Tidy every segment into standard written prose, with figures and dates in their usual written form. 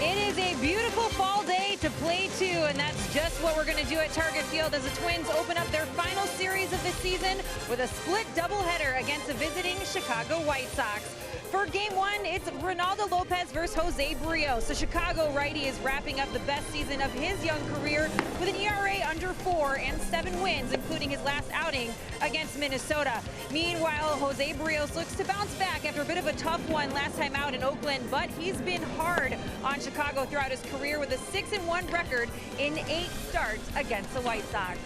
It is a beautiful fall day to play to, and that's just what we're going to do at Target Field as the Twins open up their final series of the season with a split doubleheader against the visiting Chicago White Sox. For game one, it's Ronaldo Lopez versus Jose Barrios. The Chicago righty is wrapping up the best season of his young career with an ERA under 4 and 7 wins, including his last outing against Minnesota. Meanwhile, Jose Barrios looks to bounce back after a bit of a tough one last time out in Oakland, but he's been hard on Chicago throughout his career with a 6-1 record in 8 starts against the White Sox.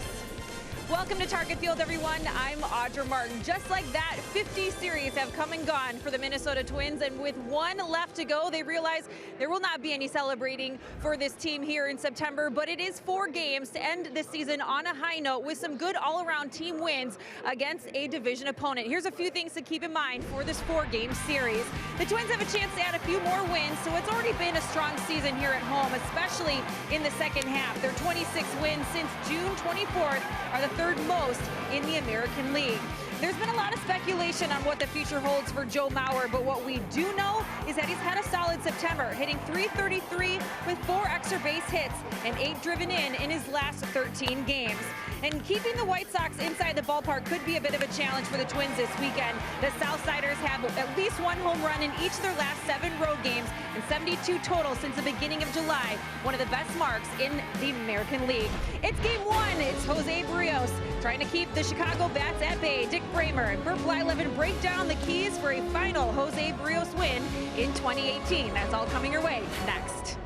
Welcome to Target Field, everyone. I'm Audra Martin. Just like that, 50 series have come and gone for the Minnesota Twins, and with one left to go, they realize there will not be any celebrating for this team here in September, but it is 4 games to end this season on a high note with some good all-around team wins against a division opponent. Here's a few things to keep in mind for this 4-game series. The Twins have a chance to add a few more wins, so it's already been a strong season here at home, especially in the second half. Their 26 wins since June 24th are the third most in the American League. There's been a lot of speculation on what the future holds for Joe Mauer, but what we do know is that he's had a solid September, hitting .333 with 4 extra base hits and 8 driven in his last 13 games. And keeping the White Sox inside the ballpark could be a bit of a challenge for the Twins this weekend. The Southsiders have at least 1 home run in each of their last 7 road games and 72 total since the beginning of July, one of the best marks in the American League. It's game 1. It's Jose Barrios trying to keep the Chicago Bats at bay. Dick Bramer and Bert Blyleven break down the keys for a final Jose Barrios win in 2018. That's all coming your way next.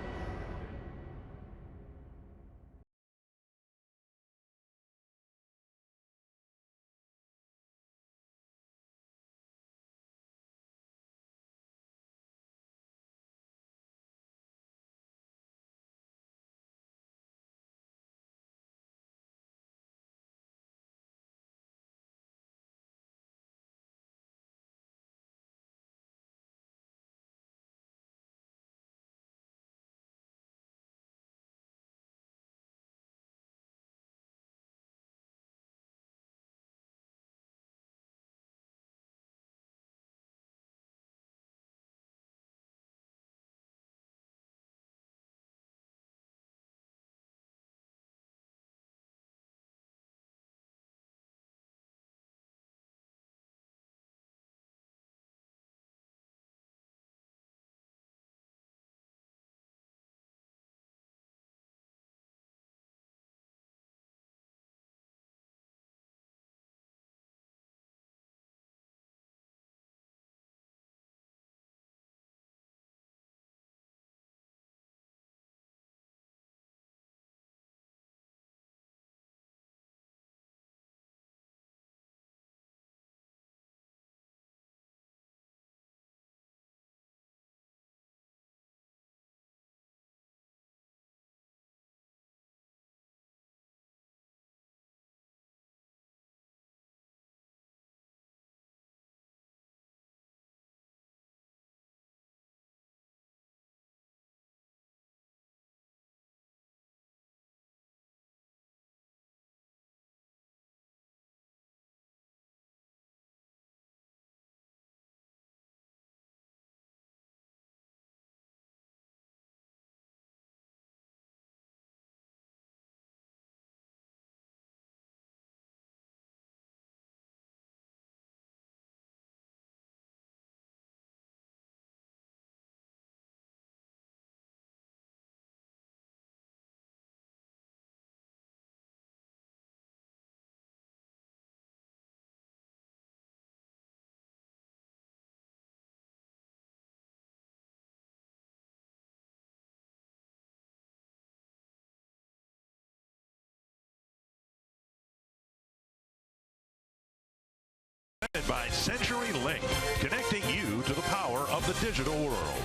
By CenturyLink, connecting you to the power of the digital world.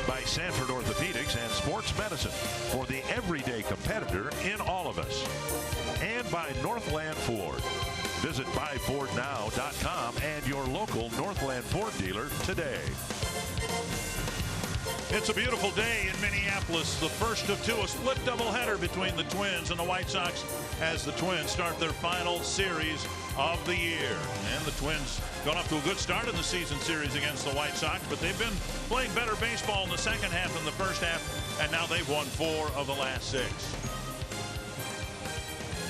By Sanford Orthopedics and Sports Medicine, for the everyday competitor in all of us. And by Northland Ford. Visit buyfordnow.com and your local Northland Ford dealer today. It's a beautiful day in Minneapolis. The first of two, a split doubleheader between the Twins and the White Sox as the Twins start their final series of the year. And the Twins got off to a good start in the season series against the White Sox, but they've been playing better baseball in the second half than the first half, and now they've won 4 of the last 6.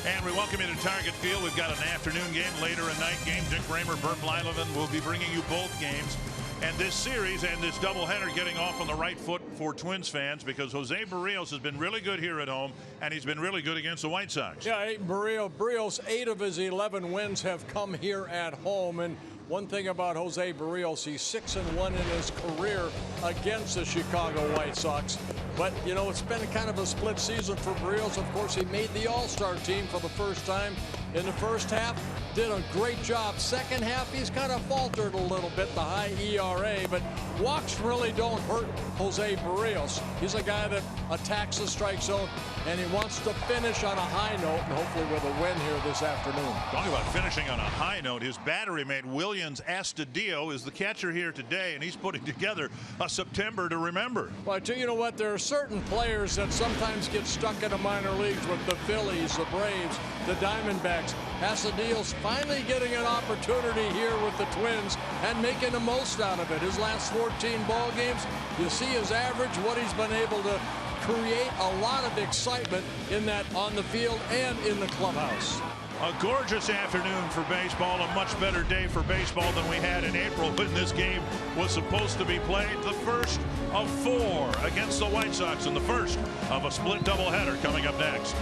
And we welcome you to Target Field. We've got an afternoon game, later a night game. Dick Raymer, Bert Blyleven will be bringing you both games. And this series and this doubleheader getting off on the right foot for Twins fans because Jose Barrios has been really good here at home, and he's been really good against the White Sox. Yeah, Barrios, 8 of his 11 wins have come here at home. And one thing about Jose Barrios, he's 6-1 in his career against the Chicago White Sox. But, you know, it's been kind of a split season for Barrios. Of course, he made the All-Star team for the first time in the first half. Did a great job. Second half, he's kind of faltered a little bit, the high ERA, but walks really don't hurt Jose Barrios. He's a guy that attacks the strike zone, and he wants to finish on a high note, and hopefully with a win here this afternoon. Talking about finishing on a high note, his battery mate Williams Astudillo is the catcher here today, and he's putting together a September to remember. Well, I tell you what, there are certain players that sometimes get stuck in the minor leagues with the Phillies, the Braves, the Diamondbacks. Astudillo's finally getting an opportunity here with the Twins and making the most out of it. His last 14 ball games, you see his average, what he's been able to create a lot of excitement in that on the field and in the clubhouse. A gorgeous afternoon for baseball, a much better day for baseball than we had in April when this game was supposed to be played. The first of 4 against the White Sox and the first of a split doubleheader coming up next.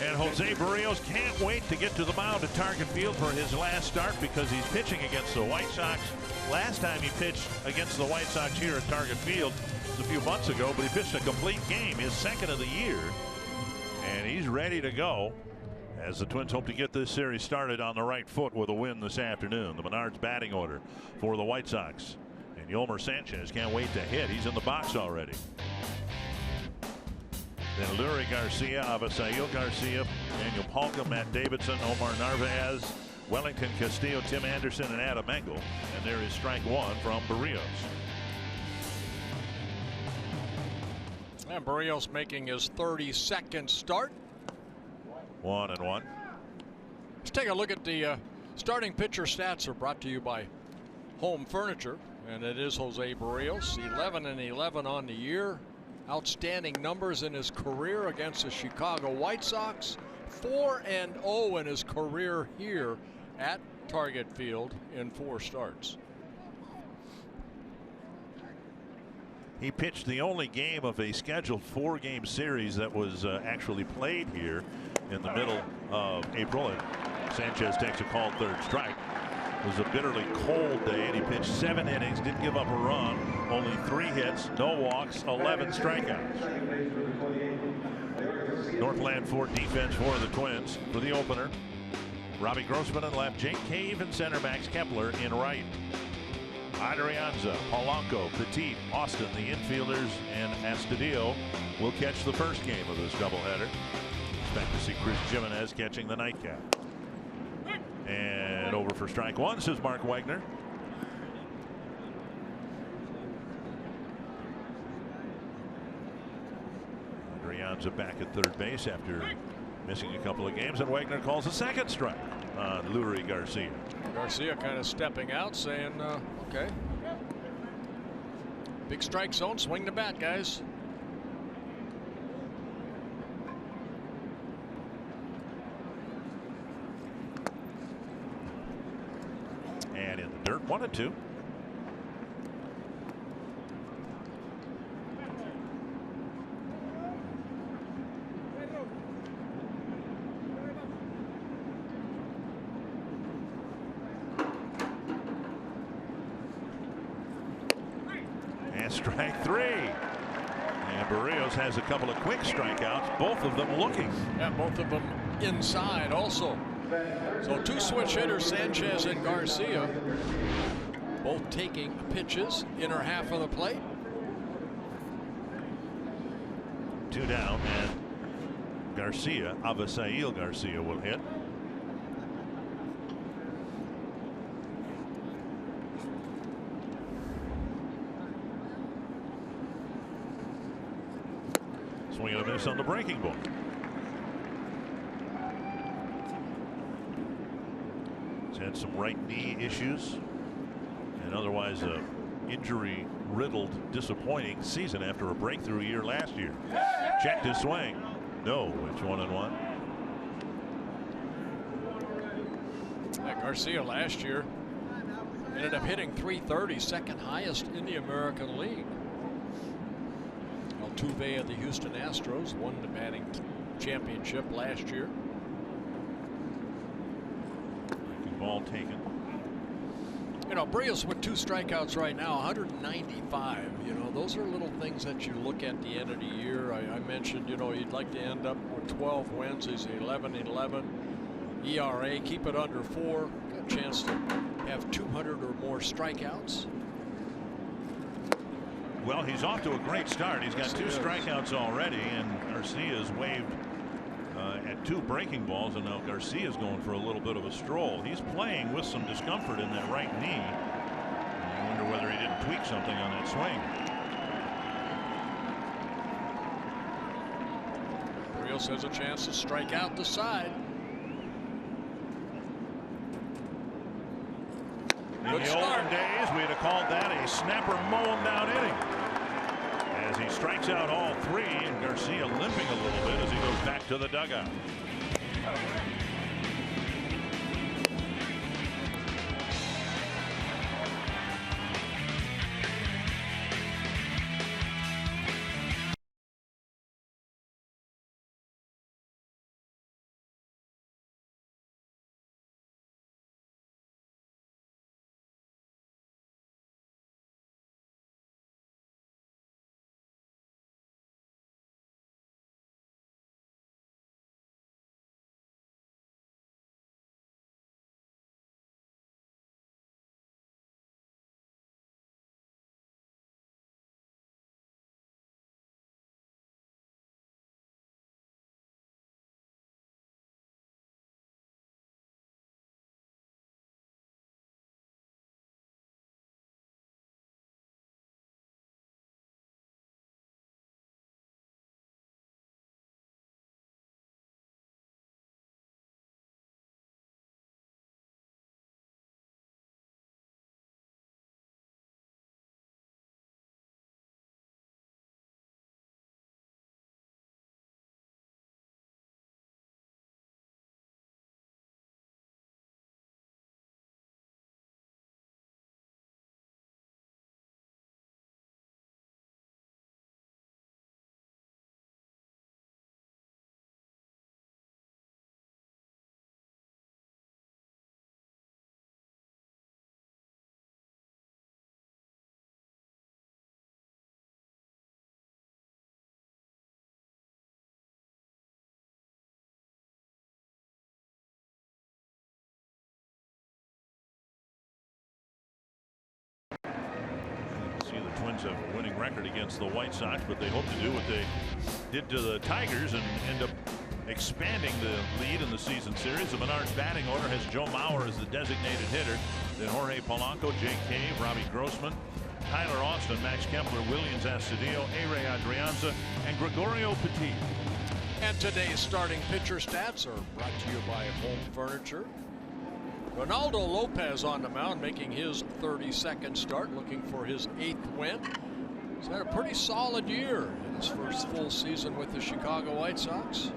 And Jose Barrios can't wait to get to the mound at Target Field for his last start because he's pitching against the White Sox. Last time he pitched against the White Sox here at Target Field was a few months ago, but he pitched a complete game, his second of the year. And he's ready to go as the Twins hope to get this series started on the right foot with a win this afternoon. The Menards batting order for the White Sox. And Yolmer Sanchez can't wait to hit. He's in the box already. Then Lurie Garcia, Avisail Garcia, Daniel Palka, Matt Davidson, Omar Narvaez, Wellington Castillo, Tim Anderson, and Adam Engel. And there is strike one from Berrios. And Berrios making his 32nd start. 1-1. Let's take a look at the starting pitcher stats. Are brought to you by Home Furniture, and it is Jose Berrios, 11-11 on the year. Outstanding numbers in his career against the Chicago White Sox. 4-0 in his career here at Target Field in 4 starts. He pitched the only game of a scheduled 4-game series that was actually played here in the middle of April. And Sanchez takes a called third strike. It was a bitterly cold day, and he pitched 7 innings, didn't give up a run, only 3 hits, no walks, 11 strikeouts. Northland Ford defense for the Twins for the opener. Robbie Grossman in left, Jake Cave and center, Max Kepler in right. Adrianza, Polanco, Petit, Austin, the infielders, and Astudillo will catch the first game of this doubleheader. Expect to see Chris Jimenez catching the nightcap. And over for strike one, says Mark Wagner. Adrianza back at third base after missing a couple of games, and Wagner calls a second strike on Lurie Garcia. Garcia kind of stepping out, saying, okay. Big strike zone, swing the bat, guys. And in the dirt, 1-2. And strike 3. And Berrios has a couple of quick strikeouts, both of them looking. Yeah, both of them inside also. So 2 switch hitters, Sanchez and Garcia, both taking pitches, inner half of the plate. 2 down, and Garcia, Avisail Garcia will hit. Swing and a miss on the breaking ball. He's had some right knee issues, and otherwise a injury riddled, disappointing season after a breakthrough year last year. Checked his swing. No, it's 1-1. Garcia last year ended up hitting .330, second highest in the American League. Altuve of the Houston Astros won the batting championship last year. Ball taken. You know, Berrios with 2 strikeouts right now, 195. You know, those are little things that you look at the end of the year. I mentioned, you know, you'd like to end up with 12 wins. He's 11-11 ERA. Keep it under 4. Got a chance to have 200 or more strikeouts. Well, he's off to a great start. He's got 2 strikeouts already, and Garcia's waved at 2 breaking balls, and now Garcia's going for a little bit of a stroll. He's playing with some discomfort in that right knee. And I wonder whether he didn't tweak something on that swing. Berrios has a chance to strike out the side. In the olden days, we'd have called that a snapper mowing down inning. As he strikes out all 3, and Garcia limping a little bit as he goes back to the dugout. Sox have a winning record against the White Sox, but they hope to do what they did to the Tigers and end up expanding the lead in the season series. The Menards batting order has Joe Mauer as the designated hitter, then Jorge Polanco, Jake Cave, Robbie Grossman, Tyler Austin, Max Kepler, Williams Astudillo, A-Ray Adrianza, and Gregorio Petit. And today's starting pitcher stats are brought to you by Home Furniture. Ronaldo Lopez on the mound, making his 32nd start, looking for his 8th win. He's had a pretty solid year in his first full season with the Chicago White Sox.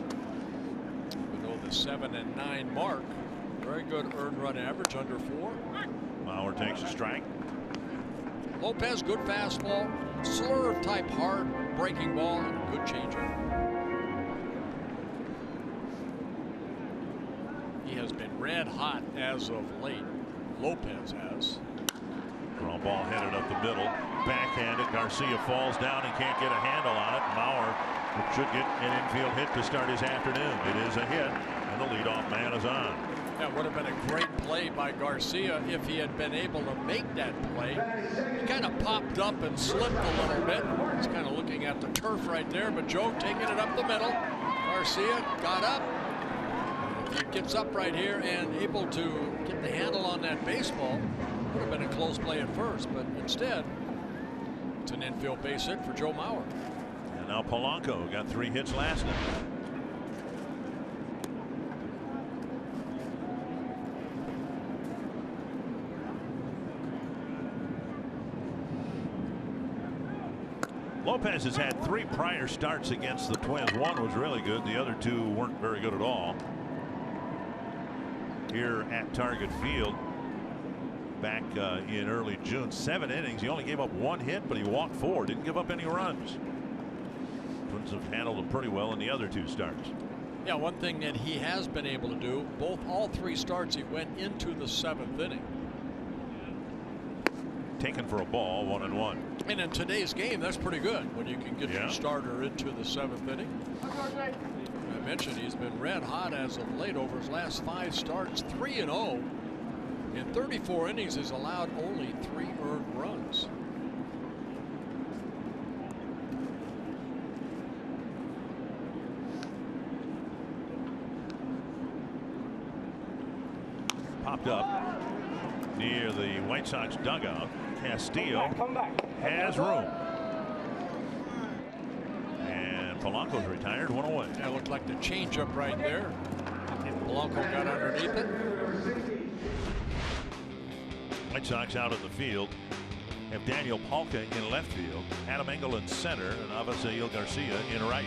Below the 7-9 mark. Very good earned run average, under 4. Mauer takes a strike. Lopez, good fastball, slurve type hard breaking ball, and a good changeup. He has been red hot as of late. Lopez has. Draw ball headed up the middle. Backhanded. Garcia falls down and can't get a handle on it. Mauer should get an infield hit to start his afternoon. It is a hit, and the leadoff man is on. That would have been a great play by Garcia if he had been able to make that play. He kind of popped up and slipped a little bit. He's kind of looking at the turf right there, but Joe taking it up the middle. Garcia got up. He gets up right here and able to get the handle on that baseball. Would have been a close play at first, but instead it's an infield base hit for Joe Mauer. And now Polanco got 3 hits last night. Lopez has had 3 prior starts against the Twins. One was really good. The other 2 weren't very good at all. Here at Target Field back in early June. 7 innings. He only gave up 1 hit, but he walked 4. Didn't give up any runs. Twins have handled him pretty well in the other 2 starts. Yeah, one thing that he has been able to do, all 3 starts, he went into the 7th inning. Taken for a ball, 1-1. And in today's game, that's pretty good when you can get your starter into the 7th inning. I mentioned he's been red hot as of late over his last 5 starts, 3-0. In 34 innings, he's allowed only 3 earned runs. Popped up near the White Sox dugout. Castillo has room. And Polanco's retired, 1 away. That looked like the changeup right there. Polanco got underneath it. White Sox out of the field have Daniel Palka in left field, Adam Engel in center, and Avisail Garcia in right.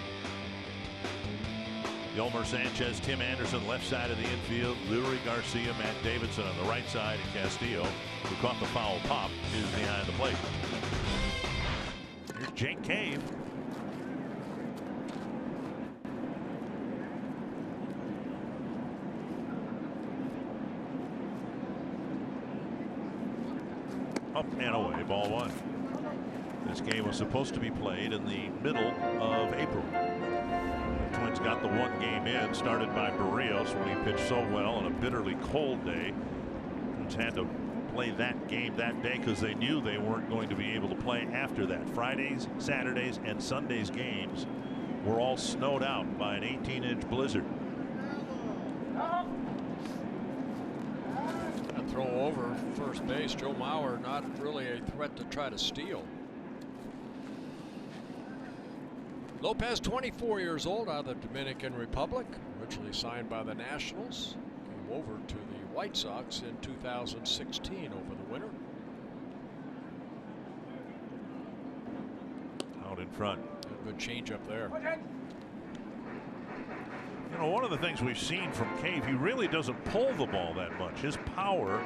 Yolmer Sanchez, Tim Anderson left side of the infield, Lurie Garcia, Matt Davidson on the right side, and Castillo, who caught the foul pop, is behind the plate. Here's Jake Cave. Up and away, ball 1. This game was supposed to be played in the middle of April. The Twins got the 1 game in, started by Barrios when he pitched so well on a bitterly cold day. Twins had to play that game that day because they knew they weren't going to be able to play after that. Fridays, Saturdays, and Sundays games were all snowed out by an 18-inch blizzard. Throw over first base. Joe Mauer not really a threat to try to steal. Lopez, 24 years old, out of the Dominican Republic, originally signed by the Nationals, came over to the White Sox in 2016 over the winter. Out in front. A good changeup there. You know, one of the things we've seen from Cave, he really doesn't pull the ball that much. His power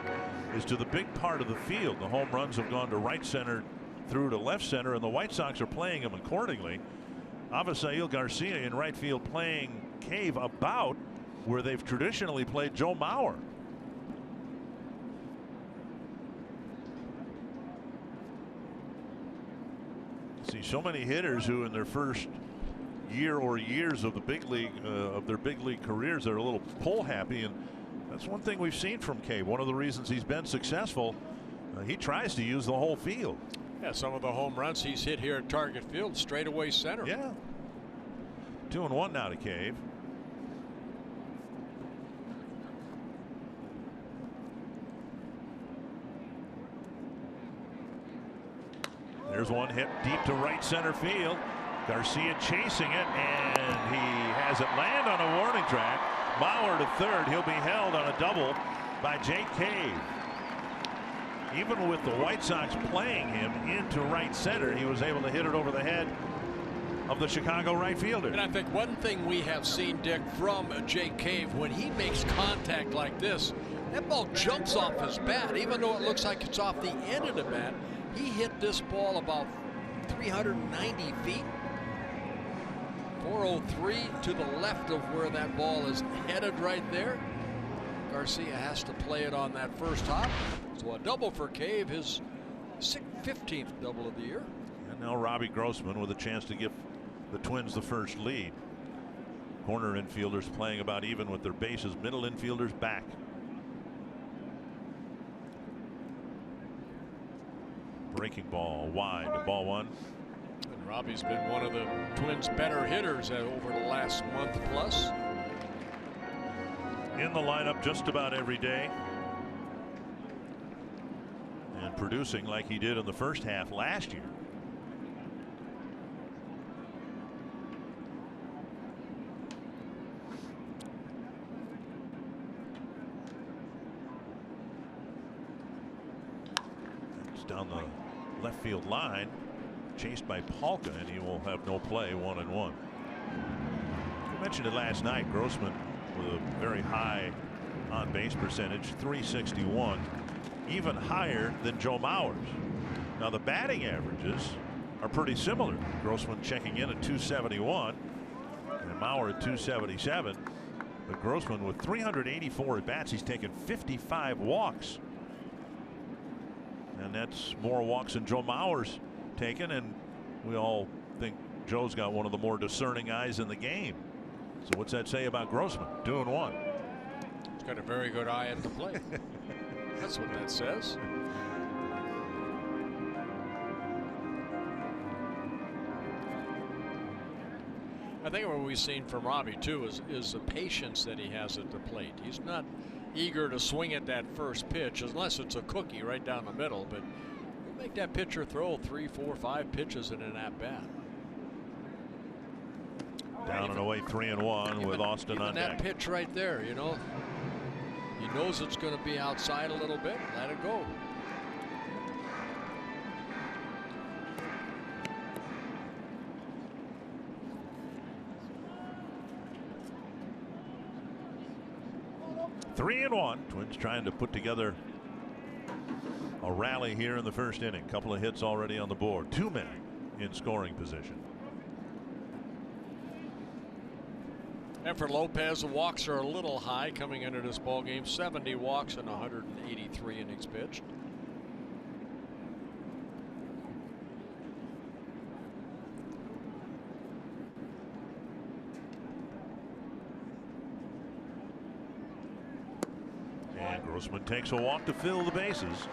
is to the big part of the field. The home runs have gone to right center through to left center, and the White Sox are playing him accordingly. Avisail Garcia in right field playing Cave about where they've traditionally played Joe Mauer. See so many hitters who in their first year or years of the big league of their big league careers are a little pull happy, and that's one thing we've seen from Cave. One of the reasons he's been successful, he tries to use the whole field. Yeah, some of the home runs he's hit here at Target Field, straightaway center. Yeah. 2-1 now to Cave. There's one hit deep to right center field. Garcia chasing it, and he has it land on a warning track. Bauer to third. He'll be held on a double by Jake Cave. Even with the White Sox playing him into right center, he was able to hit it over the head of the Chicago right fielder. And I think one thing we have seen, Dick, from Jake Cave, when he makes contact like this, that ball jumps off his bat. Even though it looks like it's off the end of the bat, he hit this ball about 390 feet. 403 to the left of where that ball is headed right there. Garcia has to play it on that first hop. So a double for Cave, his 15th double of the year. And now Robbie Grossman with a chance to give the Twins the first lead. Corner infielders playing about even with their bases. Middle infielders back. Breaking ball wide to ball one. And Robbie's been one of the Twins' better hitters over the last month plus. In the lineup just about every day. And producing like he did in the first half last year. It's down the left field line, chased by Polka, and he will have no play. 1-1. I mentioned it last night. Grossman with a very high on base percentage, 361, even higher than Joe Mauer's. Now the batting averages are pretty similar. Grossman checking in at 271 and Mauer at 277. But Grossman with 384 at bats, he's taken 55 walks. And that's more walks than Joe Mauer's taken, and we all think Joe's got one of the more discerning eyes in the game. So what's that say about Grossman? 2-1. He's got a very good eye at the plate. That's what that says. I think what we've seen from Robbie too is the patience that he has at the plate. He's not eager to swing at that first pitch unless it's a cookie right down the middle, but he'll make that pitcher throw 3, 4, 5 pitches in an at-bat. Down and away, 3-1 with Austin on deck. That pitch right there, you know, he knows it's going to be outside a little bit. Let it go. Three and one. Twins trying to put together a rally here in the first inning. Couple of hits already on the board. 2 men in scoring position. Manfred Lopez, the walks are a little high coming into this ball game. 70 walks and 183 innings pitched. And Grossman takes a walk to fill the bases.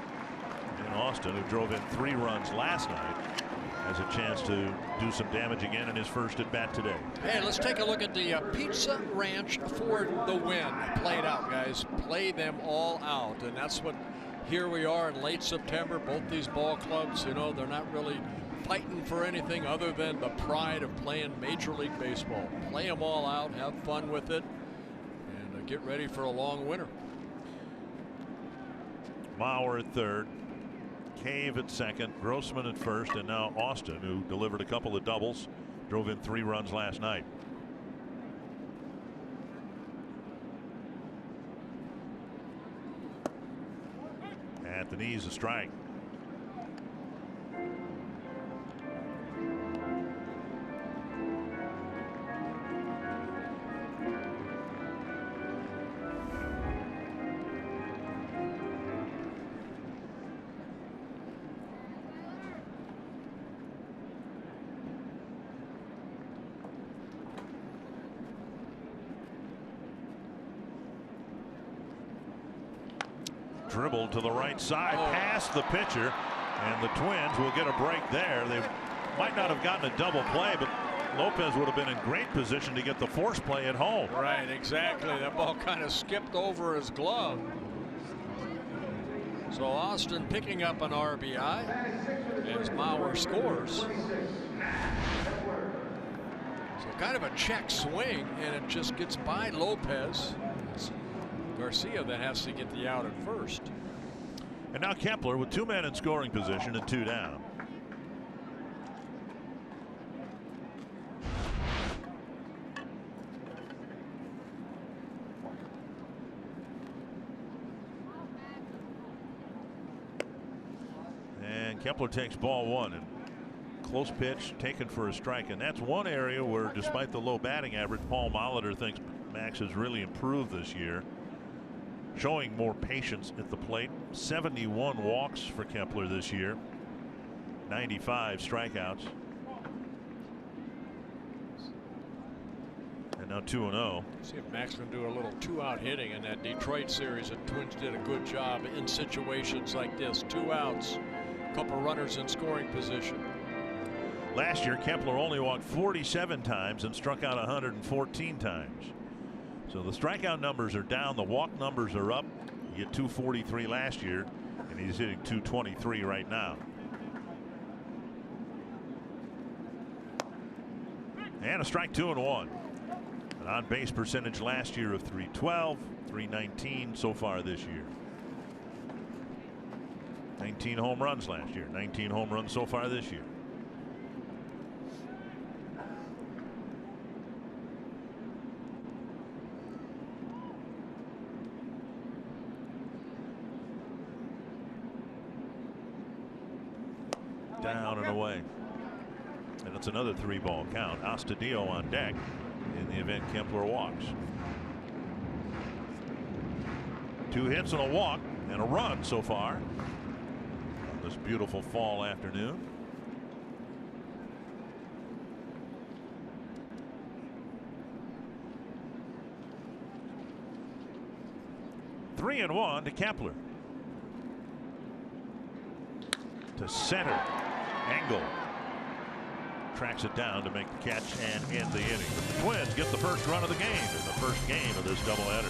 And Austin, who drove in 3 runs last night, has a chance to do some damage again in his first at bat today. Hey, let's take a look at the Pizza Ranch for the win. Played out, guys. Play them all out. And that's what, here we are in late September. Both these ball clubs, you know, they're not really fighting for anything other than the pride of playing Major League Baseball. Play them all out, have fun with it, and get ready for a long winter. Mauer at third. Cave at second, Grossman at first, and now Austin, who delivered a couple of doubles, drove in 3 runs last night. At the knees, a strike. Dribble to the right side, past the pitcher, And the Twins will get a break there. They might not have gotten a double play, but Lopez would have been in great position to get the force play at home. Right, exactly. That ball kind of skipped over his glove. So Austin picking up an RBI as Mauer scores. So kind of a check swing, and it just gets by Lopez. It's Garcia that has to get the out at first. And now Kepler with 2 men in scoring position and 2 down. And Kepler takes ball 1, and close pitch taken for a strike. And that's one area where, despite the low batting average, Paul Molitor thinks Max has really improved this year, showing more patience at the plate. 71 walks for Kepler this year, 95 strikeouts, and now 2-0. See if Max can do a little 2-out hitting in that Detroit series. The Twins did a good job in situations like this. 2 outs, a couple runners in scoring position. Last year, Kepler only walked 47 times and struck out 114 times. So the strikeout numbers are down, the walk numbers are up. He hit 243 last year, and he's hitting 223 right now. And a strike, 2-1. An on base percentage last year of .312, .319 so far this year. 19 home runs last year, 19 home runs so far this year. Down and away. And it's another 3-ball count. Astudillo on deck in the event Kepler walks. 2 hits and a walk and a run so far on this beautiful fall afternoon. Three and 1 to Kepler. To center. Engel tracks it down to make the catch and end the inning. But the Twins get the first run of the game in the first game of this doubleheader.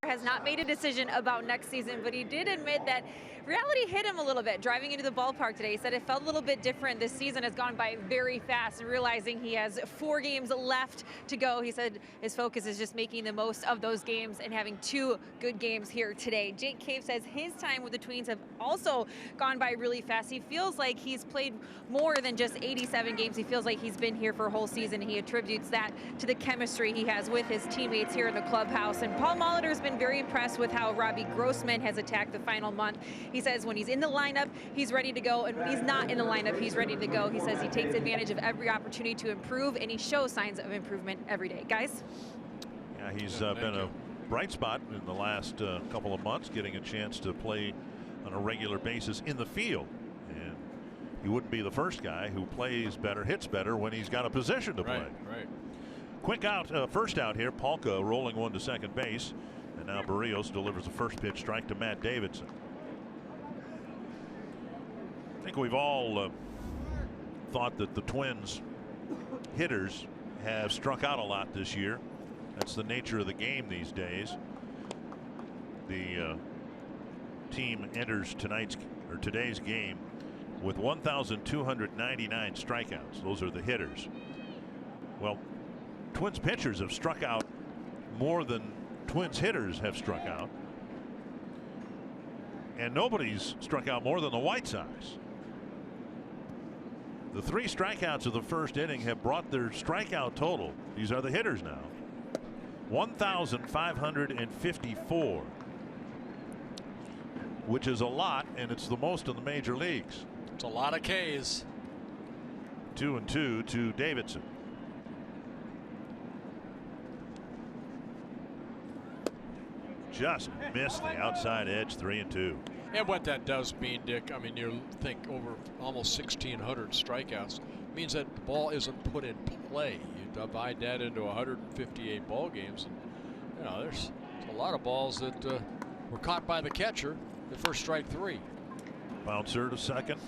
Has not made a decision about next season, but he did admit that reality hit him a little bit driving into the ballpark today. He said it felt a little bit different. This season has gone by very fast, and realizing he has 4 games left to go, he said his focus is just making the most of those games and having 2 good games here today. Jake Cave says his time with the Twins have also gone by really fast. He feels like he's played more than just 87 games. He feels like he's been here for a whole season. He attributes that to the chemistry he has with his teammates here in the clubhouse. And Paul Molitor's been been very impressed with how Robbie Grossman has attacked the final month. He says when he's in the lineup, he's ready to go, and when he's not in the lineup, he's ready to go. He says he takes advantage of every opportunity to improve, and he shows signs of improvement every day. Guys? Yeah, he's been a bright spot in the last couple of months, getting a chance to play on a regular basis in the field. And he wouldn't be the first guy who plays better, hits better when he's got a position to play. Right. Quick out, first out here. Polka rolling one to second base. And now Barrios delivers the first pitch strike to Matt Davidson. I think we've all thought that the Twins hitters have struck out a lot this year. That's the nature of the game these days. The team enters today's game with 1,299 strikeouts. Those are the hitters. Well, Twins pitchers have struck out more than Twins hitters have struck out. And nobody's struck out more than the White Sox. The 3 strikeouts of the first inning have brought their strikeout total. These are the hitters now. 1,554, which is a lot, and it's the most in the major leagues. It's a lot of Ks. 2-2 to Davidson. Just missed the outside edge. 3-2. And what that does mean, Dick, I mean, you think over almost 1,600 strikeouts means that the ball isn't put in play. You divide that into 158 ball games, and you know there's a lot of balls that were caught by the catcher at first strike 3. Bouncer to second,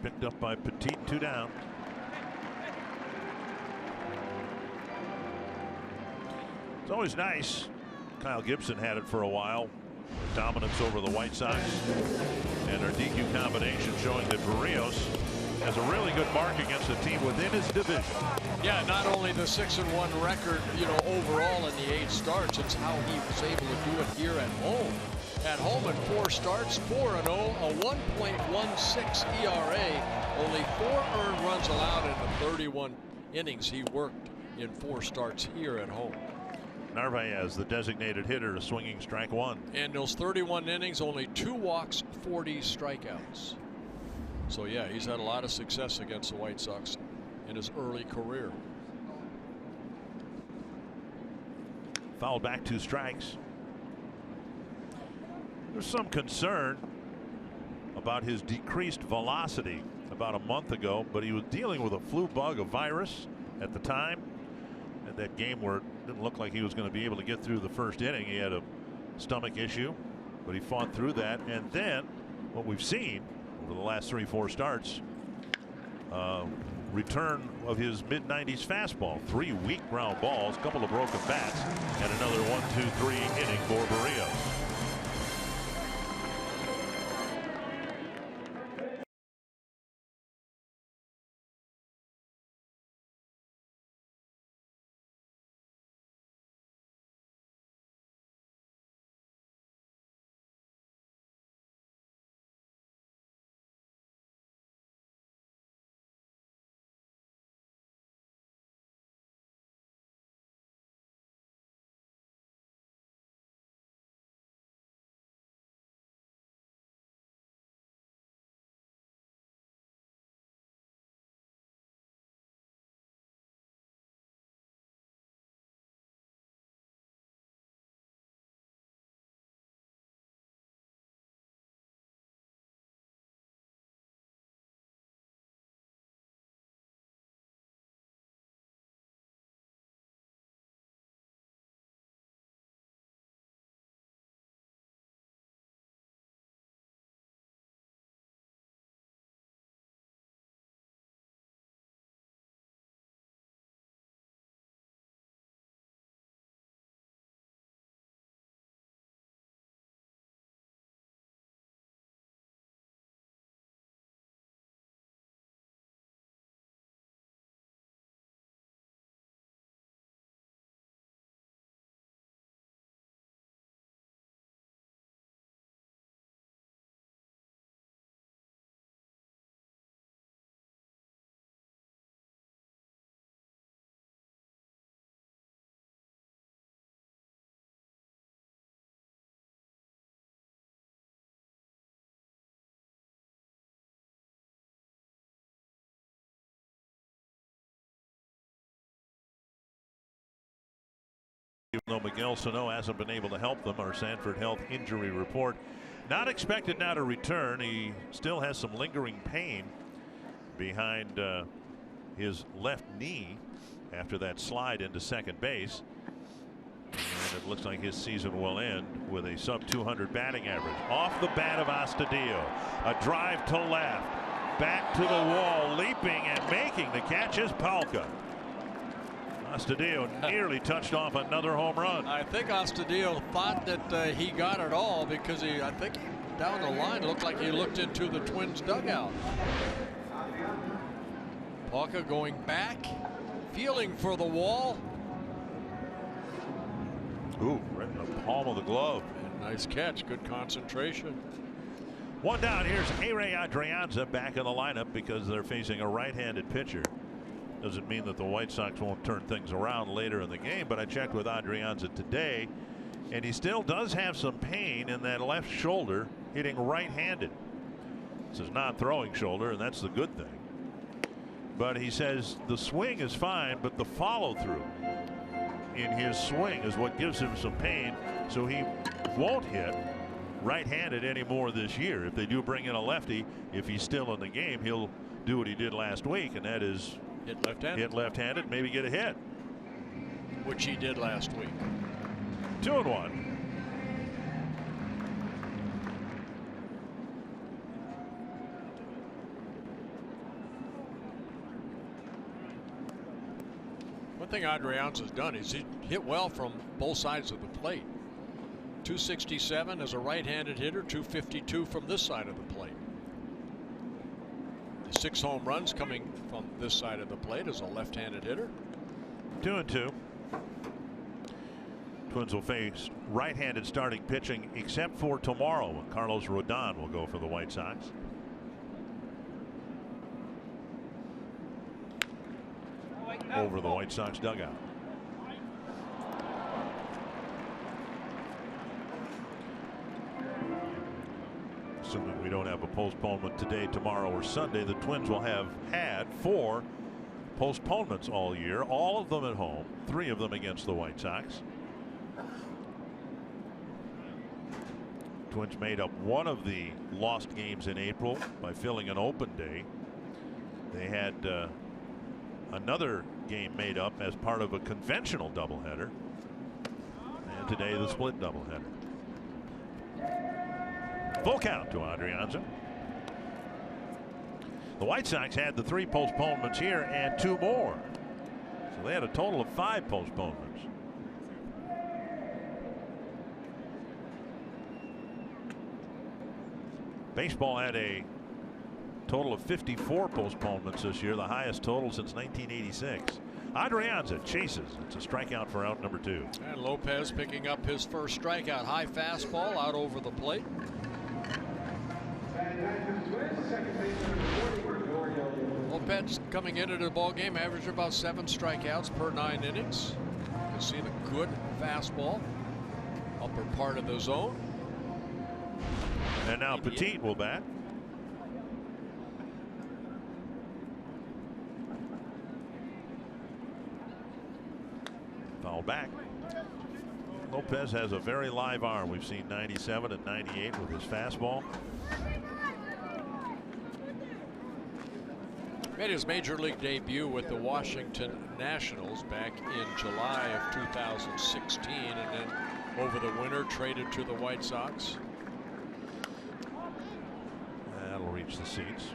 picked up by Petit, 2 down. It's always nice. Kyle Gibson had it for a while. Dominance over the White Sox, and our DQ combination showing that Barrios has a really good mark against a team within his division. Yeah, not only the 6-1 record, you know, overall in the 8 starts, it's how he was able to do it here at home. At home in 4 starts, 4-0, a 1.16 ERA, only 4 earned runs allowed in the 31 innings he worked in 4 starts here at home. Narvaez, the designated hitter, a swinging strike 1. And those 31 innings, only 2 walks, 40 strikeouts. So yeah, he's had a lot of success against the White Sox in his early career. Fouled back, 2 strikes. There's some concern about his decreased velocity about a month ago, but he was dealing with a flu bug, a virus at the time. And that game where it didn't look like he was going to be able to get through the first inning. He had a stomach issue, but he fought through that. And then what we've seen over the last 3-4 starts, return of his mid-90s fastball. 3 weak ground balls, couple of broken bats, and another 1-2-3 inning for Barrios. no Miguel Sano hasn't been able to help them. Our Sanford Health injury report. Not expected now to return. He still has some lingering pain behind his left knee after that slide into second base. And it looks like his season will end with a sub-200 batting average. Off the bat of Astudillo. A drive to left. Back to the wall. Leaping and making the catch is Palka. Astudillo nearly touched off another home run. I think Astudillo thought that he got it all because I think down the line looked like he looked into the Twins dugout. Palka going back, feeling for the wall. Ooh, right in the palm of the glove. Nice catch, good concentration. One down. Here's Ehire Adrianza back in the lineup because they're facing a right-handed pitcher. Doesn't mean that the White Sox won't turn things around later in the game, but I checked with Adrianza today, and he still does have some pain in that left shoulder hitting right-handed. This is non-throwing shoulder, and that's the good thing. But he says the swing is fine, but the follow-through in his swing is what gives him some pain, so he won't hit right-handed anymore this year. If they do bring in a lefty, if he's still in the game, he'll do what he did last week, and that is hit left-handed, maybe get a hit, which he did last week. 2-1. One thing Adrianza's done is he hit well from both sides of the plate. 267 as a right-handed hitter, 252 from this side of the plate. The 6 home runs coming from this side of the plate as a left-handed hitter. 2-2. Twins will face right-handed starting pitching except for tomorrow when Carlos Rodon will go for the White Sox. Over the White Sox dugout. Assuming we don't have a postponement today, tomorrow, or Sunday, the Twins will have had 4 postponements all year, all of them at home, 3 of them against the White Sox. Twins made up one of the lost games in April by filling an open day. They had another game made up as part of a conventional doubleheader, and today the split doubleheader. Full count to Adrianza. The White Sox had the 3 postponements here and 2 more, so they had a total of 5 postponements. Baseball had a total of 54 postponements this year, the highest total since 1986. Adrianza chases. It's a strikeout for out number 2. And Lopez picking up his first strikeout. High fastball out over the plate. Lopez coming into the ball game averaged about 7 strikeouts per 9 innings. You can see the good fastball, upper part of the zone. And now Petit will bat. Foul back. Lopez has a very live arm. We've seen 97 and 98 with his fastball. Made his major league debut with the Washington Nationals back in July of 2016, and then over the winter traded to the White Sox. That'll reach the seats.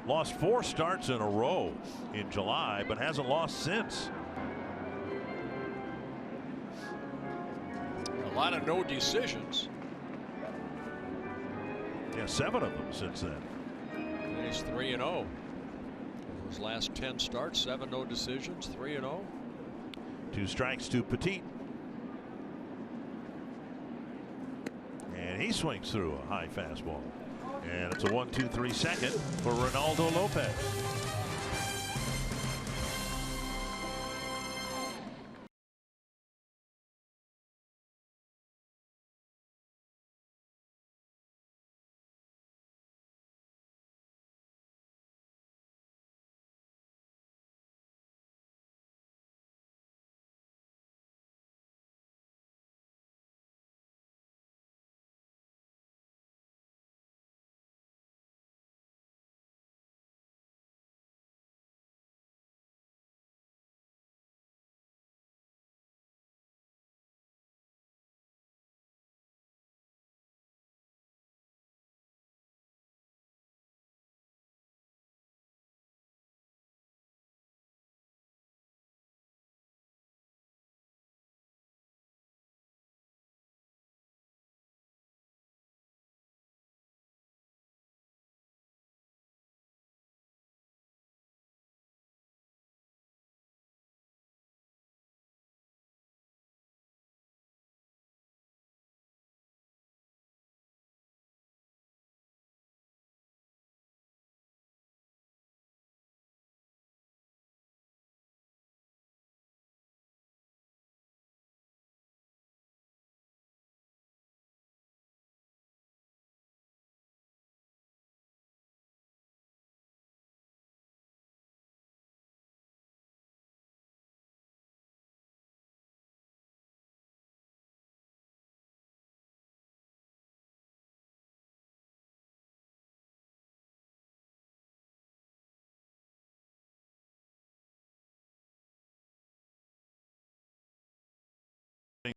Lost 4 starts in a row in July, but hasn't lost since. A lot of no decisions. Yeah, 7 of them since then. And he's 3-0. His last 10 starts, 7 no decisions, 3-0. 2 strikes to Petit. And he swings through a high fastball. And it's a 1-2-3 second for Ronaldo Lopez.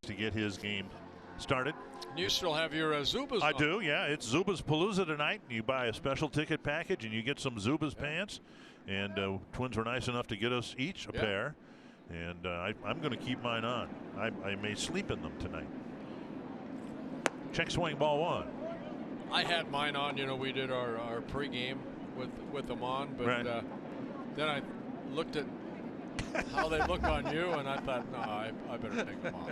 to get his game started. You still have your Zubaz. I do, yeah. It's Zubaz Palooza tonight. You buy a special ticket package and you get some Zubaz pants. And Twins were nice enough to get us each a pair. And I'm going to keep mine on. I may sleep in them tonight. Check swing, ball one. I had mine on. You know, we did our pregame with them on, but then I looked at how they look on you, and I thought, no, I better take them off.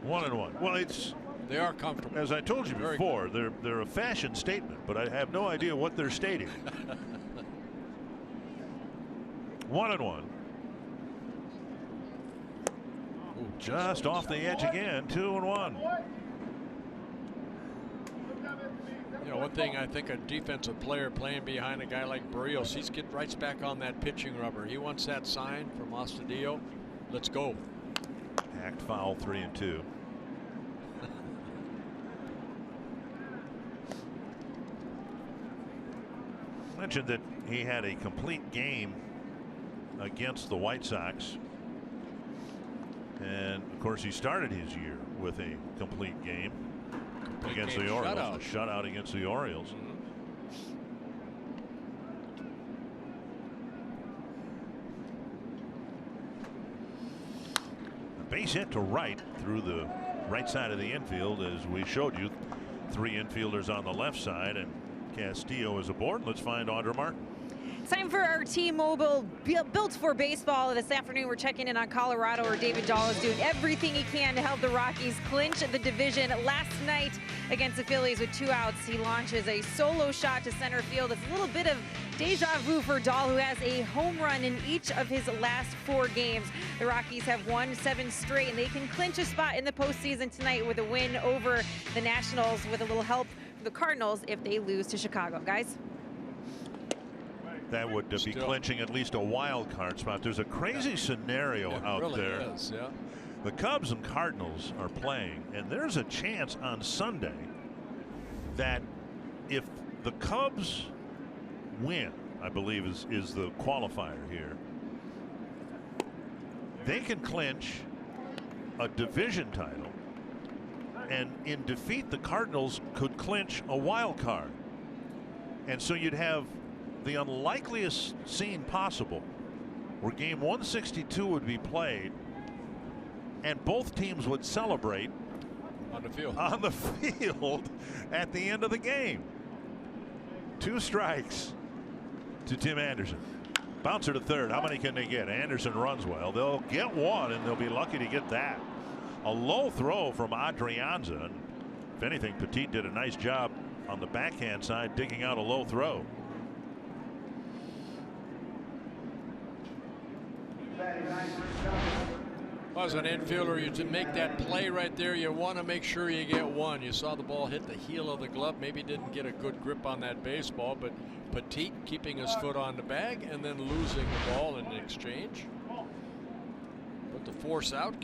1-1. Well, they are comfortable. As I told you before, they're a fashion statement, but I have no idea what they're stating. 1-1. Just off the edge again. 2-1. You know, one thing I think a defensive player playing behind a guy like Barrios, he's getting right back on that pitching rubber. He wants that sign from Astudillo. Let's go. Hacked foul, 3-2. Mentioned that he had a complete game against the White Sox. And of course, he started his year with a complete game against the Orioles. A shutout against the Orioles. A base hit to right through the right side of the infield, as we showed you. 3 infielders on the left side, and Castillo is aboard. Let's find Audra Martin. It's time for our T-Mobile Built for Baseball. This afternoon, we're checking in on Colorado, where David Dahl is doing everything he can to help the Rockies clinch the division. Last night against the Phillies with 2 outs, he launches a solo shot to center field. It's a little bit of deja vu for Dahl, who has a home run in each of his last 4 games. The Rockies have won 7 straight, and they can clinch a spot in the postseason tonight with a win over the Nationals, with a little help from the Cardinals if they lose to Chicago. Guys? That would be clinching at least a wild card spot. There's a crazy scenario out really there. Is, yeah. The Cubs and Cardinals are playing, and there's a chance on Sunday that if the Cubs win, I believe is the qualifier here, they can clinch a division title, and in defeat, the Cardinals could clinch a wild card. And so you'd have the unlikeliest scene possible, where game 162 would be played and both teams would celebrate on the field at the end of the game. 2 strikes to Tim Anderson. Bouncer to third. How many can they get? Anderson runs well. They'll get 1, and they'll be lucky to get that. A low throw from Adrianza. And if anything, Petit did a nice job on the backhand side digging out a low throw. As an infielder, you to make that play right there, you want to make sure you get 1. You saw the ball hit the heel of the glove, maybe didn't get a good grip on that baseball, but Petit keeping his foot on the bag and then losing the ball in exchange. But the force out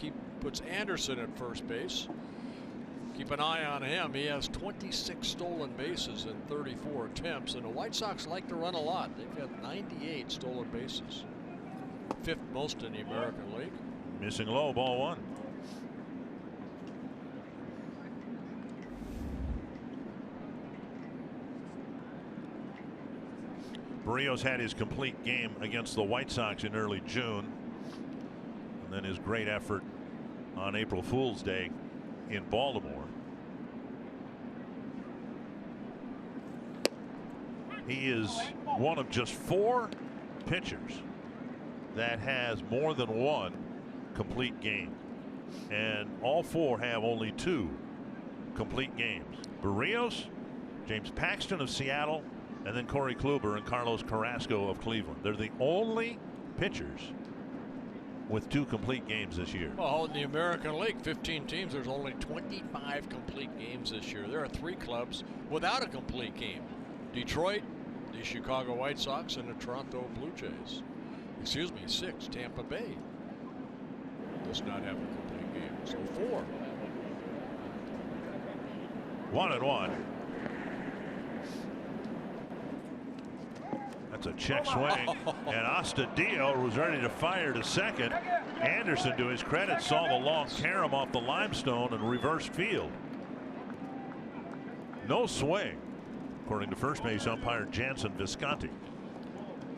puts Anderson at first base. Keep an eye on him. He has 26 stolen bases in 34 attempts, and the White Sox like to run a lot. They've got 98 stolen bases, 5th most in the American League. Missing low, ball 1. Barrios had his complete game against the White Sox in early June, and then his great effort on April Fool's Day in Baltimore. He is one of just 4 pitchers that has more than 1 complete game, and all 4 have only 2 complete games. Barrios, James Paxton of Seattle, and then Corey Kluber and Carlos Carrasco of Cleveland. They're the only pitchers with 2 complete games this year. Well, in the American League, 15 teams, there's only 25 complete games this year. There are 3 clubs without a complete game: Detroit, the Chicago White Sox, and the Toronto Blue Jays. Excuse me, 6. Tampa Bay does not have a complete game, so 4. 1-1. That's a check swing. And Astudillo was ready to fire to second. Anderson, to his credit, saw the long carom off the limestone and reversed field. No swing, according to first base umpire Jansen Visconti.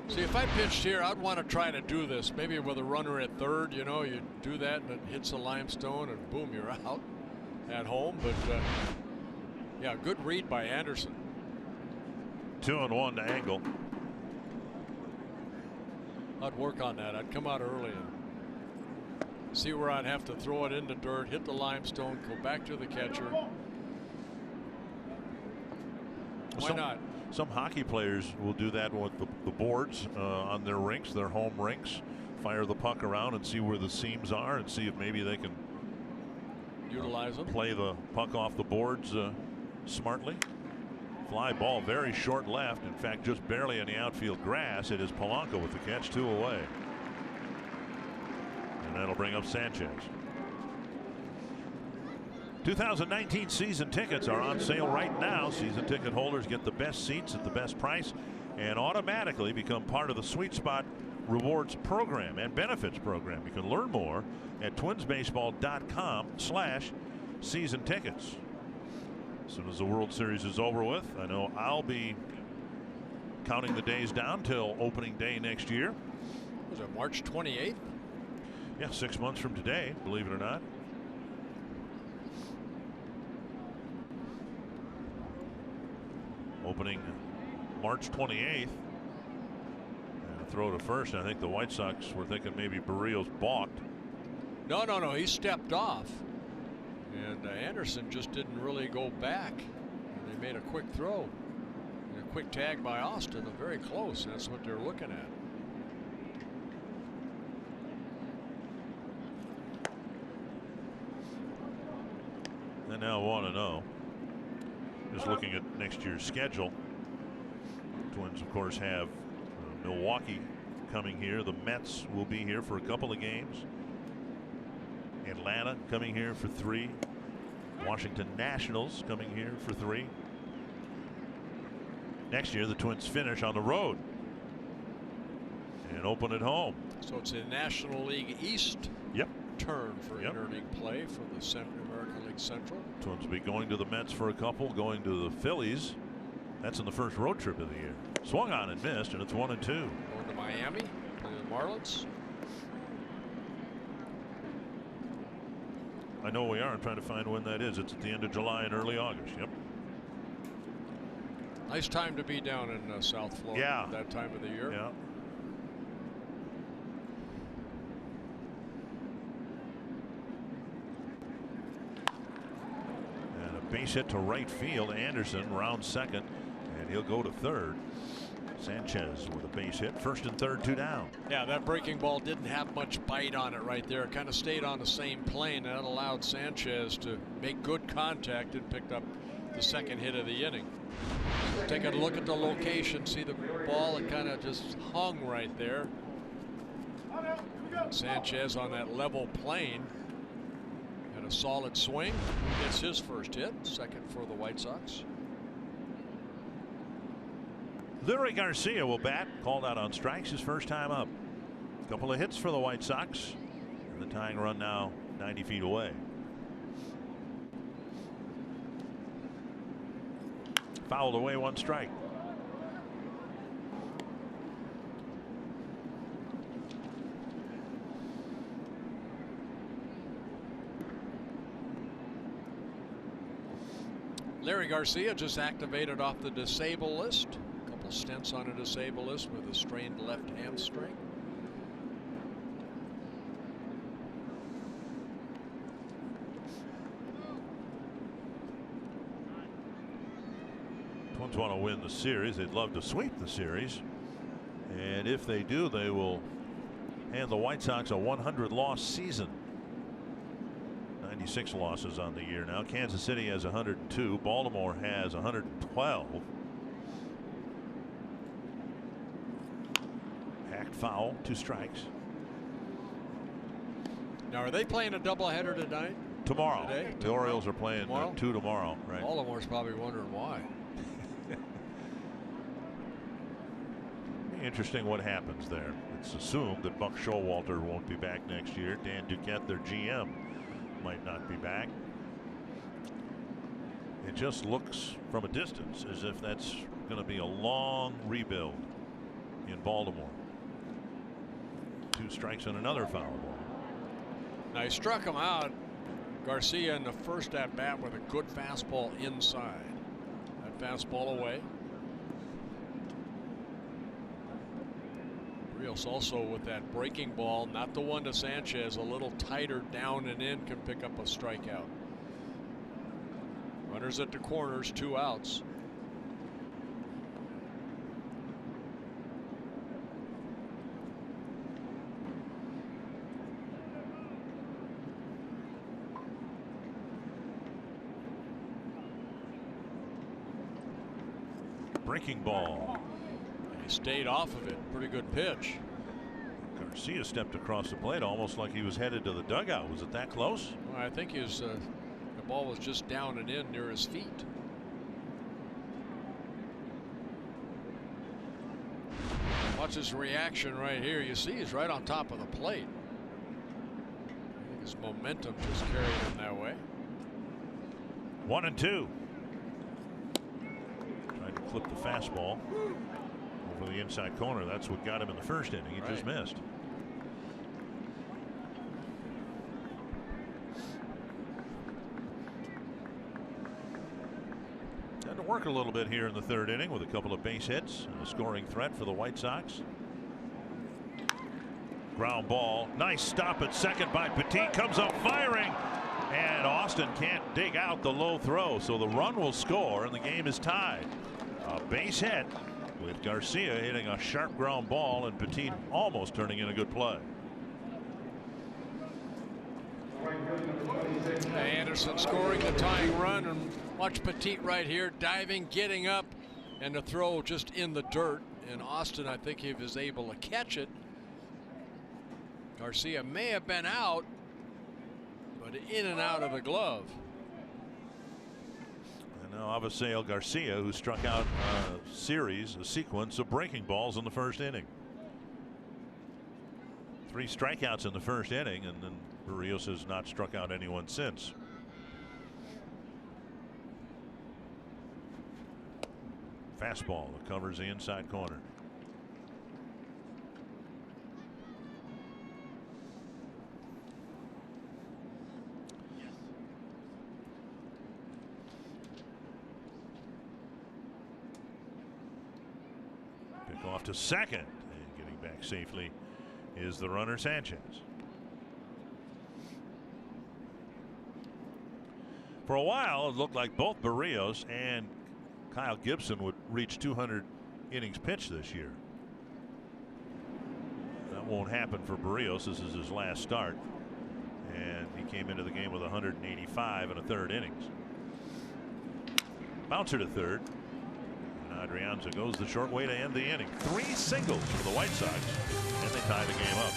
See, if I pitched here, I'd want to try to do this. Maybe with a runner at third, you know, you do that and it hits the limestone and boom, you're out at home. But yeah, good read by Anderson. 2-1 to Angle. I'd work on that. I'd come out early and see where I'd have to throw it into dirt, hit the limestone, go back to the catcher. Why not? Some hockey players will do that with the boards on their rinks, their home rinks. Fire the puck around and see where the seams are and see if maybe they can utilize them. Play the puck off the boards smartly. Fly ball very short left. In fact, just barely in the outfield grass. It is Polanco with the catch, 2 away. And that'll bring up Sanchez. 2019 season tickets are on sale right now. Season ticket holders get the best seats at the best price and automatically become part of the Sweet Spot Rewards program and benefits program. You can learn more at twinsbaseball.com/season tickets. As soon as the World Series is over with, I know I'll be counting the days down till opening day next year. Was it March 28th? Yeah, 6 months from today, believe it or not. Opening March 28th. And a throw to first. I think the White Sox were thinking maybe Barrios balked. No. He stepped off. And Anderson just didn't really go back. And they made a quick throw. And a quick tag by Austin. Very close. That's what they're looking at. They now 1-0. Just looking at next year's schedule. Twins, of course, have Milwaukee coming here. The Mets will be here for a couple of games. Atlanta coming here for 3. Washington Nationals coming here for 3. Next year, the Twins finish on the road and open at home. So it's a National League East. Yep. Turn for interleague play for the American League Central. Twins will be going to the Mets for a couple, going to the Phillies. That's in the first road trip of the year. Swung on and missed, and it's 1-2. Going to Miami, play the Marlins. I know we are. I'm trying to find when that is. It's at the end of July and early August. Yep. Nice time to be down in South Florida. Yeah. At that time of the year. Yeah. Base hit to right field. Anderson round second, and he'll go to third. Sanchez with a base hit. First and third, 2 down. Yeah, that breaking ball didn't have much bite on it right there. It kind of stayed on the same plane, and that allowed Sanchez to make good contact and picked up the second hit of the inning. So take a look at the location. See the ball? It kind of just hung right there. Sanchez on that level plane. A solid swing. Gets his first hit. Second for the White Sox. Leury Garcia will bat. Called out on strikes his first time up. A couple of hits for the White Sox. And the tying run now 90 feet away. Fouled away, 1 strike. Larry Garcia just activated off the disabled list. A couple stints on a disabled list with a strained left hamstring. Twins want to win the series. They'd love to sweep the series. And if they do, they will hand the White Sox a 100-loss season. 96 losses on the year now. Kansas City has 102. Baltimore has 112. Hacked foul, 2 strikes. Now, are they playing a doubleheader tonight? Tomorrow. Today? The Orioles are playing tomorrow? 2 tomorrow. Right. Baltimore's probably wondering why. Interesting what happens there. It's assumed that Buck Showalter won't be back next year. Dan Duquette, their GM, might not be back. It just looks from a distance as if that's going to be a long rebuild in Baltimore. 2 strikes and another foul ball. Now he struck him out, Garcia, in the first at bat with a good fastball inside. That fastball away. Rios also with that breaking ball, not the one to Sanchez, a little tighter down and in, can pick up a strikeout. Runners at the corners, 2 outs. Breaking ball. And he stayed off of it. Pretty good pitch. Garcia stepped across the plate almost like he was headed to the dugout. Was it that close? Well, I think his the ball was just down and in near his feet. Watch his reaction right here. You see he's right on top of the plate. I think his momentum just carried him that way. 1-2. Tried to clip the fastball over the inside corner. That's what got him in the first inning. He just missed. Had to work a little bit here in the third inning with a couple of base hits and a scoring threat for the White Sox. Ground ball. Nice stop at second by Petit. Comes up firing. And Austin can't dig out the low throw. So the run will score and the game is tied. A base hit with Garcia hitting a sharp ground ball and Petit almost turning in a good play. Anderson scoring the tying run, and watch Petit right here diving, getting up, and the throw just in the dirt. And Austin, I think he was able to catch it. Garcia may have been out, but in and out of the glove. And now Avisail Garcia, who struck out a sequence of breaking balls in the first inning. 3 strikeouts in the first inning, and then Barrios has not struck out anyone since. Fastball that covers the inside corner. Pick off to second, and getting back safely is the runner Sanchez. For a while, it looked like both Barrios and Kyle Gibson would reach 200 innings pitched this year. That won't happen for Barrios. This is his last start, and he came into the game with 185 in a third innings. Bouncer to third. And Adrianza goes the short way to end the inning. 3 singles for the White Sox, and they tie the game up.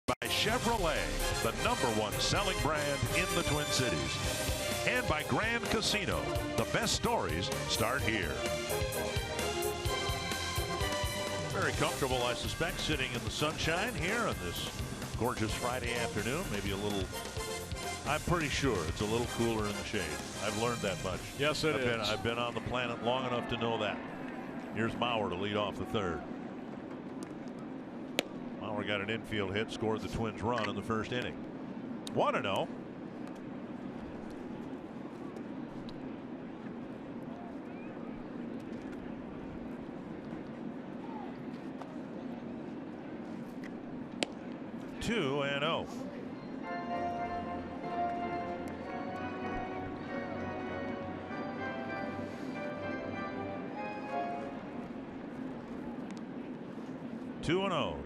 by Chevrolet, the #1 selling brand in the Twin Cities. And by Grand Casino, the best stories start here. Very comfortable, I suspect, sitting in the sunshine here on this gorgeous Friday afternoon. Maybe a little, I'm pretty sure it's a little cooler in the shade. I've learned that much. Yes, it is. I've been on the planet long enough to know that. Here's Mauer to lead off the third. Mauer got an infield hit, scored the Twins run in the first inning. 1-0. Two and 0. To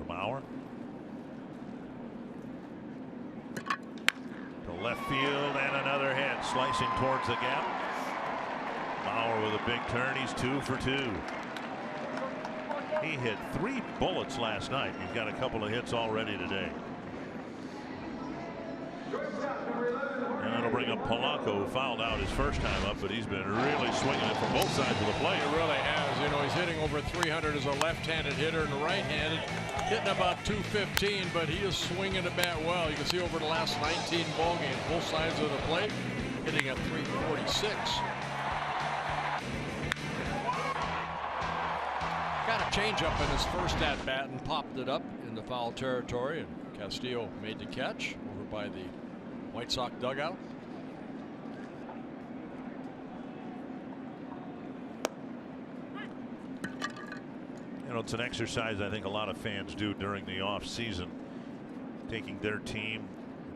Mauer. To left field and another hit, slicing towards the gap. Mauer with a big turn. He's 2 for 2. He hit 3 bullets last night. He's got a couple of hits already today. And that'll bring up Polanco, who fouled out his first time up, but he's been really swinging it from both sides of the plate. He really has. You know, he's hitting over 300 as a left-handed hitter and right-handed, hitting about 215, but he is swinging the bat well. You can see over the last 19 ball games, both sides of the plate, hitting at 346. Got a changeup in his first at bat and popped it up in the foul territory, and Castillo made the catch over by the White Sox dugout. You know, it's an exercise I think a lot of fans do during the off season, taking their team.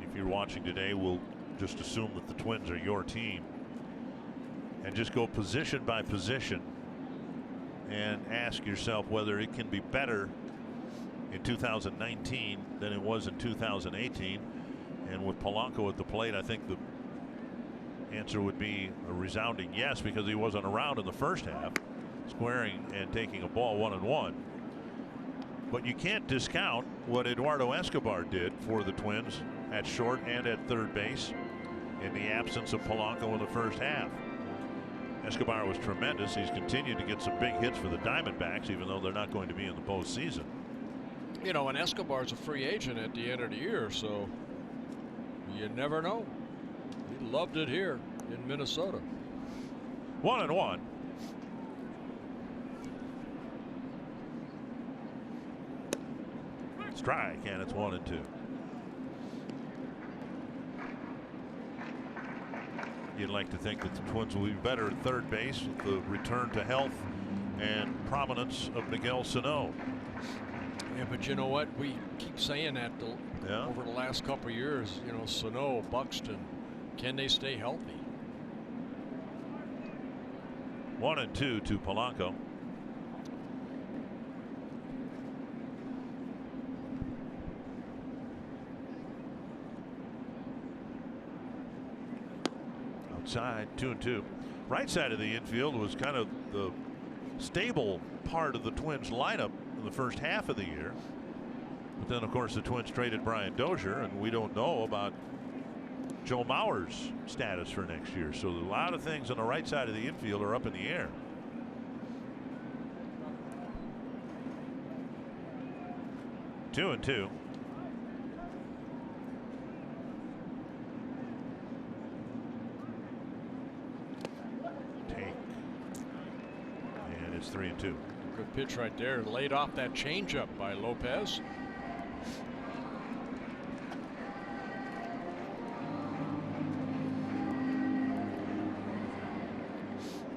If you're watching today, we'll just assume that the Twins are your team and just go position by position and ask yourself whether it can be better in 2019 than it was in 2018. And with Polanco at the plate, I think the answer would be a resounding yes, because he wasn't around in the first half, squaring and taking a ball 1-1. But you can't discount what Eduardo Escobar did for the Twins at short and at third base in the absence of Polanco in the first half. Escobar was tremendous. He's continued to get some big hits for the Diamondbacks, even though they're not going to be in the postseason. You know, and Escobar's a free agent at the end of the year, so you never know. He loved it here in Minnesota. 1-1. Strike, and it's 1-2. You'd like to think that the Twins will be better at third base with the return to health and prominence of Miguel Sano. Yeah, but you know what? We keep saying that over the last couple of years. You know, Sano, Buxton, can they stay healthy? 1-2 to Polanco. Outside, 2-2. Right side of the infield was kind of the stable part of the Twins lineup in the first half of the year. But then, of course, the Twins traded Brian Dozier, and we don't know about Joe Mauer's status for next year. So a lot of things on the right side of the infield are up in the air. Two and two. And it's 3-2. Good pitch right there. Laid off that changeup by Lopez.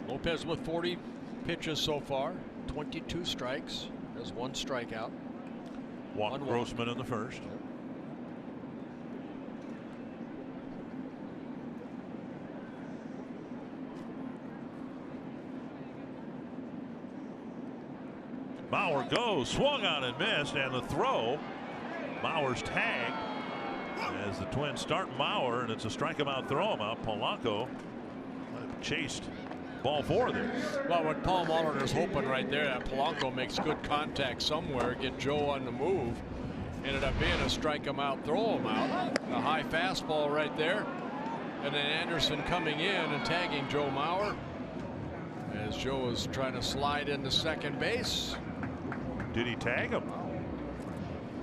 Lopez with 40 pitches so far, 22 strikes, has 1 strikeout. Walked Grossman in the first. Mauer goes, swung on and missed, and the throw. Mauer's tagged as the Twins start Mauer, and it's a strike him out, throw him out. Polanco chased ball 4 there. Well, what Paul Molitor's hoping right there, that Polanco makes good contact somewhere, get Joe on the move, Ended up being a strike him out, throw him out. A high fastball right there. And then Anderson coming in and tagging Joe Mauer as Joe was trying to slide into second base. Did he tag him?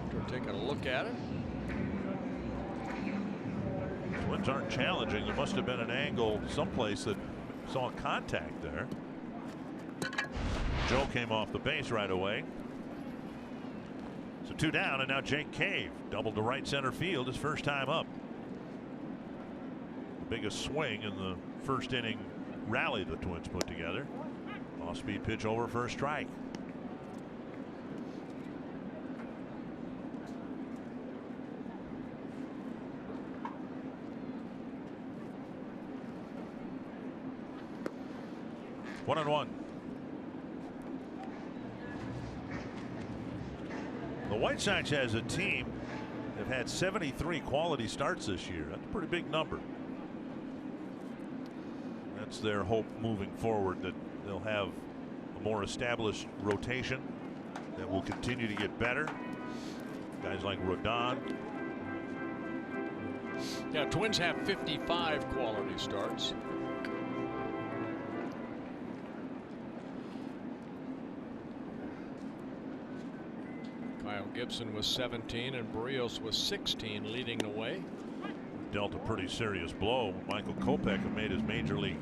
After taking a look at it. Twins aren't challenging. There must have been an angle someplace that saw contact there. Joe came off the base right away. So 2 down, and now Jake Cave doubled to right center field his first time up. The biggest swing in the first inning rally the Twins put together. Off-speed pitch over for a strike. One and one. The White Sox as a team have had 73 quality starts this year. That's a pretty big number. That's their hope moving forward, that they'll have a more established rotation that will continue to get better. Guys like Rodon. Yeah, Twins have 55 quality starts. Gibson was 17 and Barrios was 16, leading the way. Dealt a pretty serious blow. Michael Kopech made his major league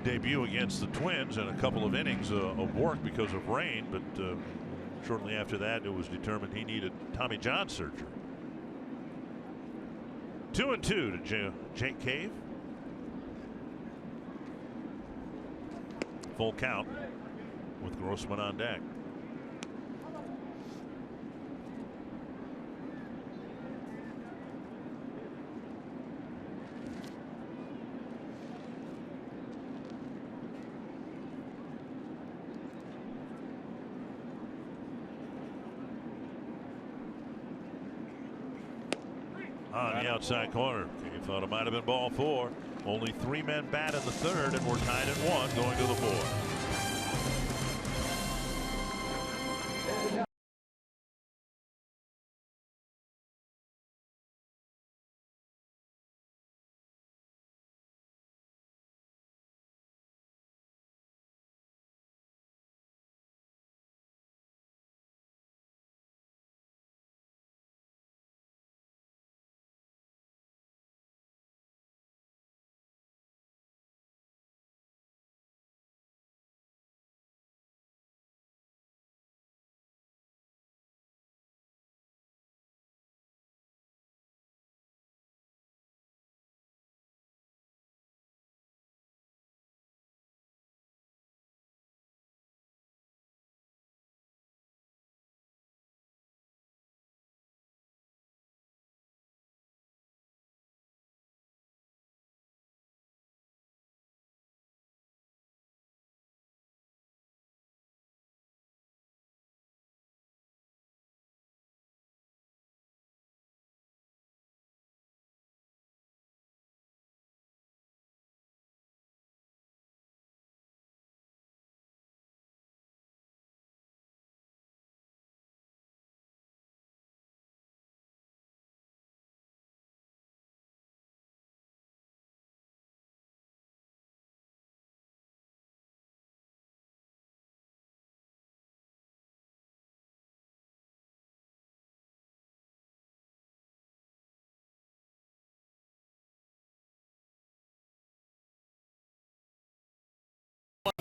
debut against the Twins in a couple of innings of work because of rain, but shortly after that it was determined he needed Tommy John surgery. 2-2 to Jake Cave. Full count with Grossman on deck. On the outside corner. King thought it might have been ball 4. Only 3 men bat in the third, and we're tied at 1 going to the 4th.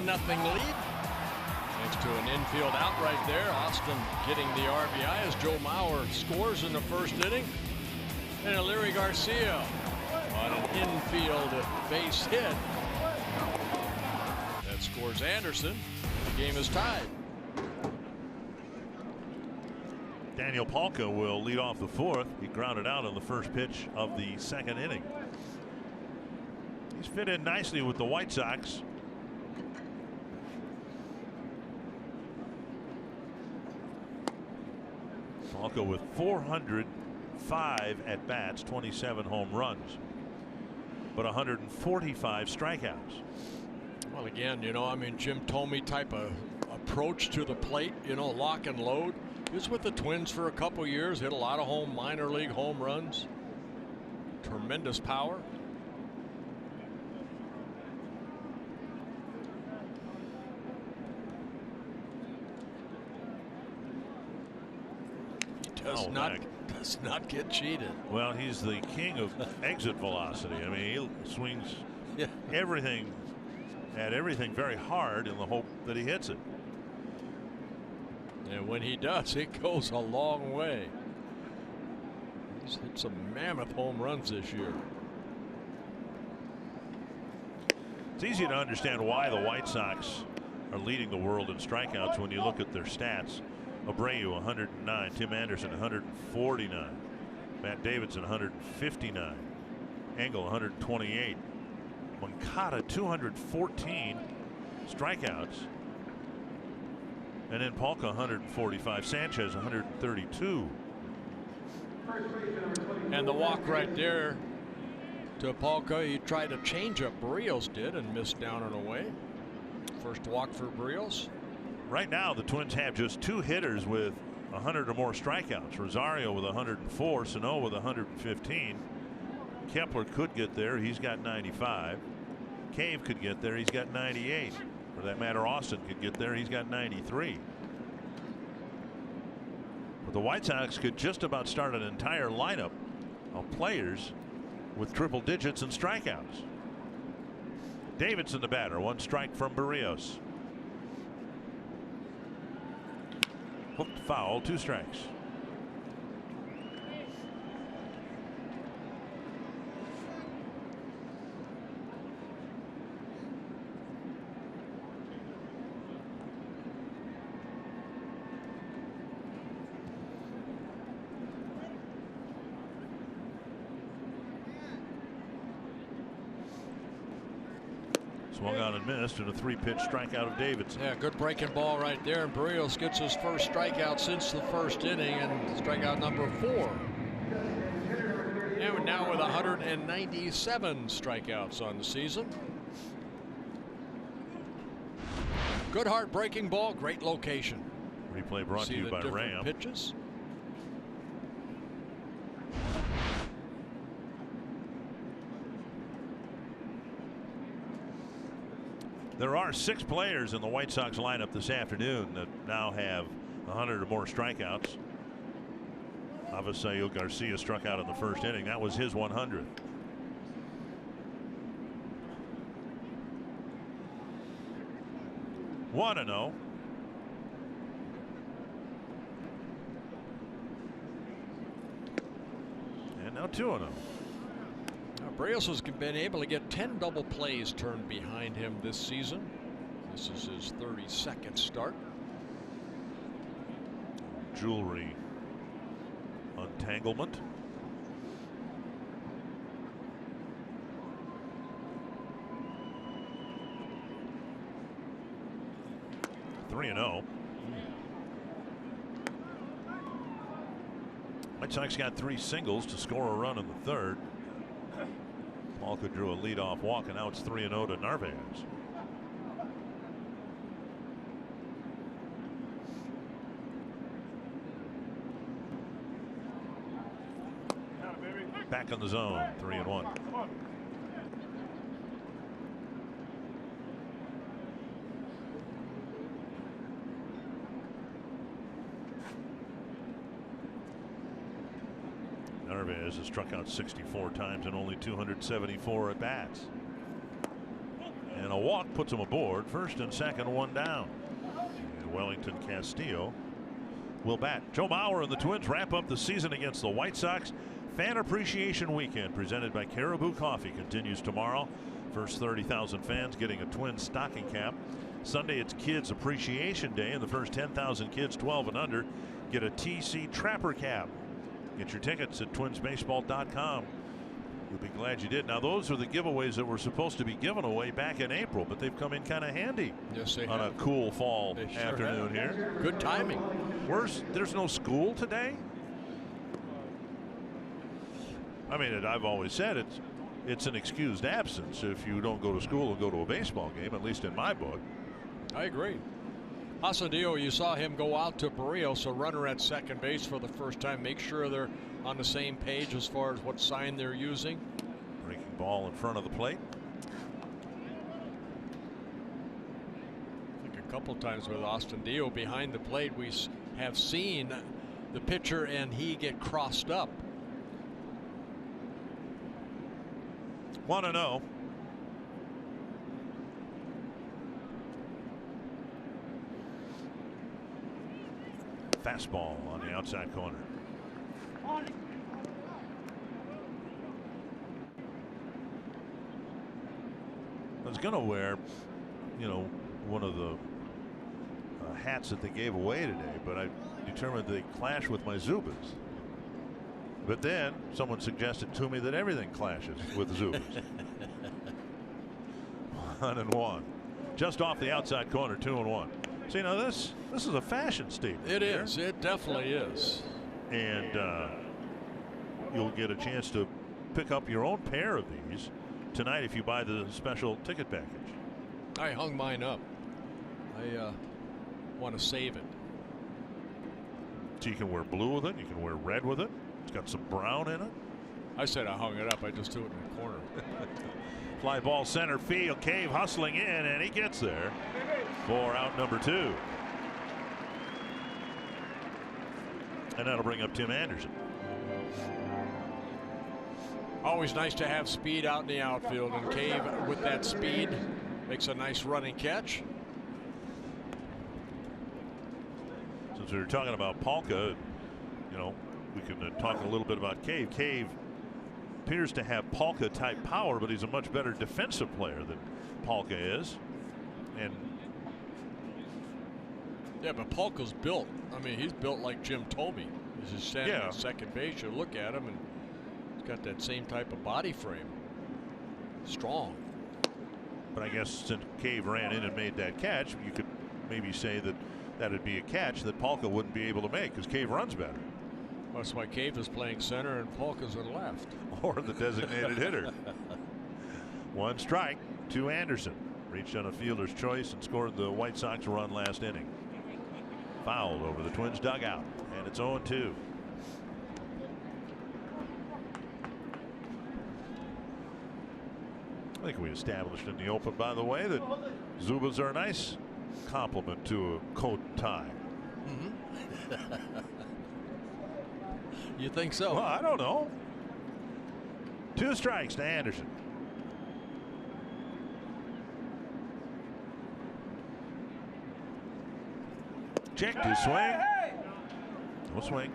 Nothing lead. Thanks to an infield out right there. Austin getting the RBI as Joe Mauer scores in the first inning. And Larry Garcia on an infield base hit. That scores Anderson. The game is tied. Daniel Palka will lead off the 4th. He grounded out on the first pitch of the 2nd inning. He's fit in nicely with the White Sox. Palka with 405 at bats, 27 home runs, but 145 strikeouts. Well, again, you know, I mean, Jim Thome type of approach to the plate, you know, lock and load. He was with the Twins for a couple years, hit a lot of minor league home runs. Tremendous power. Does not get cheated. Well, he's the king of exit velocity. I mean, he swings everything at everything very hard in the hope that he hits it. And when he does, it goes a long way. He's hit some mammoth home runs this year. It's easy to understand why the White Sox are leading the world in strikeouts when you look at their stats. Abreu 109, Tim Anderson 149, Matt Davidson 159, Engel 128, Moncada 214 strikeouts, and then Polka 145, Sanchez 132. And the walk right there to Polka. He tried to change up, Barrios did, and missed down and away. First walk for Barrios. Right now, the Twins have just 2 hitters with 100 or more strikeouts. Rosario with 104, Sano with 115. Kepler could get there. He's got 95. Cave could get there. He's got 98. For that matter, Austin could get there. He's got 93. But the White Sox could just about start an entire lineup of players with triple digits and strikeouts. Davidson the batter, 1 strike from Barrios. Hooked foul, 2 strikes. Swung on and missed, and a 3-pitch strikeout of Davidson. Yeah, good breaking ball right there. And Barrios gets his first strikeout since the first inning, and strikeout number 4. And now with 197 strikeouts on the season. Good hard breaking ball, great location. Replay brought to you by Ram. Pitches. There are 6 players in the White Sox lineup this afternoon that now have 100 or more strikeouts. Avisail Garcia struck out in the first inning. That was his 100th. One and 0. And now 2-0. Barrios has been able to get 10 double plays turned behind him this season. This is his 32nd start. Jewelry untanglement. Three and 0. White Sox got 3 singles to score a run in the third. Malka drew a leadoff walk, and now it's 3-0 to Narvaez. Back in the zone, 3-1. Narvaez has struck out 64 times and only 274 at bats. And a walk puts him aboard. First and second, 1 down. And Wellington Castillo will bat. Joe Mauer and the Twins wrap up the season against the White Sox. Fan Appreciation Weekend presented by Caribou Coffee continues tomorrow. First 30,000 fans getting a Twins stocking cap. Sunday it's Kids Appreciation Day, and the first 10,000 kids 12 and under get a TC Trapper cap. Get your tickets at twinsbaseball.com. You'll be glad you did. Now, those are the giveaways that were supposed to be given away back in April, but they've come in kind of handy. Yes, they on have. A cool fall afternoon here. Good timing. There's no school today? I mean, I've always said it's an excused absence if you don't go to school and go to a baseball game, at least in my book. I agree. Asadillo, you saw him go out to Barrios, a runner at second base for the first time. Make sure they're on the same page as far as what sign they're using. Breaking ball in front of the plate. I think a couple times with Austin Dio behind the plate, we have seen the pitcher and he get crossed up. 1-0. Fastball on the outside corner. I was going to wear, you know, one of the hats that they gave away today, but I determined they clash with my Zubas. But then someone suggested to me that everything clashes with Zubas. 1-1. Just off the outside corner, 2-1. So, you know, this is a fashion statement. It is. It definitely is. And you'll get a chance to pick up your own pair of these tonight if you buy the special ticket package. I hung mine up. I want to save it. So you can wear blue with it. You can wear red with it. It's got some brown in it. I said I hung it up. I just threw it in the corner. Fly ball center field. Cave hustling in, and he gets there for out number 2. And that'll bring up Tim Anderson. Always nice to have speed out in the outfield, and Cave with that speed makes a nice running catch. Since we were talking about Palka, you know, we can talk a little bit about Cave. Cave appears to have Palka type power, but he's a much better defensive player than Palka is. And yeah, but Palka's built. I mean, he's built like Jim Thome. He's just standing at second base. You look at him, and he's got that same type of body frame. Strong. But I guess since Cave ran in and made that catch, you could maybe say that that'd be a catch that Palka wouldn't be able to make because Cave runs better. That's why Cave is playing center and Palka's at left. Or the designated hitter. 1 strike to Anderson. Reached on a fielder's choice and scored the White Sox run last inning. Fouled over the Twins dugout, and it's 0-2. I think we established in the open, by the way, that Zubas are a nice compliment to a coat and tie. You think so? Well, I don't know. 2 strikes to Anderson. Checked his swing. No swing.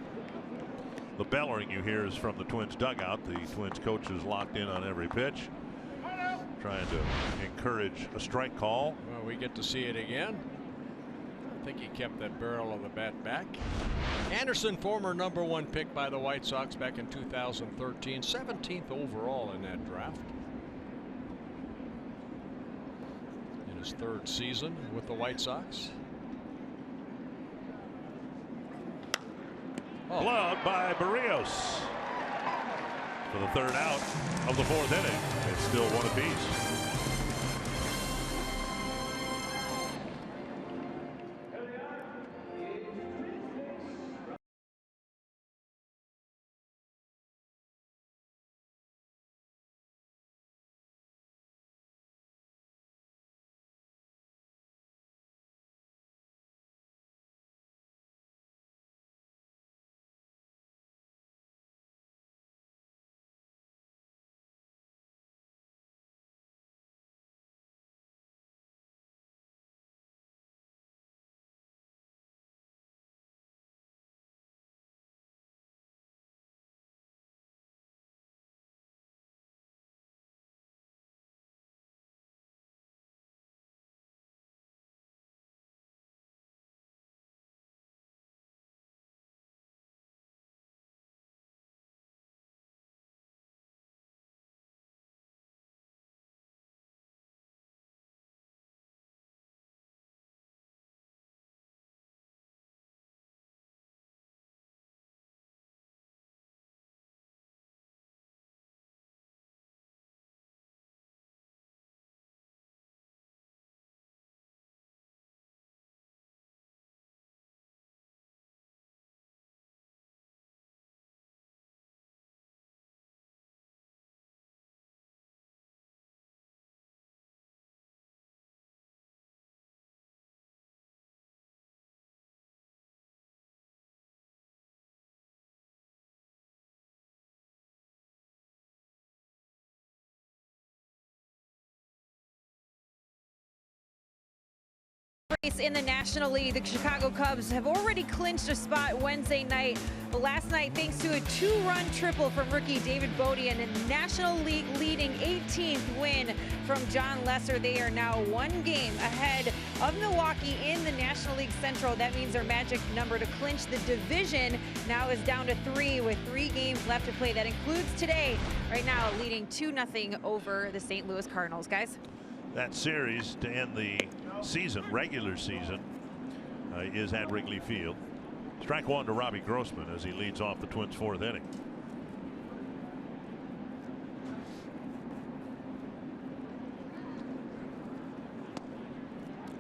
The bellowing you hear is from the Twins dugout. The Twins coach is locked in on every pitch, trying to encourage a strike call. Well, we get to see it again. I think he kept that barrel of the bat back. Anderson, former #1 pick by the White Sox back in 2013, 17th overall in that draft. In his 3rd season with the White Sox. Glove by Barrios for the 3rd out of the 4th inning. It's still 1 apiece. race in the National League. The Chicago Cubs have already clinched a spot Wednesday night. But last night, thanks to a 2-run triple from rookie David Bodie and a National League leading 18th win from John Lesser, they are now 1 game ahead of Milwaukee in the National League Central. That means their magic number to clinch the division now is down to 3 with 3 games left to play. That includes today, right now leading 2-0 over the St. Louis Cardinals, guys. That series to end the season, regular season, is at Wrigley Field. Strike 1 to Robbie Grossman as he leads off the Twins' 4th inning.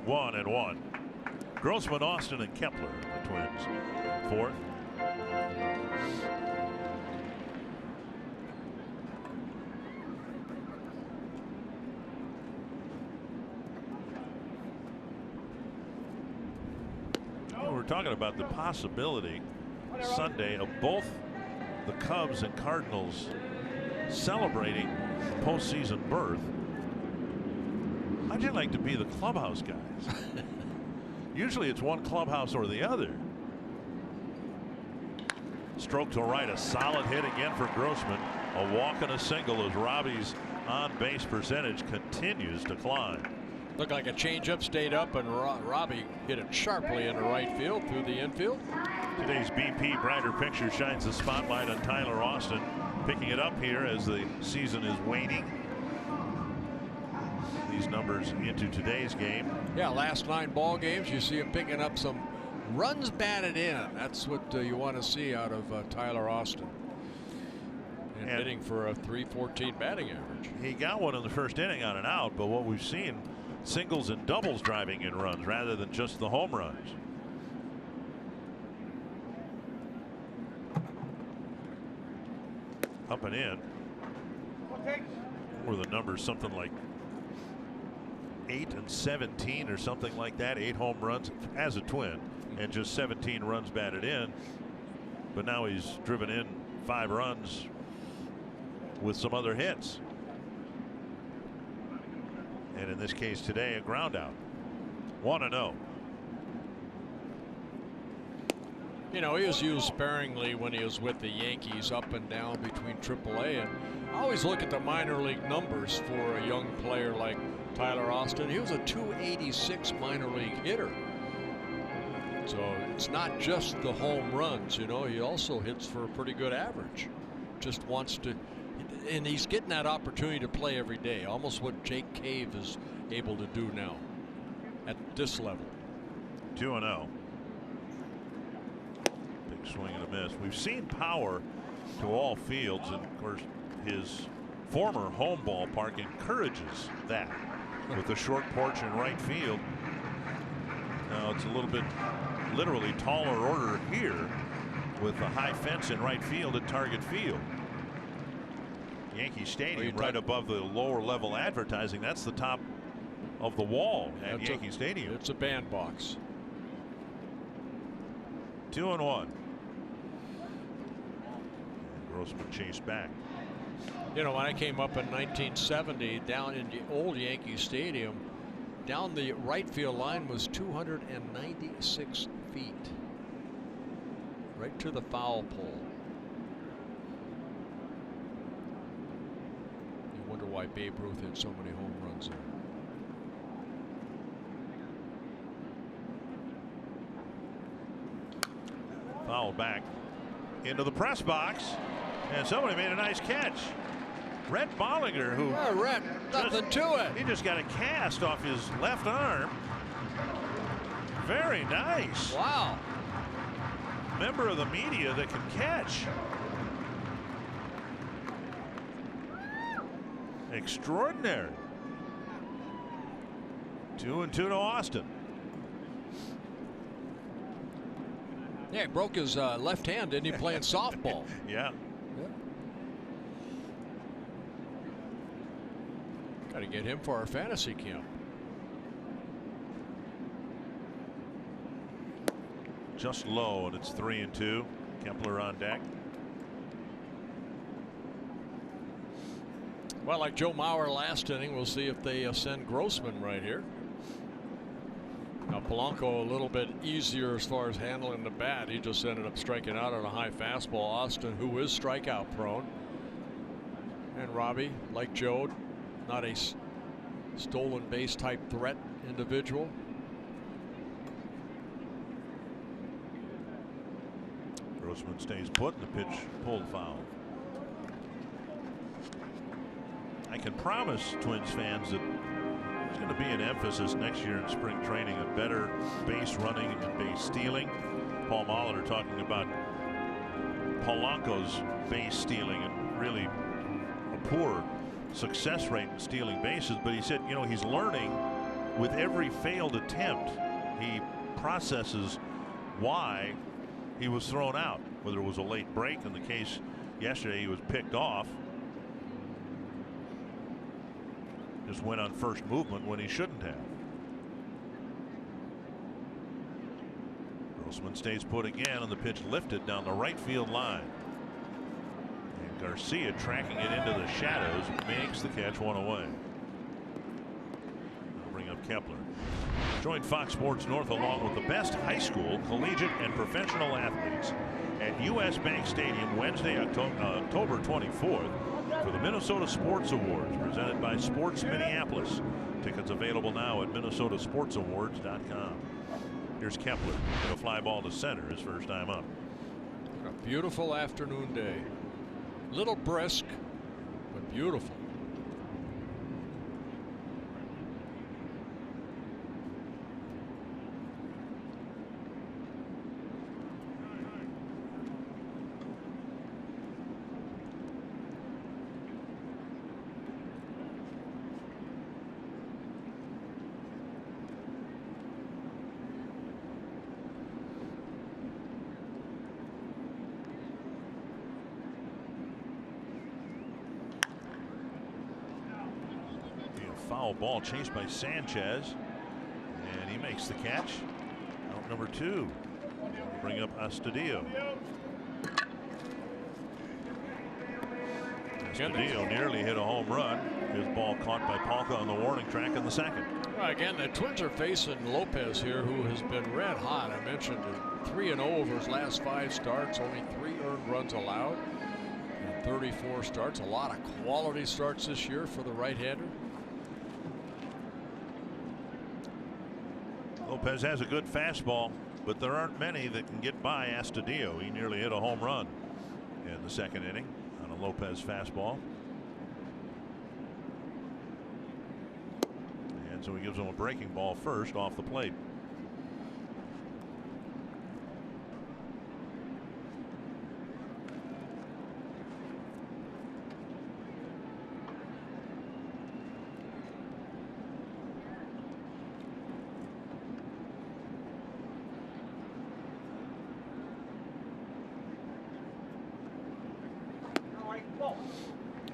One and one. Grossman, Austin, and Kepler, the Twins. 4th. We're talking about the possibility Sunday of both the Cubs and Cardinals celebrating postseason berth. How'd you like to be the clubhouse guys? Usually it's one clubhouse or the other. Stroke to right, a solid hit again for Grossman. A walk and a single as Robbie's on base percentage continues to climb. Looked like a changeup, stayed up, and Robbie hit it sharply into right field through the infield. Today's BP Brighter Picture shines the spotlight on Tyler Austin, picking it up here as the season is waning. These numbers into today's game. Yeah, last 9 ball games, you see him picking up some runs batted in. That's what you want to see out of Tyler Austin. And hitting for a .314 batting average. He got one in the first inning on an out, but what we've seen, singles and doubles driving in runs rather than just the home runs. Up and in. Or the numbers something like 8 and 17 or something like that. 8 home runs as a Twin and just 17 runs batted in. But now he's driven in 5 runs with some other hits. And in this case today, a ground out. 1-0. You know, he was used sparingly when he was with the Yankees, up and down between AAA. And I always look at the minor league numbers for a young player like Tyler Austin. He was a .286 minor league hitter. So it's not just the home runs, you know, he also hits for a pretty good average. Just wants to. And he's getting that opportunity to play every day, almost what Jake Cave is able to do now at this level. 2-0. Big swing and a miss. We've seen power to all fields, and of course his former home ballpark encourages that with the short porch in right field. Now it's a little bit literally taller order here with the high fence in right field at Target Field. Yankee Stadium right above the lower level advertising. That's the top of the wall at Yankee Stadium. It's a bandbox. 2-1. Grossman chased back. You know, when I came up in 1970 down in the old Yankee Stadium, down the right field line was 296 feet. Right to the foul pole. Wonder why Babe Ruth hit so many home runs there. Foul back into the press box, and somebody made a nice catch. Rhett Bollinger, who Rhett, nothing to it. He just got a cast off his left arm. Very nice. Wow. Member of the media that can catch. Extraordinary. 2-2 to Austin. Yeah, he broke his left hand, didn't he, playing softball? Yeah. Got to get him for our fantasy camp. Just low, and it's 3-2. Kepler on deck. Well, like Joe Mauer last inning, we'll see if they send Grossman right here. Now Polanco a little bit easier as far as handling the bat. He just ended up striking out on a high fastball. Austin, who is strikeout prone. And Robbie, like Joe, not a stolen base type threat individual. Grossman stays put, and the pitch pulled foul. I can promise Twins fans that there's going to be an emphasis next year in spring training on better base running and base stealing. Paul Molitor talking about Polanco's base stealing and really a poor success rate in stealing bases, but he said, you know, he's learning with every failed attempt. He processes why he was thrown out, whether it was a late break. In the case yesterday, he was picked off. Just went on first movement when he shouldn't have. Grossman stays put again, and the pitch lifted down the right field line. And Garcia tracking it into the shadows makes the catch, one away. I'll bring up Kepler. Join Fox Sports North along with the best high school, collegiate, and professional athletes at U.S. Bank Stadium Wednesday, October 24th for the Minnesota Sports Awards presented by Sports Minneapolis. Tickets available now at minnesotasportsawards.com. Here's Kepler with a fly ball to center, his first time up. A beautiful afternoon day. Little brisk, but beautiful. Foul ball chased by Sanchez, and he makes the catch. Out number 2. Bring up Astudillo. Astudillo nearly hit a home run. His ball caught by Palka on the warning track in the second. Again, the Twins are facing Lopez here, who has been red hot. I mentioned 3-0 over his last 5 starts, only 3 earned runs allowed, and 34 starts. A lot of quality starts this year for the right-hander. Lopez has a good fastball, but there aren't many that can get by Astudillo. He nearly hit a home run in the second inning on a Lopez fastball. And so he gives him a breaking ball first off the plate.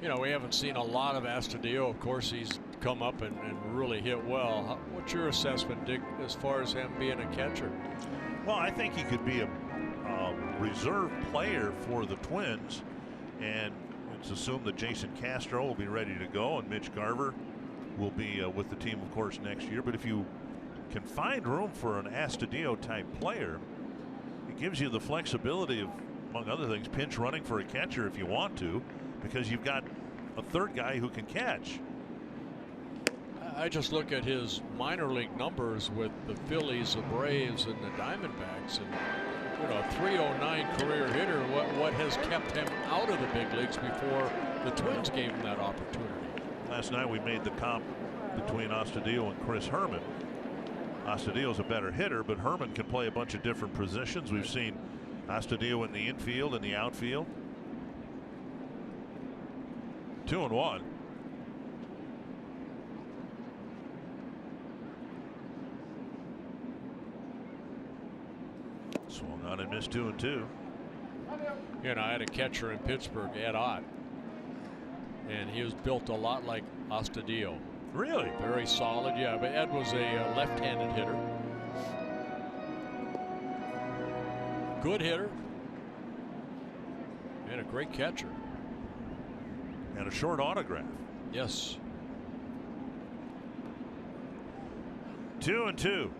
You know, we haven't seen a lot of Astudillo. Of course, he's come up and really hit well. What's your assessment, Dick, as far as him being a catcher? Well, I think he could be a reserve player for the Twins, and it's assumed that Jason Castro will be ready to go, and Mitch Garver will be with the team, of course, next year. But if you can find room for an Astudillo type player, it gives you the flexibility of, among other things, pinch running for a catcher if you want to, because you've got a third guy who can catch. I just look at his minor league numbers with the Phillies, the Braves, and the Diamondbacks, and you know, 309 career hitter. What has kept him out of the big leagues before the Twins gave him that opportunity? Last night we made the comp between Astudillo and Chris Herman. Astudillo's a better hitter, but Herman can play a bunch of different positions. We've seen Astudillo in the infield and the outfield. 2-1. Swung on and missed 2-2. You know, I had a catcher in Pittsburgh, Ed Ott, and he was built a lot like Astudillo. Really? Very solid, yeah. But Ed was a left-handed hitter. Good hitter. And a great catcher. And a short autograph. Yes. 2-2.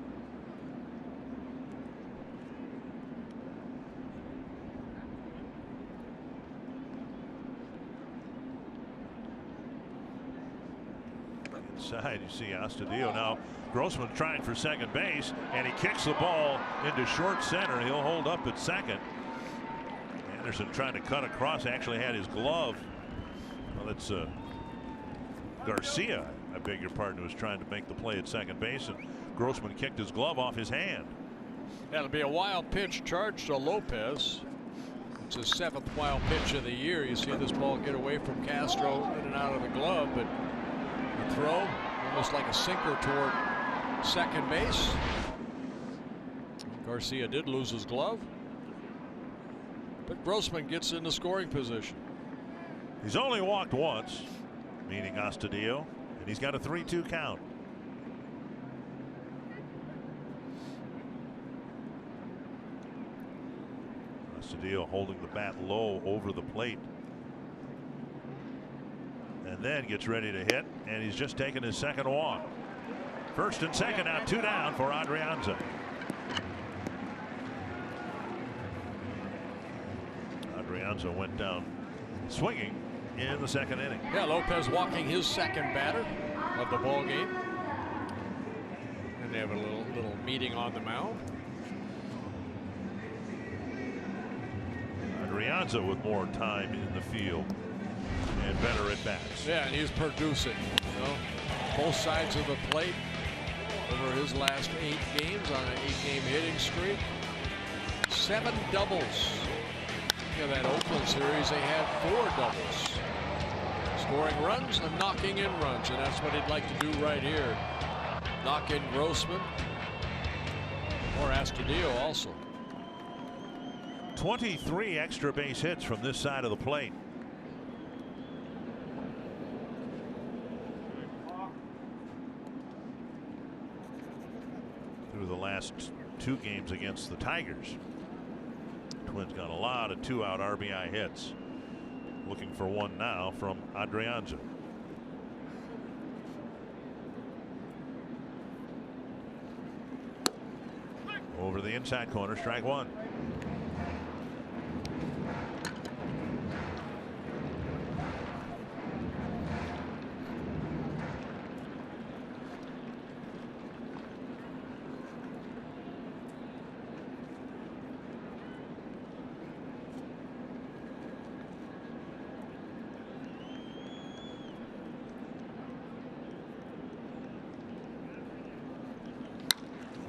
side. You see Astudillo now. Grossman trying for second base, and he kicks the ball into short center. He'll hold up at second. Anderson trying to cut across, actually had his glove. Well, it's Garcia, I beg your pardon, who was trying to make the play at second base, and Grossman kicked his glove off his hand. That'll be a wild pitch charged to Lopez. It's his 7th wild pitch of the year. You see this ball get away from Castro in and out of the glove, but the throw almost like a sinker toward second base. Garcia did lose his glove, but Grossman gets into scoring position. He's only walked once, meaning Astudillo, and he's got a 3-2 count. Astudillo holding the bat low over the plate, and then gets ready to hit, and he's just taken his second walk. First and second, now 2 down for Adrianza. Adrianza went down swinging in the second inning. Yeah, Lopez walking his second batter of the ball game, and they have a little meeting on the mound. Adrianza with more time in the field and better at bats. Yeah, and he's producing. You know, both sides of the plate over his last 8 games on an 8-game hitting streak. 7 doubles. In that Oakland series, they had 4 doubles. Scoring runs and knocking in runs, and that's what he'd like to do right here. Knock in Grossman or Astudillo also. 23 extra base hits from this side of the plate. Through the last 2 games against the Tigers, Twins got a lot of 2-out RBI hits. Looking for one now from Adrianza. Over the inside corner, strike 1.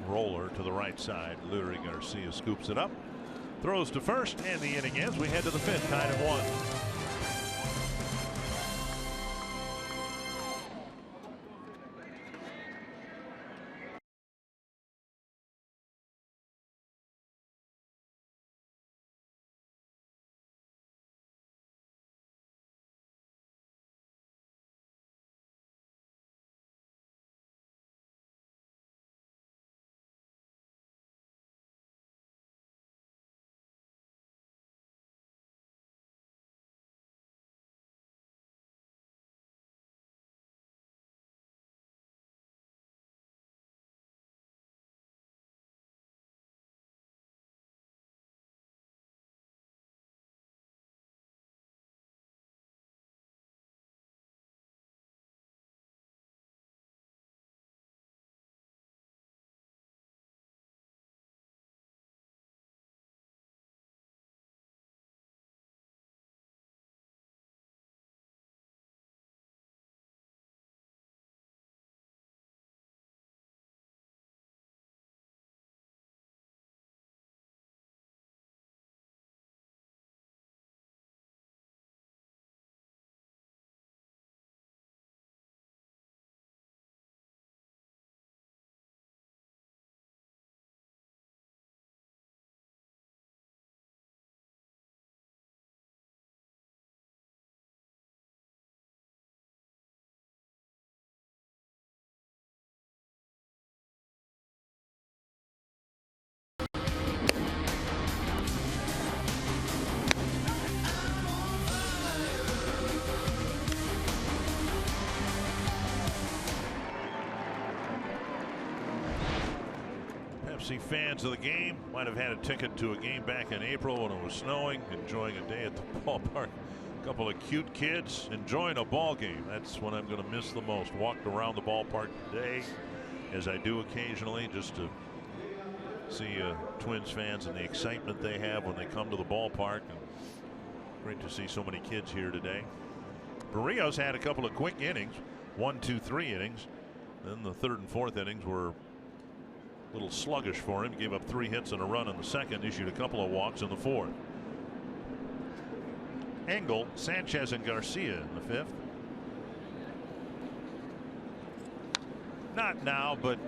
Roller to the right side. Leury Garcia scoops it up, throws to first, and the inning ends. We head to the 5th, tied at 1. Fans of the game might have had a ticket to a game back in April when it was snowing, enjoying a day at the ballpark. A couple of cute kids enjoying a ball game. That's what I'm going to miss the most. Walked around the ballpark today, as I do occasionally, just to see Twins fans and the excitement they have when they come to the ballpark. And great to see so many kids here today. Berrios had a couple of quick innings, 1, 2, 3 innings. Then the third and fourth innings were a little sluggish for him. Gave up 3 hits and a run in the second, issued a couple of walks in the fourth. Engel, Sanchez, and Garcia in the fifth. Not now, but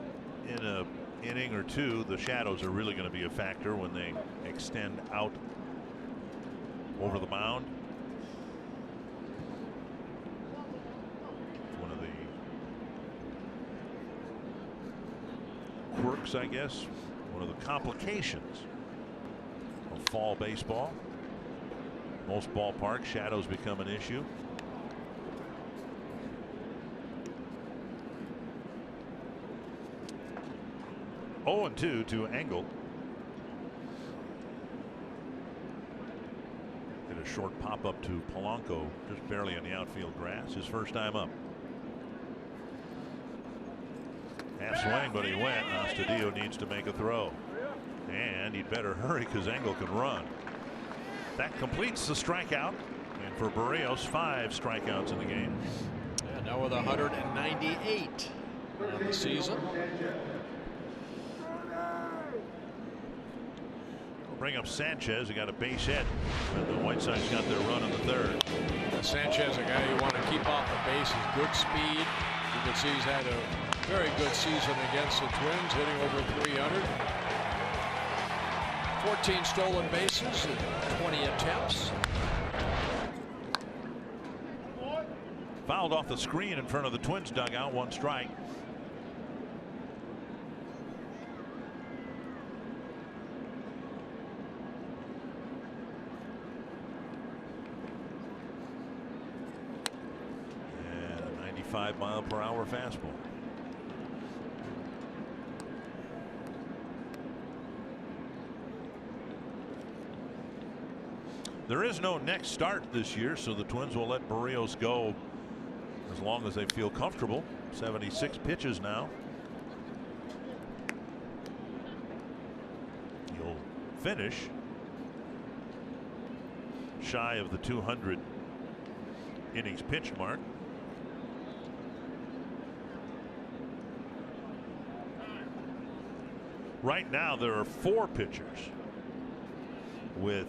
in a inning or two, the shadows are really going to be a factor when they extend out over the mound. One of the quirks, I guess, one of the complications of fall baseball. Most ballparks, shadows become an issue. Oh, and 2 to Engel. Did a short pop up to Polanco, just barely on the outfield grass. His first time up. Half swing, but he went. Astudillo needs to make a throw, and he'd better hurry because Engel can run. That completes the strikeout, and for Berrios, 5 strikeouts in the game. Yeah, now with 198 on the season. We'll bring up Sanchez. He got a base hit, and the White Sox got their run in the third. Sanchez, a guy you want to keep off the base, is good speed. You can see he's had a very good season against the Twins, hitting over 300. 14 stolen bases in 20 attempts. Fouled off the screen in front of the Twins dugout. 1 strike. And a 95-mile-per-hour fastball. There is no next start this year, so the Twins will let Berrios go as long as they feel comfortable. 76 pitches now. He'll finish shy of the 200 innings pitched mark. Right now there are 4 pitchers with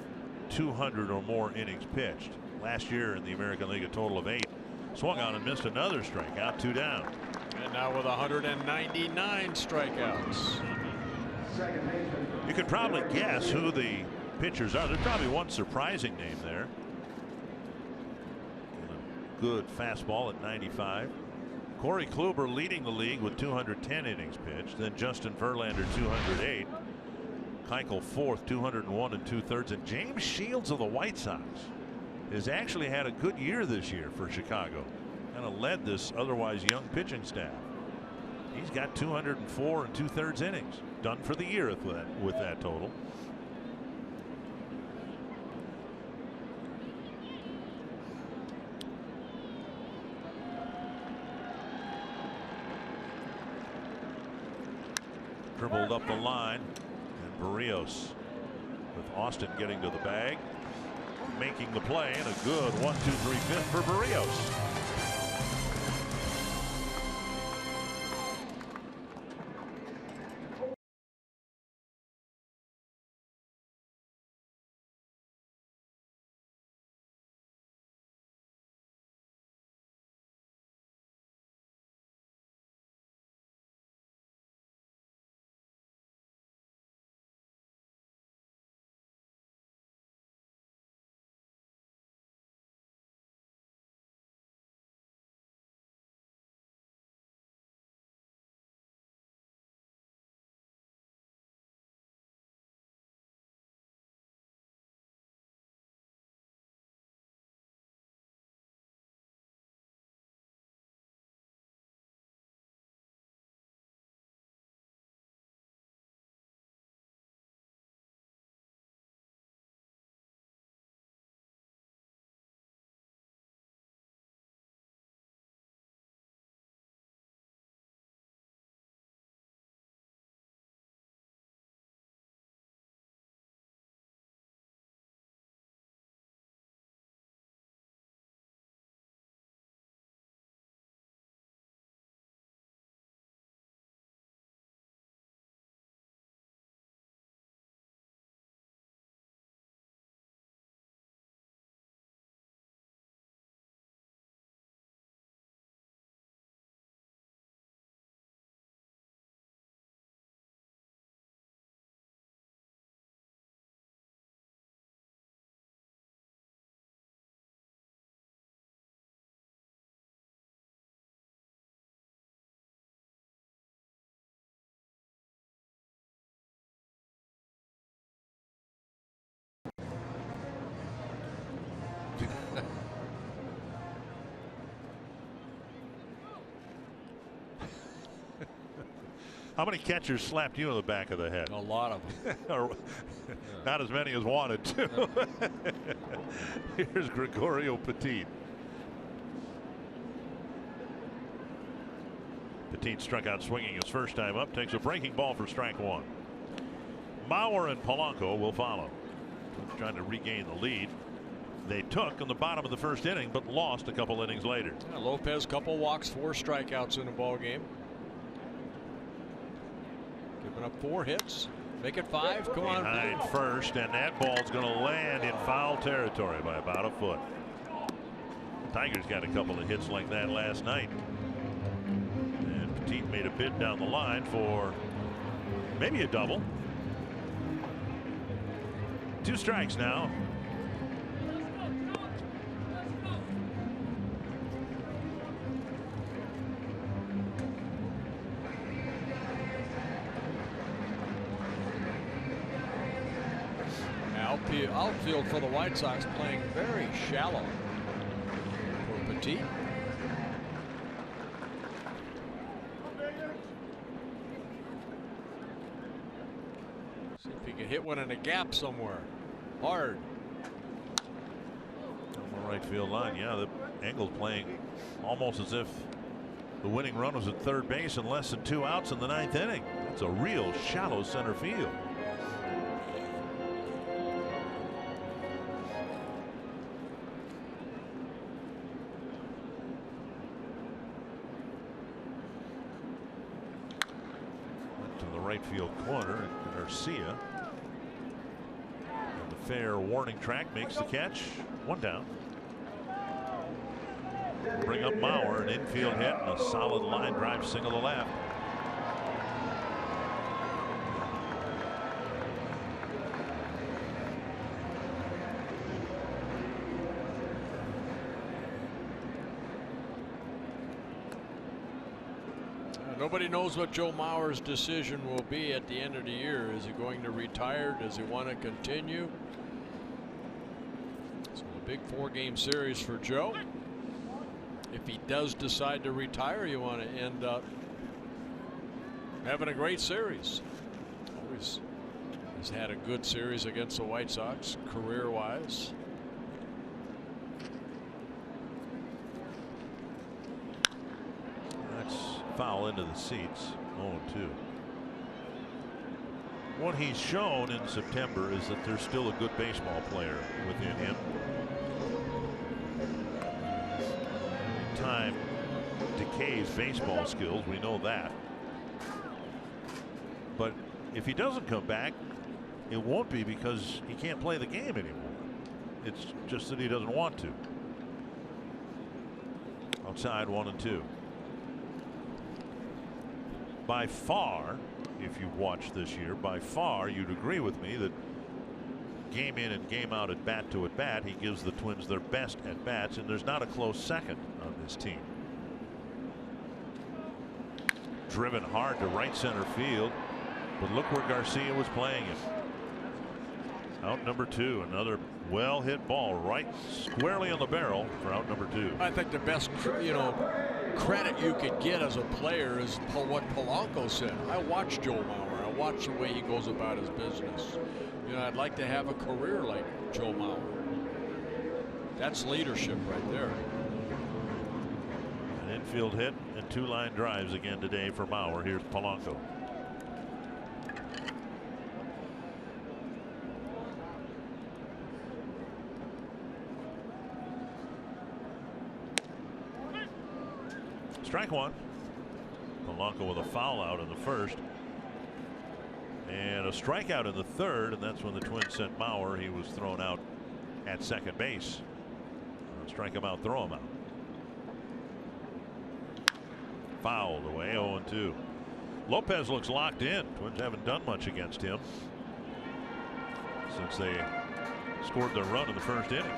200 or more innings pitched. Last year in the American League, a total of 8. Swung on and missed another strikeout. 2 down. And now with 199 strikeouts. You could probably guess who the pitchers are. There's probably one surprising name there. And a good fastball at 95. Corey Kluber leading the league with 210 innings pitched. Then Justin Verlander 208. Keuchel 4th, 201 2/3, and James Shields of the White Sox has actually had a good year this year for Chicago. Kind of led this otherwise young pitching staff. He's got 204 2/3 innings. Done for the year with that total. Dribbled up the line. Berrios with Austin getting to the bag, making the play, and a good 1, 2, 3 fifth for Berrios. How many catchers slapped you in the back of the head? A lot of them. Or not as many as wanted to. Here's Gregorio Petit. Petit struck out swinging his first time up. Takes a breaking ball for strike one. Mauer and Polanco will follow. Trying to regain the lead they took in the bottom of the first inning, but lost a couple innings later. Yeah, Lopez, couple walks, 4 strikeouts in the ball game. Giving up 4 hits. Make it 5. Come on. Behind first, and that ball's going to land in foul territory by about a foot. Tigers got a couple of hits like that last night. And Petit made a bid down the line for maybe a double. 2 strikes now. Outfield for the White Sox playing very shallow for Petit. See if he can hit one in a gap somewhere. Hard. On the right field line. Yeah, the angle's playing almost as if the winning run was at third base and less than 2 outs in the 9th inning. It's a real shallow center field. Right field corner, Garcia. And the fair warning track makes the catch. 1 down. Bring up Mauer, an infield hit and a solid line drive single to left. Nobody knows what Joe Mauer's decision will be at the end of the year. Is he going to retire? Does he want to continue? So a big 4-game series for Joe. If he does decide to retire, you want to end up having a great series. Always has had a good series against the White Sox career-wise. Foul into the seats. 0-2. What he's shown in September is that there's still a good baseball player within him. Time decays baseball skills, we know that. But if he doesn't come back, it won't be because he can't play the game anymore. It's just that he doesn't want to. Outside 1-2. By far, if you've watched this year, by far you'd agree with me that game in and game out at bat to at bat, he gives the Twins their best at bats, and there's not a close second on this team. Driven hard to right center field, but look where Garcia was playing it. Out number 2, another well hit ball right squarely on the barrel for out number 2. I think the best, credit you could get as a player is what Polanco said. I watch Joe Mauer. I watch the way he goes about his business. I'd like to have a career like Joe Mauer. That's leadership right there. An infield hit and 2 line drives again today for Mauer. Here's Polanco. Strike 1. Polanco with a foul out in the first. And a strikeout in the third, and that's when the Twins sent Mauer. He was thrown out at second base. Strike him out, throw him out. Fouled away, 0-2. Lopez looks locked in. Twins haven't done much against him since they scored their run in the first inning.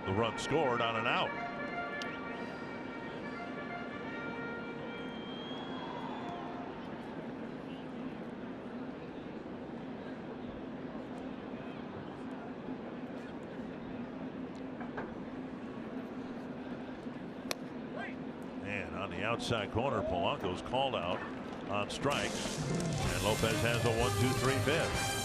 The run scored on an out. And on the the outside corner. Polanco's called out on strikes, and Lopez has a 1-2-3 pitch.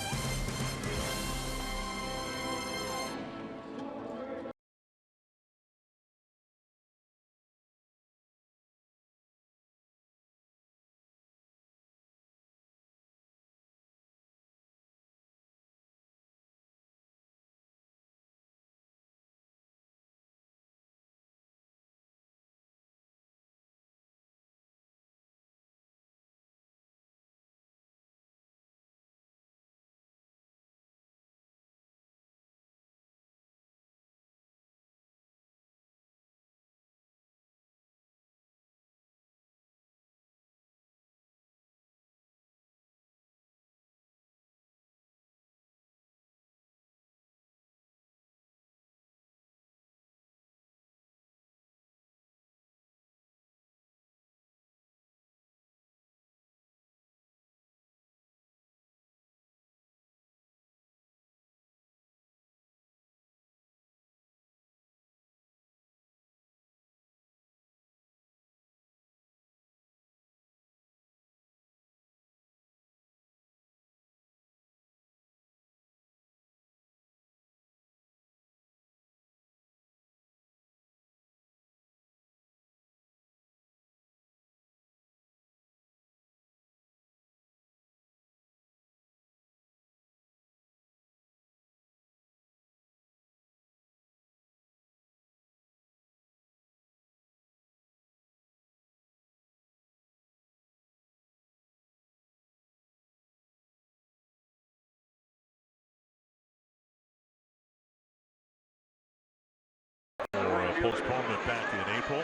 Postponement back in April,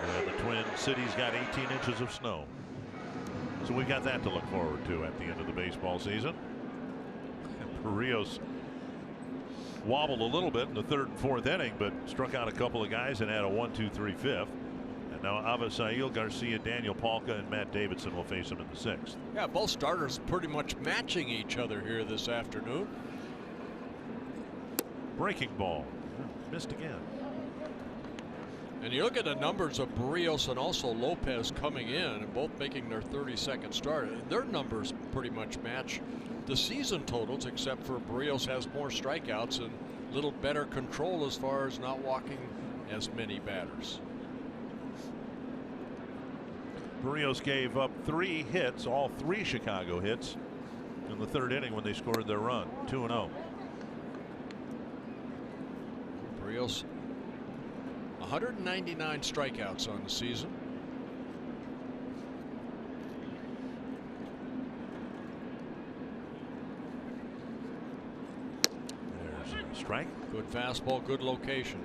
and the Twin Cities got 18 inches of snow. So we got that to look forward to at the end of the baseball season. And Berrios wobbled a little bit in the third and fourth inning, but struck out a couple of guys and had a 1-2-3 fifth. And now Avisail, Garcia, Daniel Palka, and Matt Davidson will face him in the sixth. Yeah, both starters pretty much matching each other here this afternoon. Breaking ball. Missed again. And you look at the numbers of Berrios and also Lopez coming in and both making their 32nd start. Their numbers pretty much match the season totals, except for Berrios has more strikeouts and a little better control as far as not walking as many batters. Berrios gave up 3 hits, all 3 Chicago hits, in the third inning when they scored their run. 2-0. Berrios 199 strikeouts on the season. There's a strike. Good fastball, good location.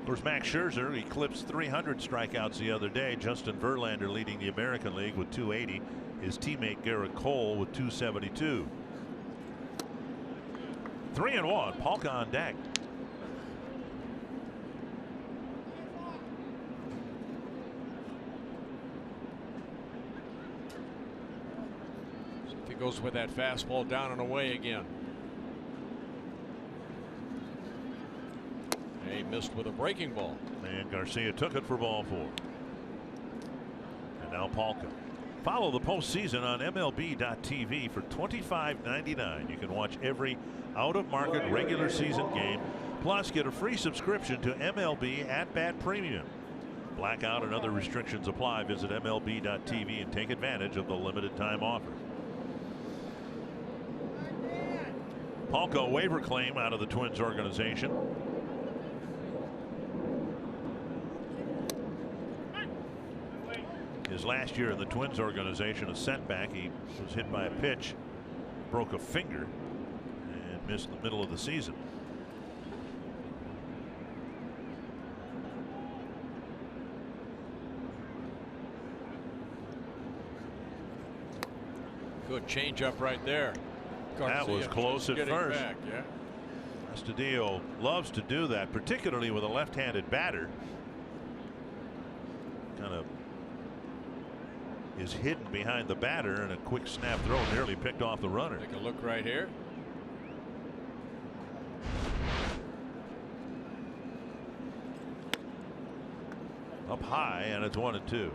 Of course, Max Scherzer eclipsed 300 strikeouts the other day. Justin Verlander leading the American League with 280. His teammate Garrett Cole with 272. 3-1. Palka on deck. He goes with that fastball down and away again. He missed with a breaking ball. And Garcia took it for ball 4. And now Palka. Follow the postseason on MLB.tv for $25.99. You can watch every out-of-market regular season game, plus get a free subscription to MLB At Bat Premium. Blackout and other restrictions apply. Visit MLB.tv and take advantage of the limited time offer. Palka waiver claim out of the Twins organization. His last year in the Twins organization, a setback. He was hit by a pitch, broke a finger, and missed the middle of the season. Good changeup right there. That was close at first. Back, yeah. Astudillo loves to do that, particularly with a left-handed batter. Kind of is hidden behind the batter, and a quick snap throw nearly picked off the runner. Take a look right here. up high, and it's 1-2.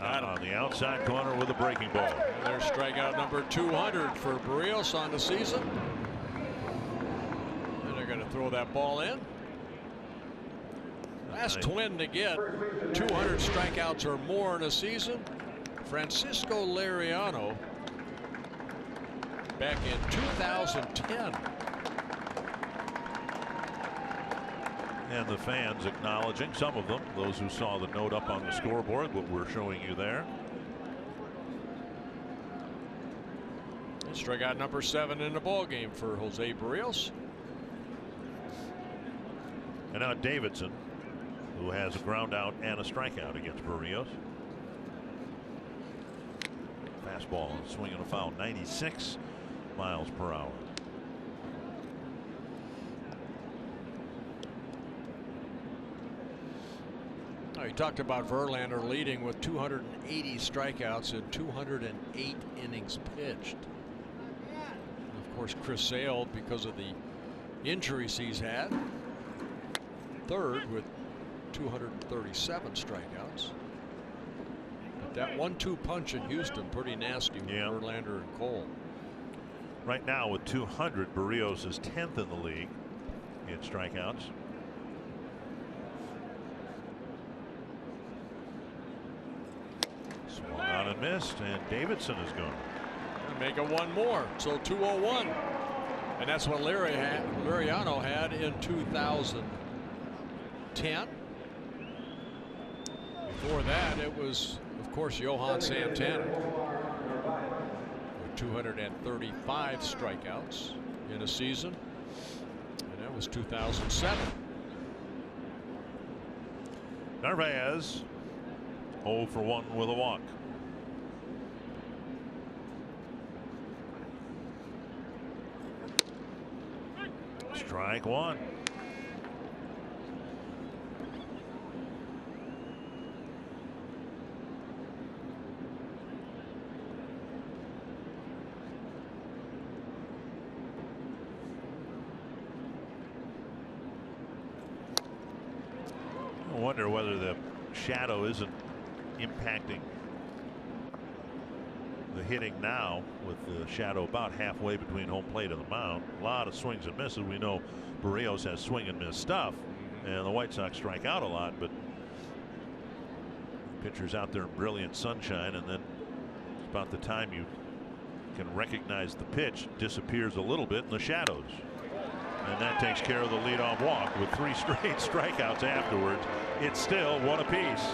Out on the outside corner with a breaking ball. And there's strikeout number 200 for Barrios on the season. And they're going to throw that ball in. Last twin to get 200 strikeouts or more in a season, Francisco Liriano, back in 2010. And the fans acknowledging, some of them, those who saw the note up on the scoreboard, what we're showing you there. Strikeout number 7 in the ball game for Jose Barrios. And now Davidson, who has a ground out and a strikeout against Barrios. Fastball, swing and a foul, 96 miles per hour. You talked about Verlander leading with 280 strikeouts in 208 innings pitched. Of course, Chris Sale, because of the injuries he's had, third with 237 strikeouts. But that 1-2 punch in Houston, pretty nasty with Verlander and Cole. Right now with 200, Barrios is 10th in the league in strikeouts. Swung on and missed, and Davidson is gone. Make it one more, so 201. And that's what Liriano had in 2010. Before that, it was, of course, Johan Santana with 235 strikeouts in a season, and that was 2007. Narvaez 0 for 1 with a walk. Strike one. I wonder whether the shadow isn't impacting the hitting now, with the shadow about halfway between home plate and the mound. A lot of swings and misses. We know Barrios has swing and miss stuff, and the White Sox strike out a lot, but pitcher's out there in brilliant sunshine, and then about the time you can recognize the pitch, disappears a little bit in the shadows. And that takes care of the leadoff walk with 3 straight strikeouts afterwards. It's still 1 apiece.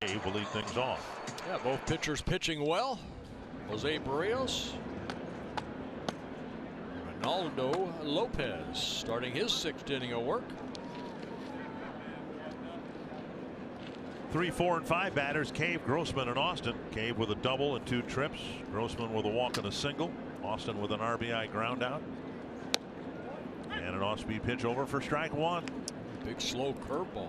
Cave will lead things off. Yeah, both pitchers pitching well. Jose Barrios, Ronaldo Lopez starting his 6th inning of work. 3, 4, and 5 batters: Cave, Grossman, and Austin. Cave with a double and 2 trips. Grossman with a walk and a single. Austin with an RBI ground out. And an off-speed pitch over for strike 1. Big slow curveball.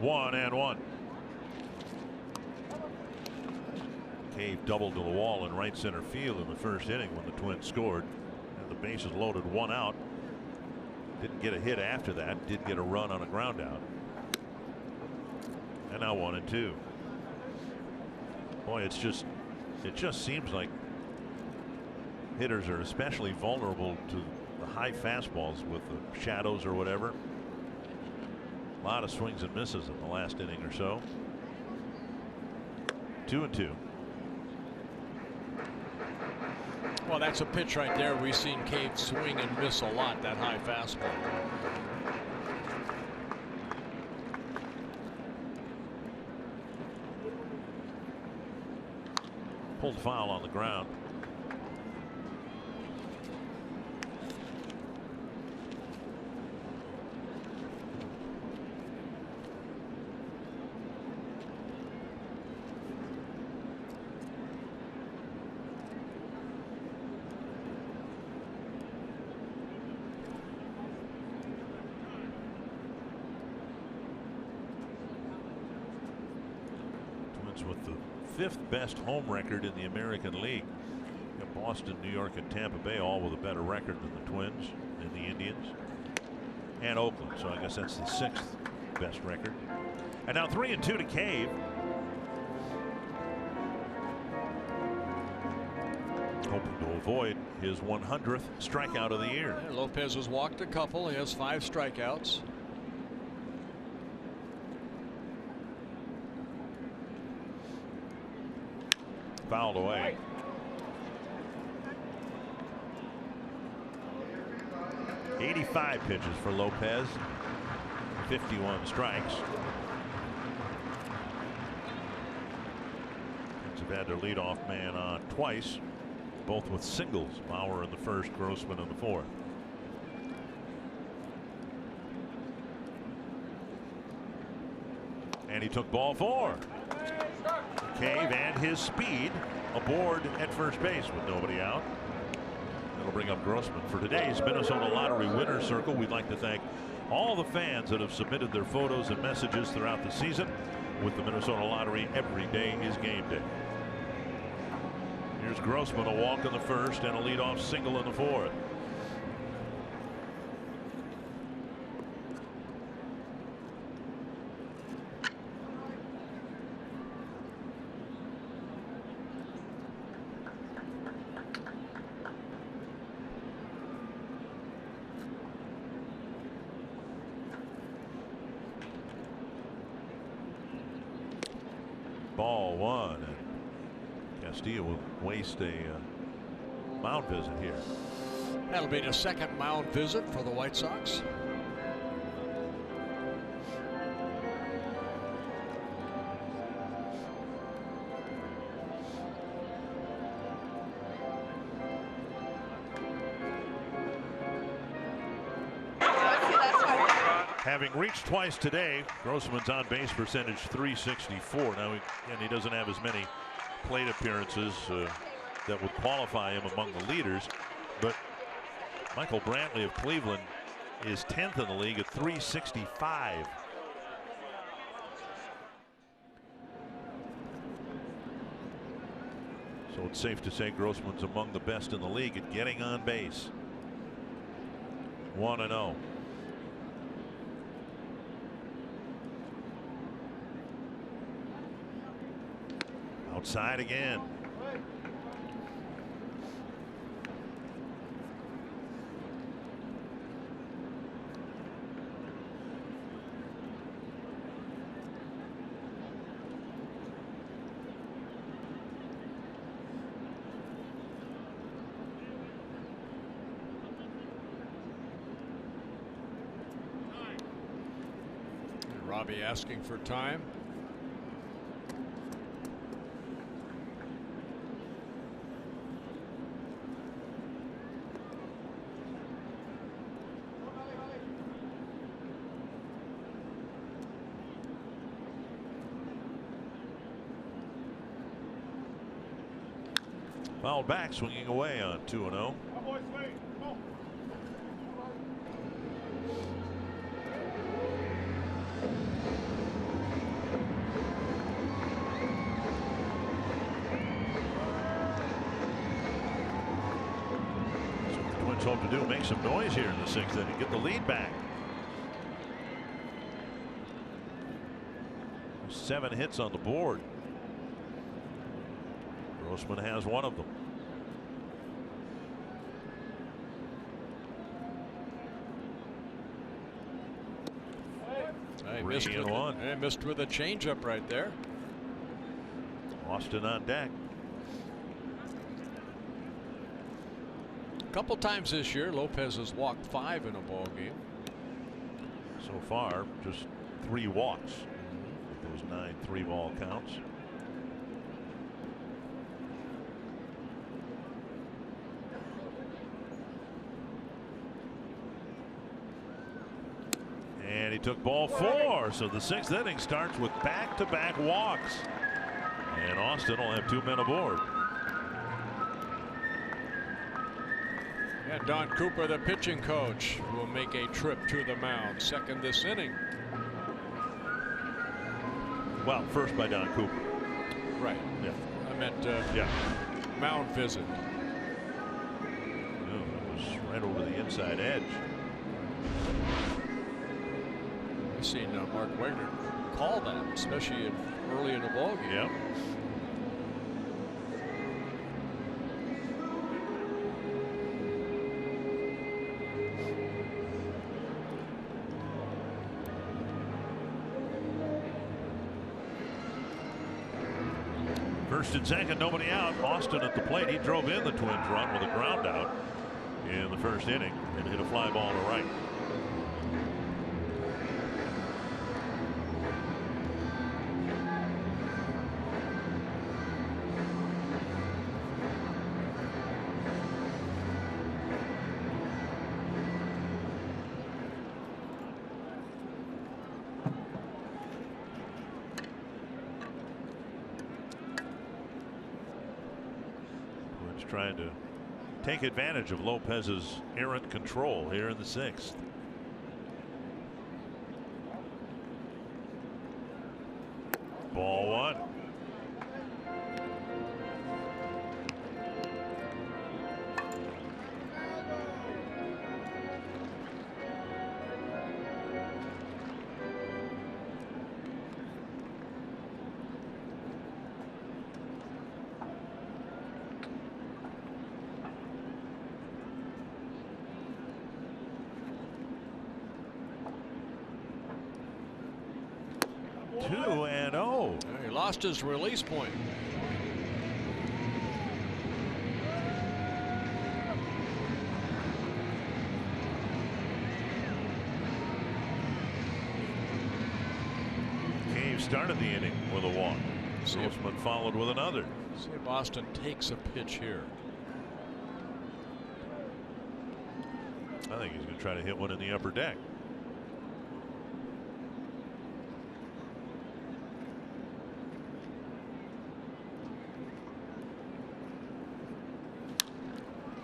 One and one. Cave doubled to the wall in right center field in the first inning when the Twins scored. And the bases loaded, 1 out. Didn't get a hit after that. Did get a run on a ground out. And now 1 and 2. Boy, it just seems like hitters are especially vulnerable to the high fastballs with the shadows or whatever. A lot of swings and misses in the last inning or so. 2 and 2. Well, that's a pitch right there. We've seen Cave swing and miss a lot, that high fastball. Pulled foul on the ground. With the 5th best home record in the American League. Boston, New York, and Tampa Bay all with a better record than the Twins and the Indians and Oakland. So I guess that's the 6th best record. And now 3 and 2 to Cave. Hoping to avoid his 100th strikeout of the year. Yeah, Lopez has walked a couple. He has 5 strikeouts. Fouled away. .85 pitches for Lopez. 51 strikes. Twins have had their leadoff man on twice, both with singles. Bauer in the first, Grossman in the 4th. And he took ball 4. Cave and his speed aboard at first base with nobody out. That'll bring up Grossman. For today's Minnesota Lottery Winner's Circle, we'd like to thank all the fans that have submitted their photos and messages throughout the season. With the Minnesota Lottery, every day is game day. Here's Grossman, a walk in the first and a leadoff single in the 4th. Ball 1, and Castillo will waste a mound visit here. That'll be the 2nd mound visit for the White Sox. Having reached twice today, Grossman's on base percentage .364. Now he doesn't have as many plate appearances that would qualify him among the leaders, but Michael Brantley of Cleveland is 10th in the league at .365. So it's safe to say Grossman's among the best in the league at getting on base. 1-0. Outside again. Robbie asking for time. Fouled back, swinging away on 2-0. Twins hope to do, make some noise here in the 6th inning, get the lead back. 7 hits on the board. Grossman has one of them. Missed with a changeup right there. Austin on deck. A couple times this year, Lopez has walked 5 in a ball game. So far, just 3 walks. Those 9 3-ball counts. And he took ball 4. So the 6th inning starts with back-to-back walks. And Austin will have 2 men aboard. And Don Cooper, the pitching coach, will make a trip to the mound. Second this inning. Well, first by Don Cooper. Right. Yeah. I meant mound visit. No, it was right over the inside edge. I've seen Mark Wagner call that, especially early in the ball game. Yeah. First and second, nobody out. Austin at the plate. He drove in the Twins run with a ground out in the first inning and hit a fly ball to right. Trying to take advantage of Lopez's errant control here in the 6th. Ball 1. He lost his release point. Cave started the inning with a walk. Grossman followed with another. See if Austin takes a pitch here. I think he's going to try to hit one in the upper deck.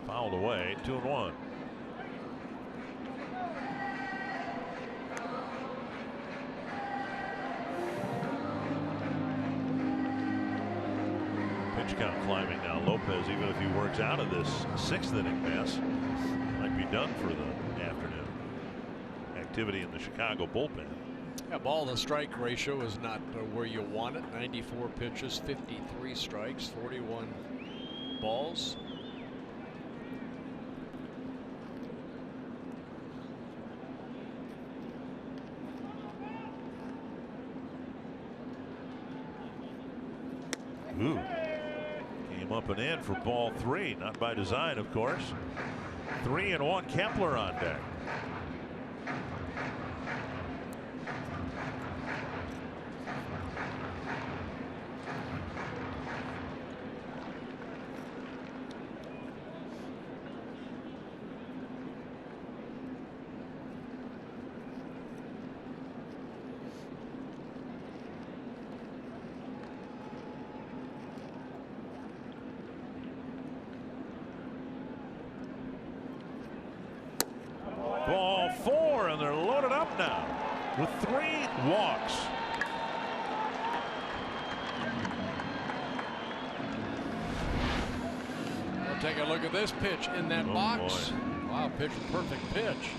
Fouled away, 2-1. Pitch count climbing now. Lopez, even if he works out of this 6th inning mess, might be done for the afternoon. Activity in the Chicago bullpen. Yeah, ball to strike ratio is not where you want it. 94 pitches, 53 strikes, 41 balls. Ooh. Came up and in for ball 3. Not by design, of course. 3-1 Kepler on deck. and they're loaded up now with 3 walks. We'll take a look at this pitch in that box. Boy. Wow, perfect pitch.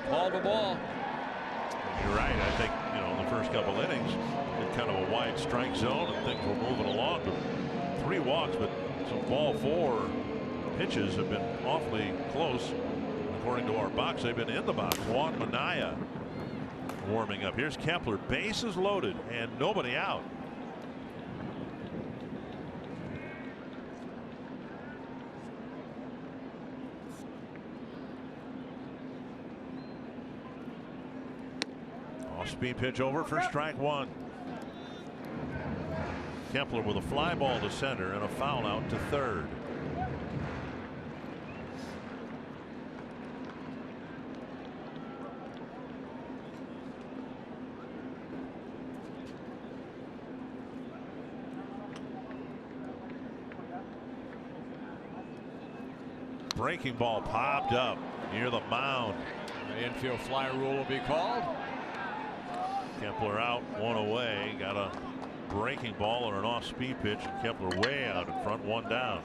Call the ball. You're right. I think, the first couple innings, in kind of a wide strike zone and things were moving along. But 3 walks, but some ball 4 pitches have been awfully close. According to our box, they've been in the box. Juan Minaya warming up. Here's Kepler, bases loaded and nobody out. Off-speed pitch over for strike 1. Kepler with a fly ball to center and a foul out to third. Breaking ball popped up near the mound. The infield fly rule will be called. Kepler out, 1 away. Got a breaking ball or an off-speed pitch. Kepler way out in front, 1 down.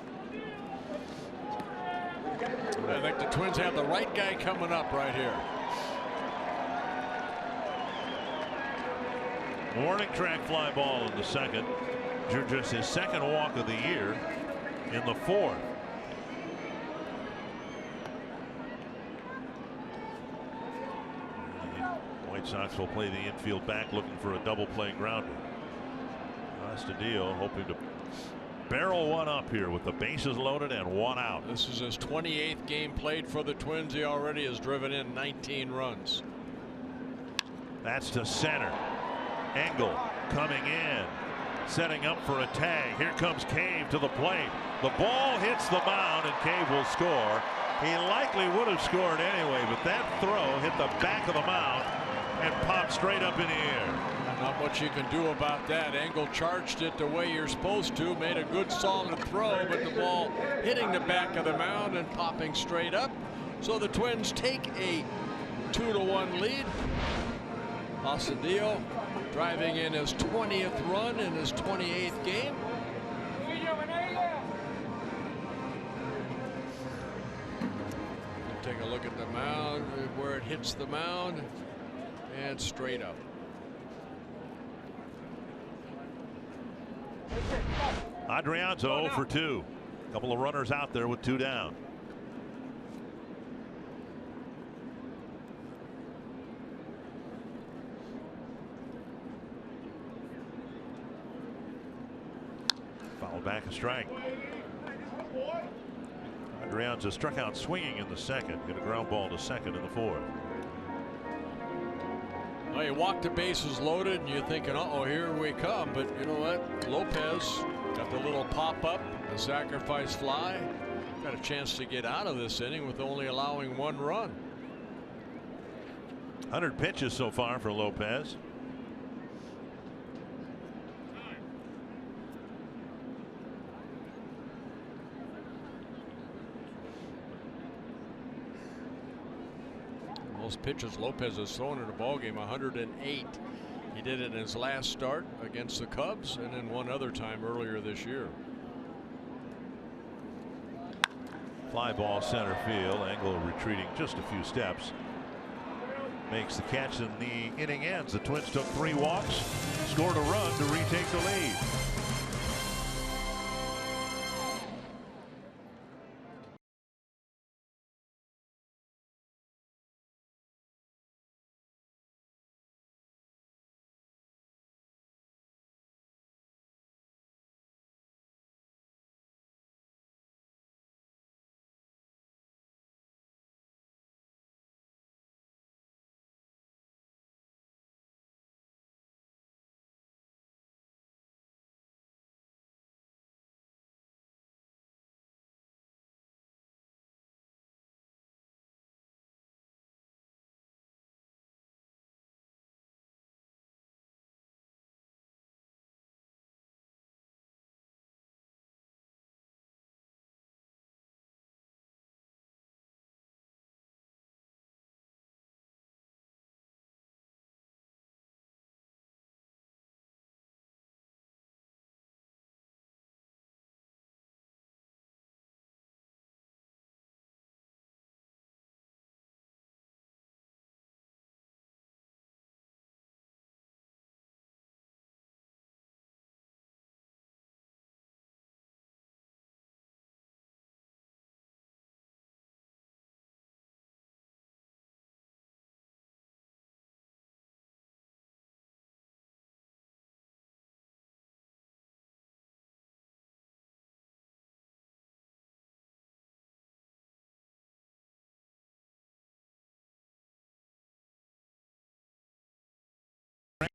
I think the Twins have the right guy coming up right here. Warning track fly ball in the second. Just his second walk of the year in the 4th. White Sox will play the infield back, looking for a double play grounder. Astudillo hoping to barrel one up here with the bases loaded and 1 out. This is his 28th game played for the Twins. He already has driven in 19 runs. That's to center. Engel coming in, setting up for a tag. Here comes Cave to the plate. The ball hits the mound and Cave will score. He likely would have scored anyway, but that throw hit the back of the mound and popped straight up in the air. Not much you can do about that. Engel charged it the way you're supposed to, made a good solid throw, but the ball hitting the back of the mound and popping straight up. So the Twins take a 2-1 lead. Astudillo driving in his 20th run in his 28th game. Take a look at the mound, where it hits the mound, and straight up. Adrian's 0 for 2. A couple of runners out there with 2 down. Foul back, a strike. Adrianza struck out swinging in the second. Hit a ground ball to second in the 4th. Well, you walk the bases loaded and you're thinking, uh-oh, here we come. But you know what? Lopez got the little pop-up, the sacrifice fly. Got a chance to get out of this inning with only allowing 1 run. 100 pitches so far for Lopez. Most pitches Lopez has thrown in a ball game, 108. He did it in his last start against the Cubs and then one other time earlier this year. Fly ball center field. Engel retreating just a few steps. Makes the catch and the inning ends. The Twins took 3 walks, scored a run to retake the lead.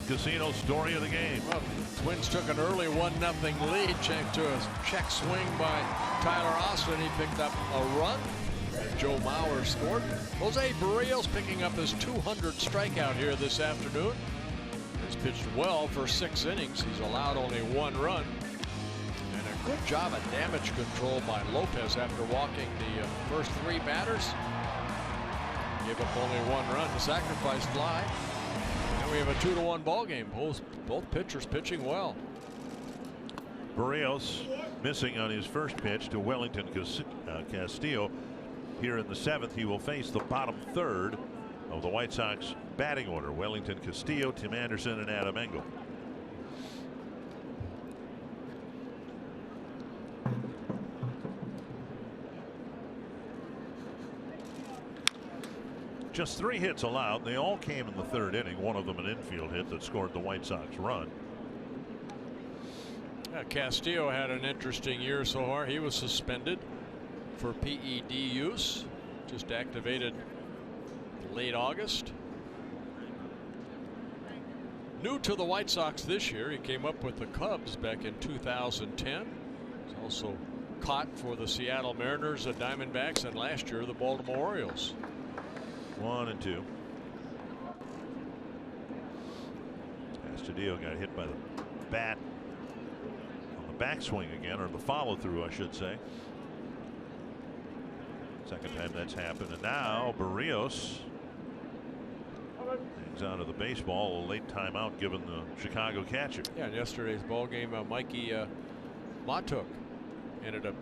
Casino story of the game. Well, Twins took an early 1-0 lead to a check swing by Tyler Austin. He picked up a run. Joe Mauer scored. Jose Barrios picking up his 200th strikeout here this afternoon. He's pitched well for 6 innings. He's allowed only 1 run. And a good job of damage control by Lopez after walking the first 3 batters. Gave up only 1 run, the sacrifice fly. And we have a 2-1 ball game. Both pitchers pitching well. Barrios missing on his first pitch to Wellington Castillo. Here in the 7th, he will face the bottom 3rd of the White Sox batting order. Wellington Castillo, Tim Anderson, and Adam Engel. Just 3 hits allowed. They all came in the 3rd inning. One of them an infield hit that scored the White Sox run. Castillo had an interesting year so far. He was suspended for PED use. Just activated late August. New to the White Sox this year. He came up with the Cubs back in 2010. He's also caught for the Seattle Mariners, the Diamondbacks, and last year the Baltimore Orioles. 1-2. Castillo got hit by the bat on the backswing again, or the follow through, I should say. Second time that's happened. And now Barrios hangs out of the baseball. A late timeout given the Chicago catcher. Yeah, in yesterday's ball game, Mikey Matuk ended up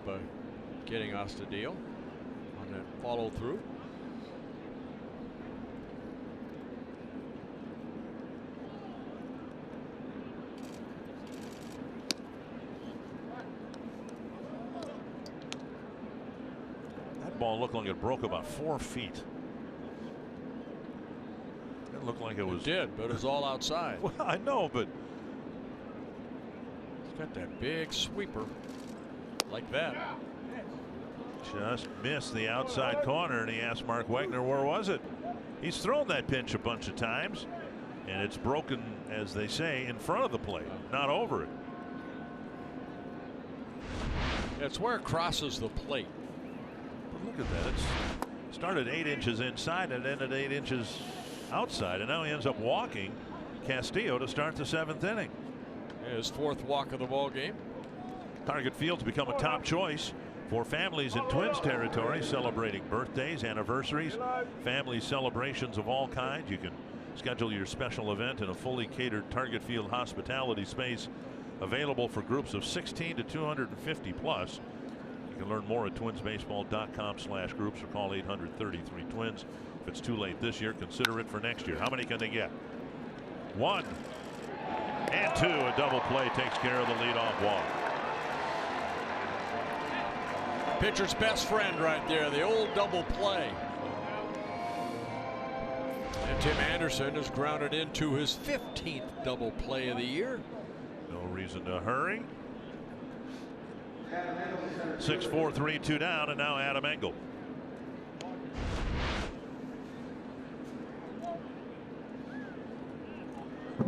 getting Astudillo on that follow through. Ball looked like it broke about 4 feet. It looked like it was. It did, but it was all outside. Well, I know, but it's got that big sweeper like that. Just missed the outside corner, and he asked Mark Wegner, where was it? He's thrown that pitch a bunch of times, and it's broken, as they say, in front of the plate, not over it. It's where it crosses the plate. Look at that. It's started 8 inches inside and ended 8 inches outside, and now he ends up walking Castillo to start the 7th inning. His 4th walk of the ball game. Target Field's become a top choice for families in Twins territory, celebrating birthdays, anniversaries, family celebrations of all kinds. You can schedule your special event in a fully catered Target Field hospitality space available for groups of 16 to 250 plus. You can learn more at twinsbaseball.com/groups or call 800-33-TWINS. If it's too late this year, consider it for next year. How many can they get? 1 and 2. A double play takes care of the leadoff walk. Pitcher's best friend right there, the old double play. And Tim Anderson has grounded into his 15th double play of the year. No reason to hurry. 6-4, 3-2 down, and now Adam Engel.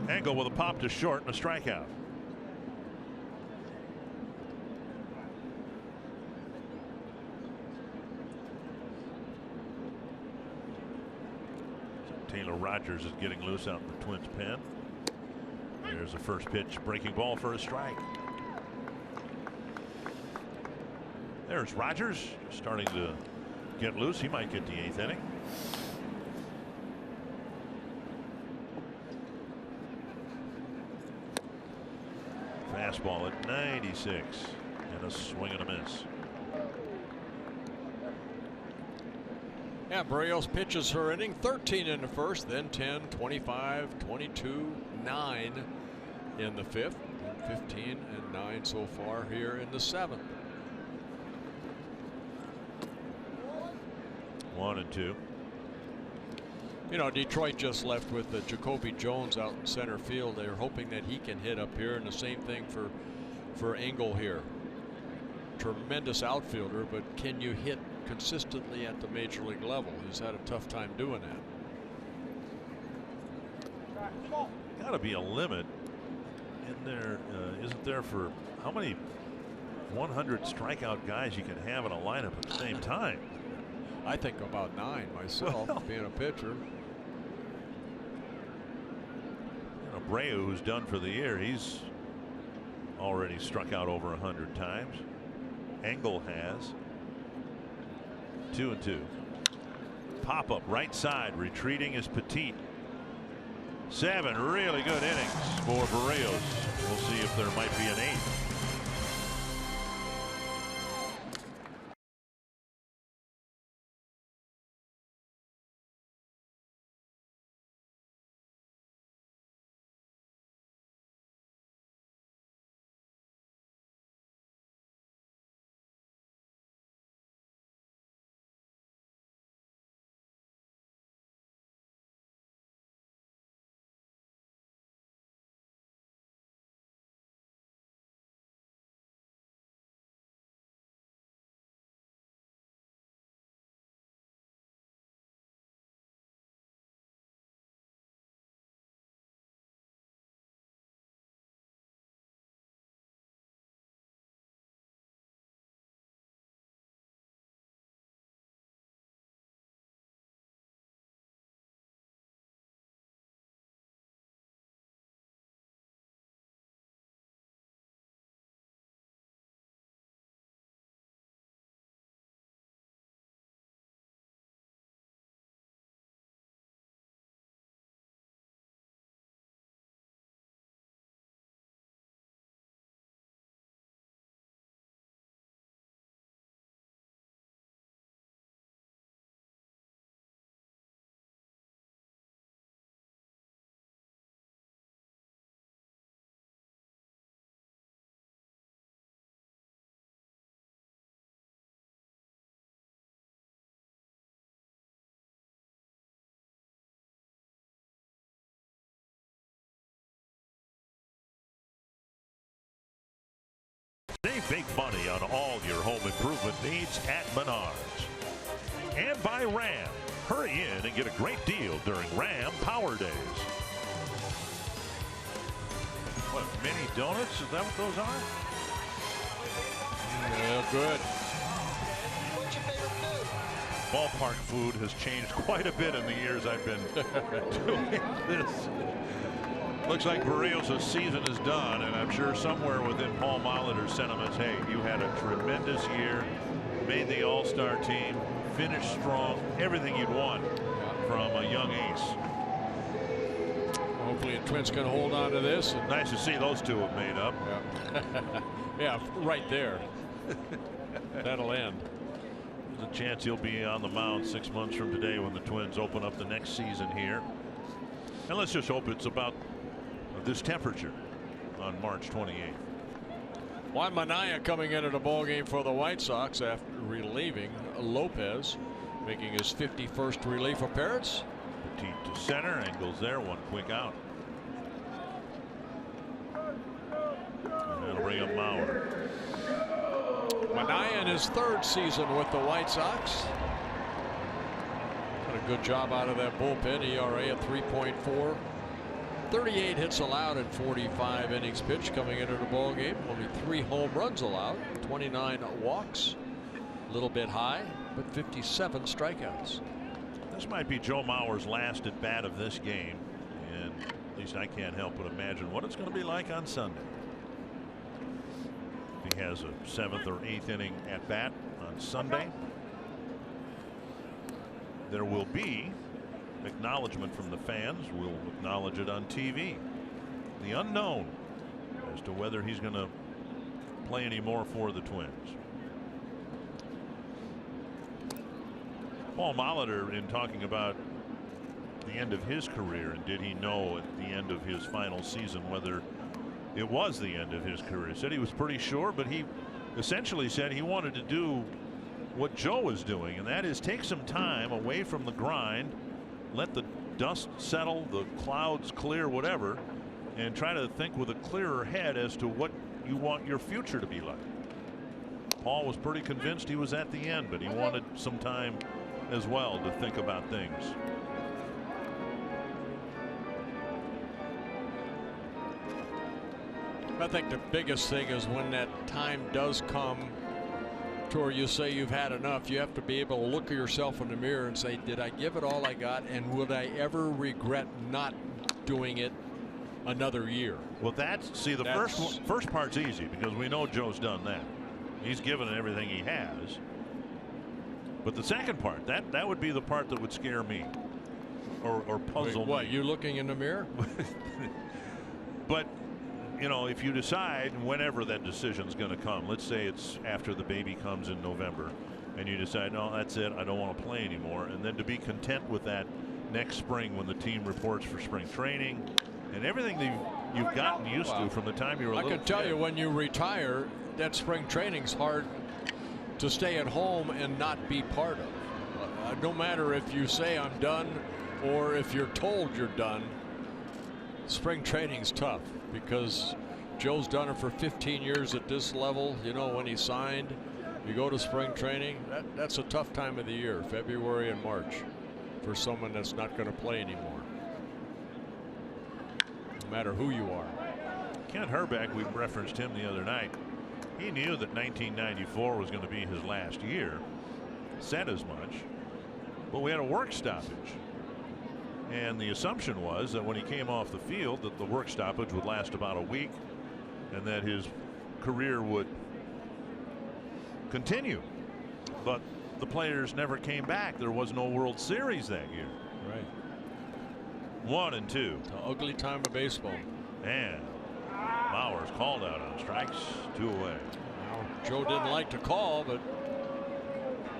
Engel with a pop to short and a strikeout. Taylor Rogers is getting loose out in the Twins pen. There's a first pitch breaking ball for a strike. There's Rogers starting to get loose. He might get the 8th inning. Fastball at 96 and a swing and a miss. Yeah, Barrios pitches her inning, 13 in the first, then 10, 25, 22, 9 in the 5th, and 15 and 9 so far here in the 7th. 1 and 2. You know, Detroit just left with Jacoby Jones out in center field. They're hoping that he can hit up here, and the same thing for Engel here. Tremendous outfielder, but can you hit consistently at the major league level? He's had a tough time doing Got to be a limit in there, isn't there, for how many 100 strikeout guys you can have in a lineup at the same time? I think about 9 myself, well, being a pitcher. Abreu, who's done for the year, he's already struck out over 100 times. Engel has 2-2. Pop up right side, retreating is Petit. 7 really good innings for Barrios. We'll see if there might be an 8th. Save big money on all your home improvement needs at Menards. And by Ram. Hurry in and get a great deal during Ram Power Days. What, mini donuts? Is that what those are? Yeah, good. What's your favorite food? Ballpark food has changed quite a bit in the years I've been doing this. Looks like Barrios' season is done, and I'm sure somewhere within Paul Molitor's sentiments, hey, you had a tremendous year, made the All-Star team, finished strong, everything you'd want from a young ace. Hopefully the Twins can hold on to this. And nice to see those two have made up. Yeah, yeah, right there. That'll end. There's a chance he'll be on the mound 6 months from today when the Twins open up the next season here. And let's just hope it's about this temperature on March 28th. Juan Minaya coming into the ballgame for the White Sox after relieving Lopez, making his 51st relief appearance. Petit to center, Engels there, one quick out. And that'll bring up Mauer. Minaya in his 3rd season with the White Sox. Did a good job out of that bullpen. ERA at 3.4. 38 hits allowed in 45 innings pitched coming into the ball game. Only 3 home runs allowed, 29 walks, a little bit high, but 57 strikeouts. This might be Joe Mauer's last at bat of this game, and at least I can't help but imagine what it's going to be like on Sunday. If he has a 7th or 8th inning at bat on Sunday, there will be acknowledgement from the fans. We'll acknowledge it on TV. The unknown as to whether he's going to play anymore for the Twins. Paul Molitor, in talking about the end of his career, and did he know at the end of his final season whether it was the end of his career, said he was pretty sure, but he essentially said he wanted to do what Joe was doing, and that is take some time away from the grind, let the dust settle, the clouds clear, whatever, and try to think with a clearer head as to what you want your future to be like. Paul was pretty convinced he was at the end, but he wanted some time as well to think about things. I think the biggest thing is when that time does come to where you say you've had enough, you have to be able to look at yourself in the mirror and say, did I give it all I got, and would I ever regret not doing it another year? Well, the first part's easy because we know Joe's done that. He's given it everything he has. But the second part, that would be the part that would scare me or puzzle me. What, you looking in the mirror? But you know, if you decide whenever that decision's going to come, let's say it's after the baby comes in November, and you decide, no, that's it, I don't want to play anymore, and then to be content with that next spring when the team reports for spring training and everything that you've gotten used to from the time you were a little kid. I can tell you, when you retire, that spring training's hard to stay at home and not be part of. No matter if you say I'm done or if you're told you're done, spring training's tough because Joe's done it for 15 years at this level. You know, when he signed, you go to spring training, that's a tough time of the year, February and March, for someone that's not going to play anymore, no matter who you are. Kent Herbeck, we referenced him the other night. He knew that 1994 was going to be his last year, said as much, but we had a work stoppage. And the assumption was that when he came off the field that the work stoppage would last about a week and that his career would continue. But the players never came back. There was no World Series that year. Right. 1-2. It's an ugly time of baseball. And Bauer's called out on strikes, 2 away. Well, Joe didn't like to call, but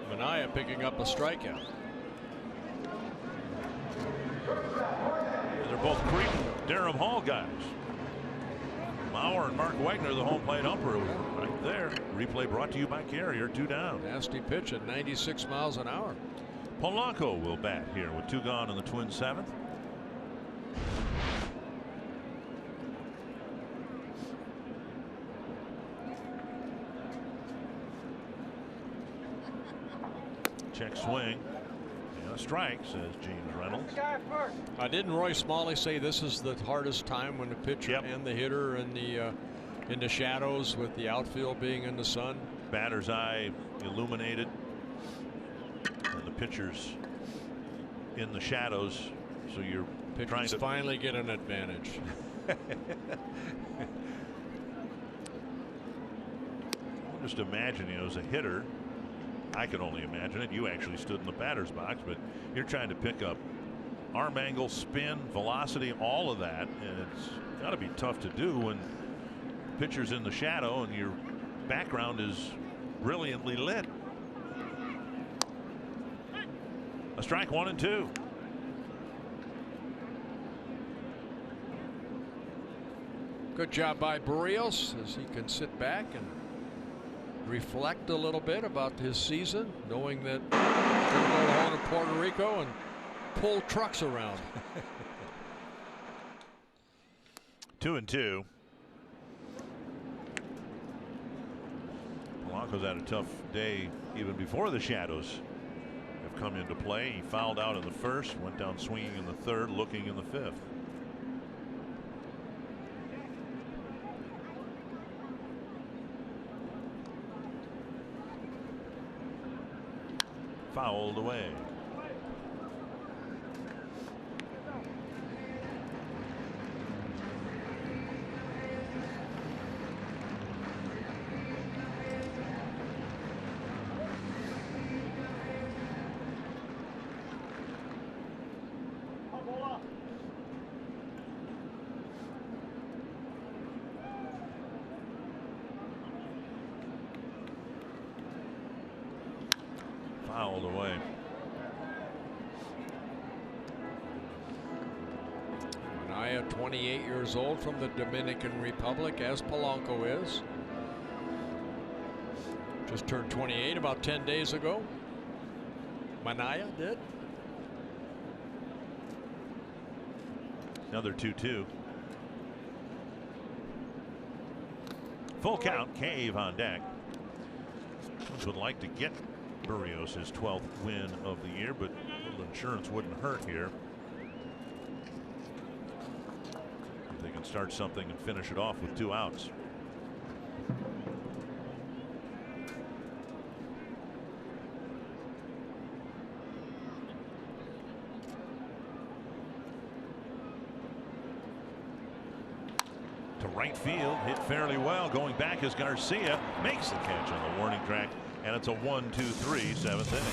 Mania picking up a strikeout. They're both Cretan Durham Hall guys. Bauer and Mark Wagner, the home plate umpire, right there. Replay brought to you by Carrier. 2 down. Nasty pitch at 96 miles an hour. Polanco will bat here with 2 gone in the Twins' 7th. Check swing. And a strike, says James Reynolds. Didn't Roy Smalley say this is the hardest time when the pitcher and the hitter in the shadows with the outfield being in the sun? Batter's eye illuminated and the pitcher's in the shadows, so you're trying to finally get an advantage. Just imagine, you know, as a hitter, I can only imagine it. You actually stood in the batter's box, but you're trying to pick up arm angle, spin, velocity, all of that, and it's got to be tough to do when pitcher's in the shadow and your background is brilliantly lit. A strike, 1-2. Good job by Barrios as he can sit back and reflect a little bit about his season, knowing that he's going to go home to Puerto Rico and pull trucks around. 2-2. Polanco's had a tough day even before the shadows have come into play. He fouled out in the first, went down swinging in the third, looking in the fifth. Fouled away. Fouled away. Mania, 28 years old, from the Dominican Republic, as Polanco is. Just turned 28 about 10 days ago. Mania did. Another 2-2. Full count. Cave on deck. Twins would like to get Barrios his 12th win of the year, but a little insurance wouldn't hurt here. If they can can start something and finish it off with 2 outs. To right field, hit fairly well. Going back is Garcia, makes the catch on the warning track, and it's a 1-2-3 7th inning.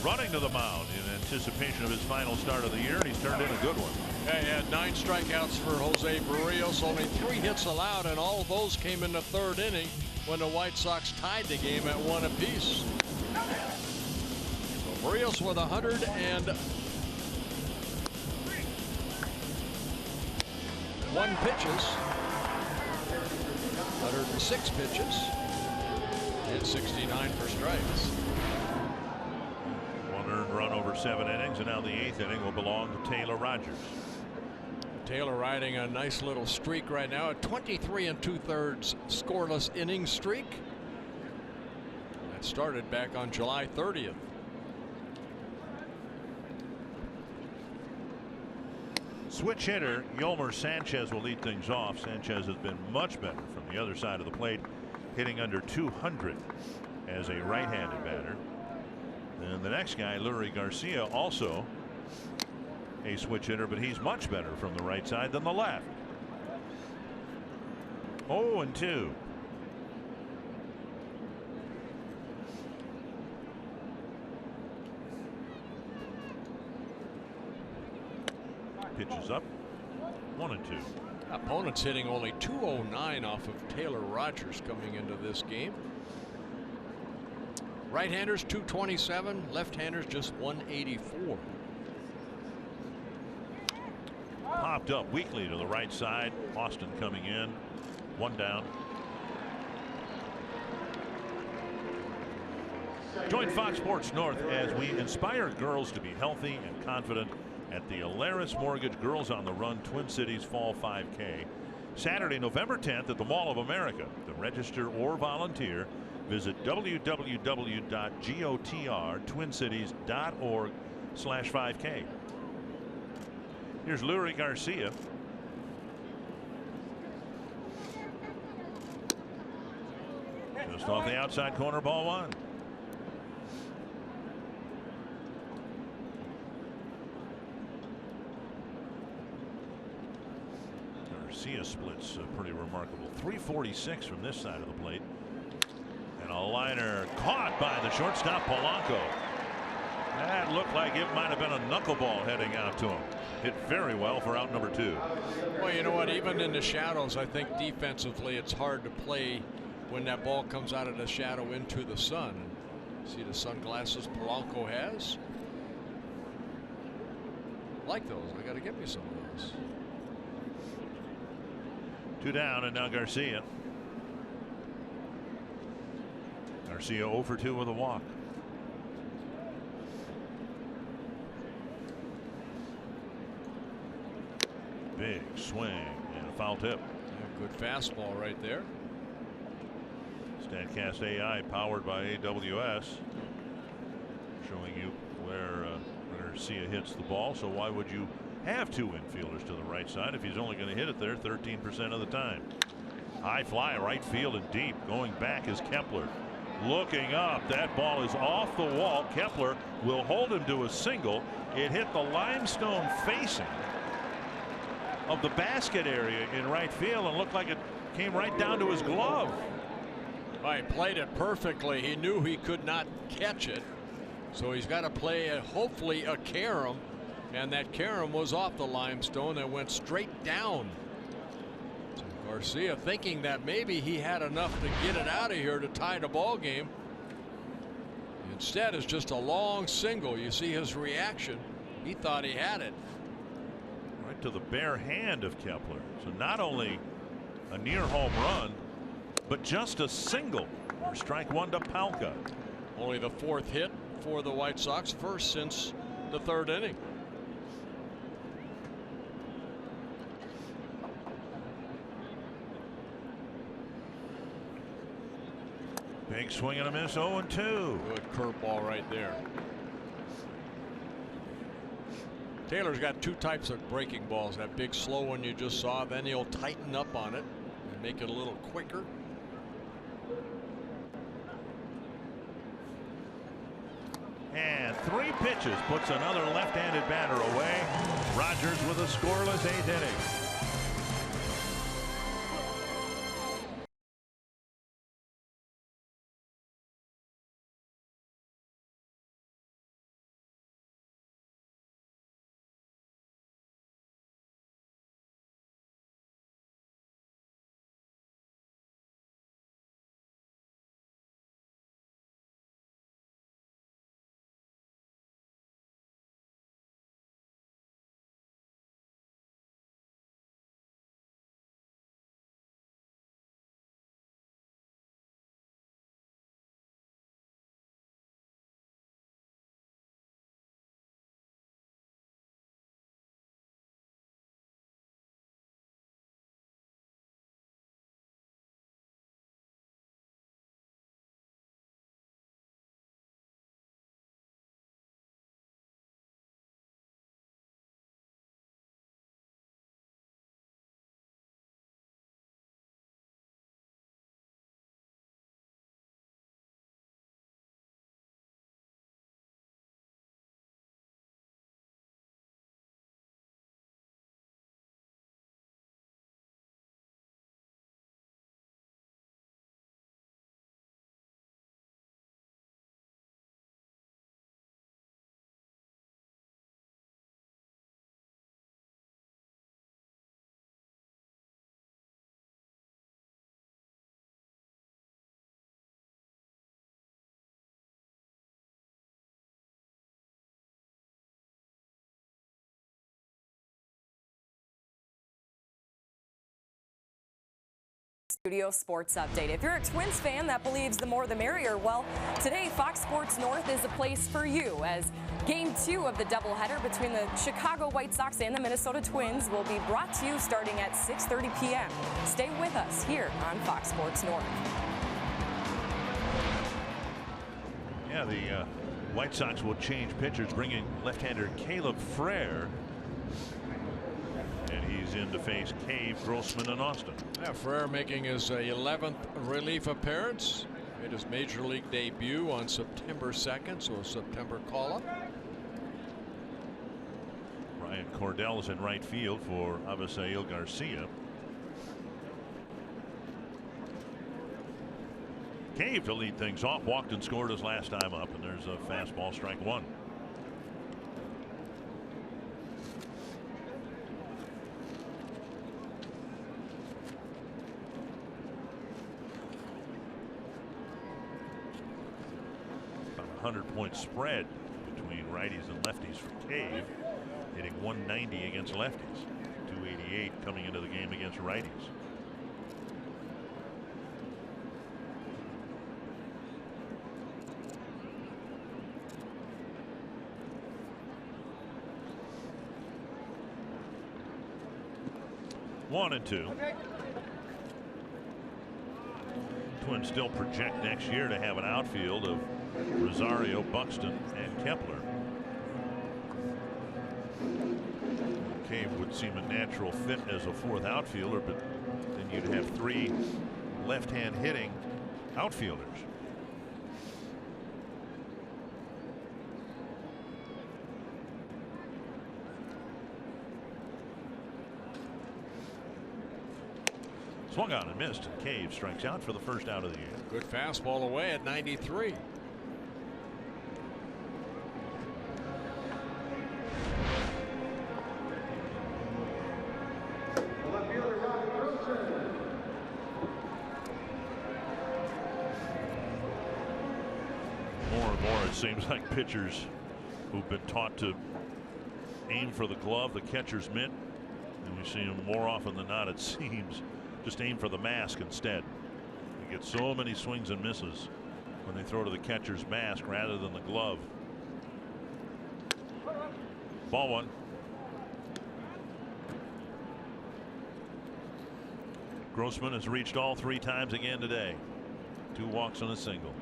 Running to the mound in anticipation of his final start of the year, and he's turned in a good one. Yeah, he had 9 strikeouts for Jose Barrios, only 3 hits allowed, and all of those came in the 3rd inning when the White Sox tied the game at 1 apiece. So Barrios with 101 pitches, 106 pitches, and 69 for strikes. Run over 7 innings, and now the 8th inning will belong to Taylor Rogers. Taylor riding a nice little streak right now, a 23 2/3 scoreless inning streak. That started back on July 30th. Switch hitter Yolmer Sanchez will lead things off. Sanchez has been much better from the other side of the plate, hitting under 200 as a right-handed batter. And the next guy, Lurie Garcia, also a switch hitter, but he's much better from the right side than the left. 0-2. Pitches up. 1-2. Opponents hitting only 209 off of Taylor Rogers coming into this game. Right-handers 227, left-handers just 184. Popped up weakly to the right side. Austin coming in. 1 down. Join Fox Sports North as we inspire girls to be healthy and confident at the Alaris Mortgage Girls on the Run Twin Cities Fall 5K. Saturday, November 10th at the Mall of America. To register or volunteer, visit www.gotrtwincities.org/5K. Here's Lurie Garcia. Just off the outside corner, ball 1. Garcia splits pretty remarkable. 346 from this side of the plate. And a liner caught by the shortstop Polanco. That looked like it might have been a knuckleball heading out to him. Hit very well for out number 2. Well, you know what? Even in the shadows, I think defensively it's hard to play when that ball comes out of the shadow into the sun. See the sunglasses Polanco has? Like those. I got to get me some of those. Two down, and now Garcia. Garcia 0 for 2 with a walk. Big swing and a foul tip. Yeah, good fastball right there. StatCast AI powered by AWS showing you where Garcia hits the ball. So why would you have two infielders to the right side if he's only going to hit it there 13% of the time? High fly right field and deep. Going back is Kepler. Looking up, that ball is off the wall. Kepler will hold him to a single. It hit the limestone facing of the basket area in right field and looked like it came right down to his glove. He played it perfectly. He knew he could not catch it, so he's got to play hopefully a carom, and that carom was off the limestone and went straight down. So Garcia thinking that maybe he had enough to get it out of here to tie the ball game. Instead, it's just a long single. You see his reaction. He thought he had it. Right to the bare hand of Kepler. So not only a near home run, but just a single. Strike one to Palka. Only the fourth hit for the White Sox, first since the third inning. Big swing and a miss. 0-2. Good curveball right there. Taylor's got two types of breaking balls. That big slow one you just saw, then he'll tighten up on it and make it a little quicker. And 3 pitches puts another left-handed batter away. Rogers with a scoreless 8th inning. Studio Sports Update. If you're a Twins fan that believes the more the merrier, well, today Fox Sports North is a place for you, as Game 2 of the doubleheader between the Chicago White Sox and the Minnesota Twins will be brought to you starting at 6:30 p.m. Stay with us here on Fox Sports North. Yeah, the White Sox will change pitchers, bringing left-hander Caleb Frere. And he's in to face Cave, Grossman, and Austin. Yeah, Frere making his 11th relief appearance. Made his major league debut on September 2nd, so a September call-up. Ryan Cordell is in right field for Avisail Garcia. Cave to lead things off. Walked and scored his last time up, and there's a fastball, strike one. About a 100-point spread between righties and lefties for Cave, hitting 190 against lefties, 288 coming into the game against righties. 1-2. Twins still project next year to have an outfield of Rosario, Buxton, and Kepler. Cave would seem a natural fit as a fourth outfielder, but then you'd have 3 left-hand hitting outfielders. Swung on and missed, and Cave strikes out for the first out of the year. Good fastball away at 93. More and more, it seems like pitchers who've been taught to aim for the glove, the catcher's mitt, and we see them more often than not, it seems, just aim for the mask instead. You get so many swings and misses when they throw to the catcher's mask rather than the glove. Ball 1. Grossman has reached all 3 times again today. 2 walks and a single.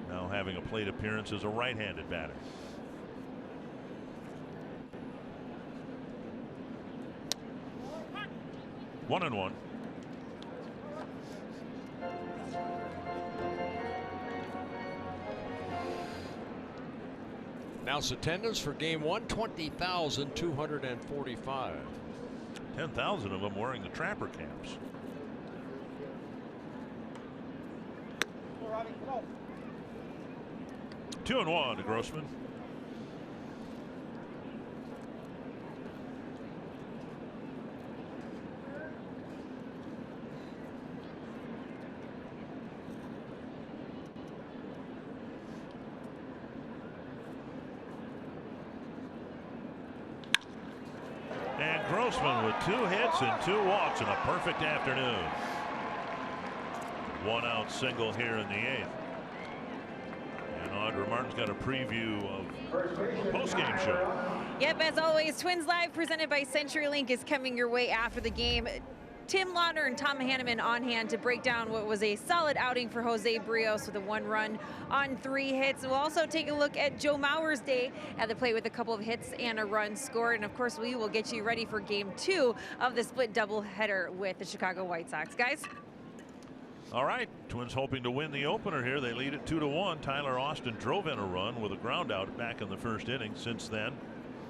Now having a plate appearance as a right-handed batter. One and one. Now attendance for game 1, 20,245. 10,000 of them wearing the Trapper caps. Two and one to Grossman. And Grossman with 2 hits and 2 walks and a perfect afternoon. 1 out single here in the 8th. And Audra Martin's got a preview of the post-game show. Yep, as always, Twins Live presented by CenturyLink is coming your way after the game. Tim Lautner and Tom Hanneman on hand to break down what was a solid outing for Jose Barrios with a 1 run on 3 hits. We'll also take a look at Joe Mauer's day at the plate with a couple of hits and a run scored. And of course, we will get you ready for game 2 of the split doubleheader with the Chicago White Sox. Guys? All right, Twins hoping to win the opener here. They lead it 2-1. Tyler Austin drove in a run with a ground out back in the first inning. Since then,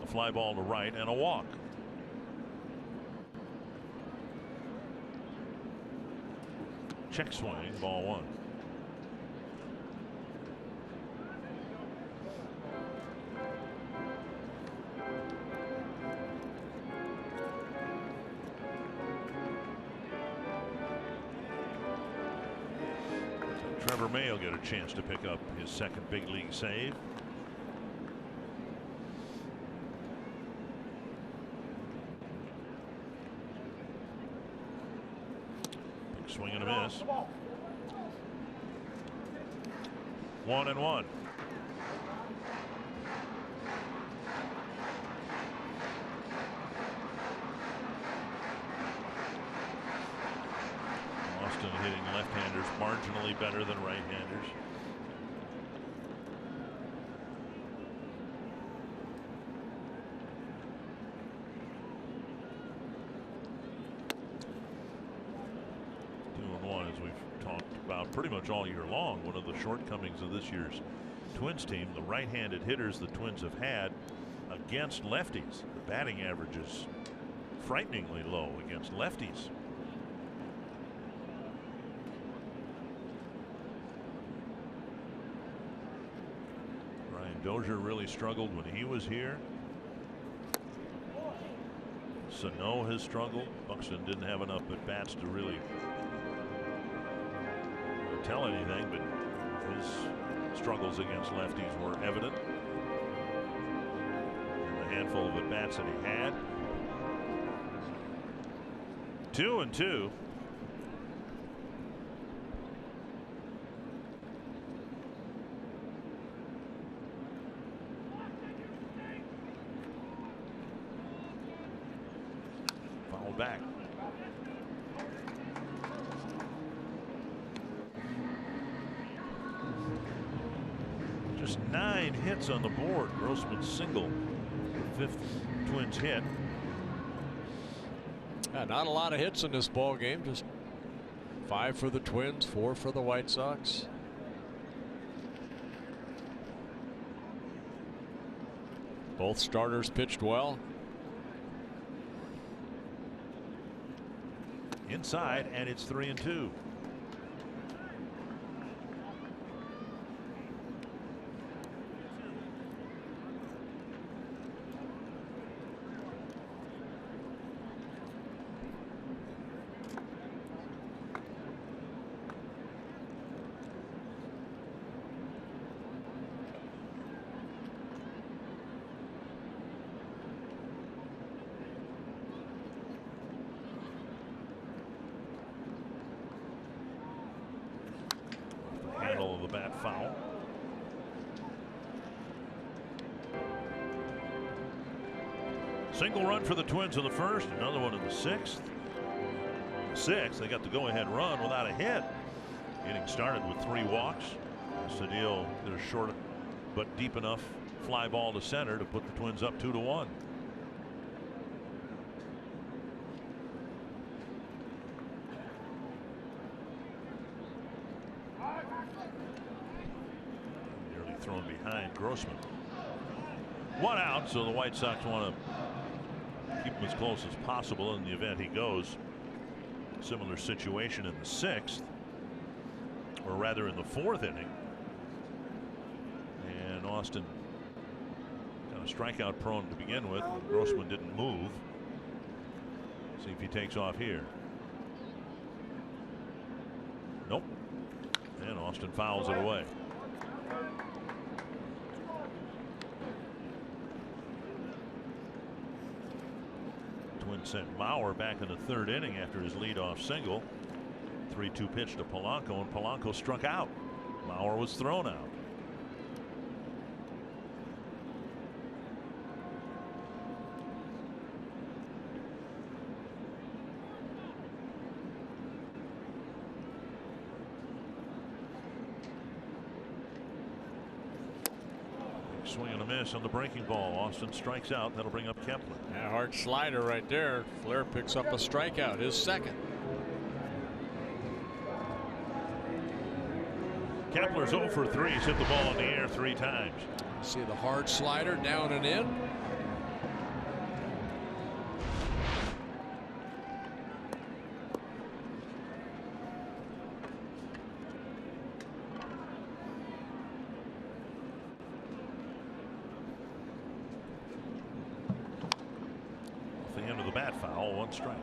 a fly ball to right and a walk. Check swing, ball 1. Trevor May will get a chance to pick up his second big league save. Big swing and a miss. 1-1. Austin hitting left-handers marginally better than right-handers. As we've talked about pretty much all year long, one of the shortcomings of this year's Twins team, the right-handed hitters the Twins have had against lefties. The batting average is frighteningly low against lefties. Ryan Dozier really struggled when he was here. Sano has struggled. Buxton didn't have enough at bats to really tell anything, but his struggles against lefties were evident in the handful of at bats that he had. 2-2. Foul back. Just 9 hits on the board. Grossman's single, 5th Twins hit. Yeah, not a lot of hits in this ball game. Just 5 for the Twins, 4 for the White Sox. Both starters pitched well. Inside, and it's 3-2. Handle of the bat foul. Single run for the Twins in the first, another one in the 6th. They got the go-ahead run without a hit. Getting started with 3 walks. Cedillo did a short but deep enough fly ball to center to put the Twins up 2-1. Thrown behind Grossman. 1 out, so the White Sox want to keep him as close as possible in the event he goes. Similar situation in the 6th, or rather in the 4th inning. And Austin kind of strikeout prone to begin with. Grossman didn't move. See if he takes off here. Nope. And Austin fouls it away. Twins sent Mauer back in the 3rd inning after his leadoff single. 3-2 pitch to Polanco, and Polanco struck out. Mauer was thrown out. Swing and a miss on the breaking ball. Austin strikes out. That'll bring up Kepler. Yeah, hard slider right there. Flair picks up a strikeout, his 2nd. Kepler's 0 for 3. He's hit the ball in the air 3 times. See the hard slider down and in. End of the bat foul, 1 strike.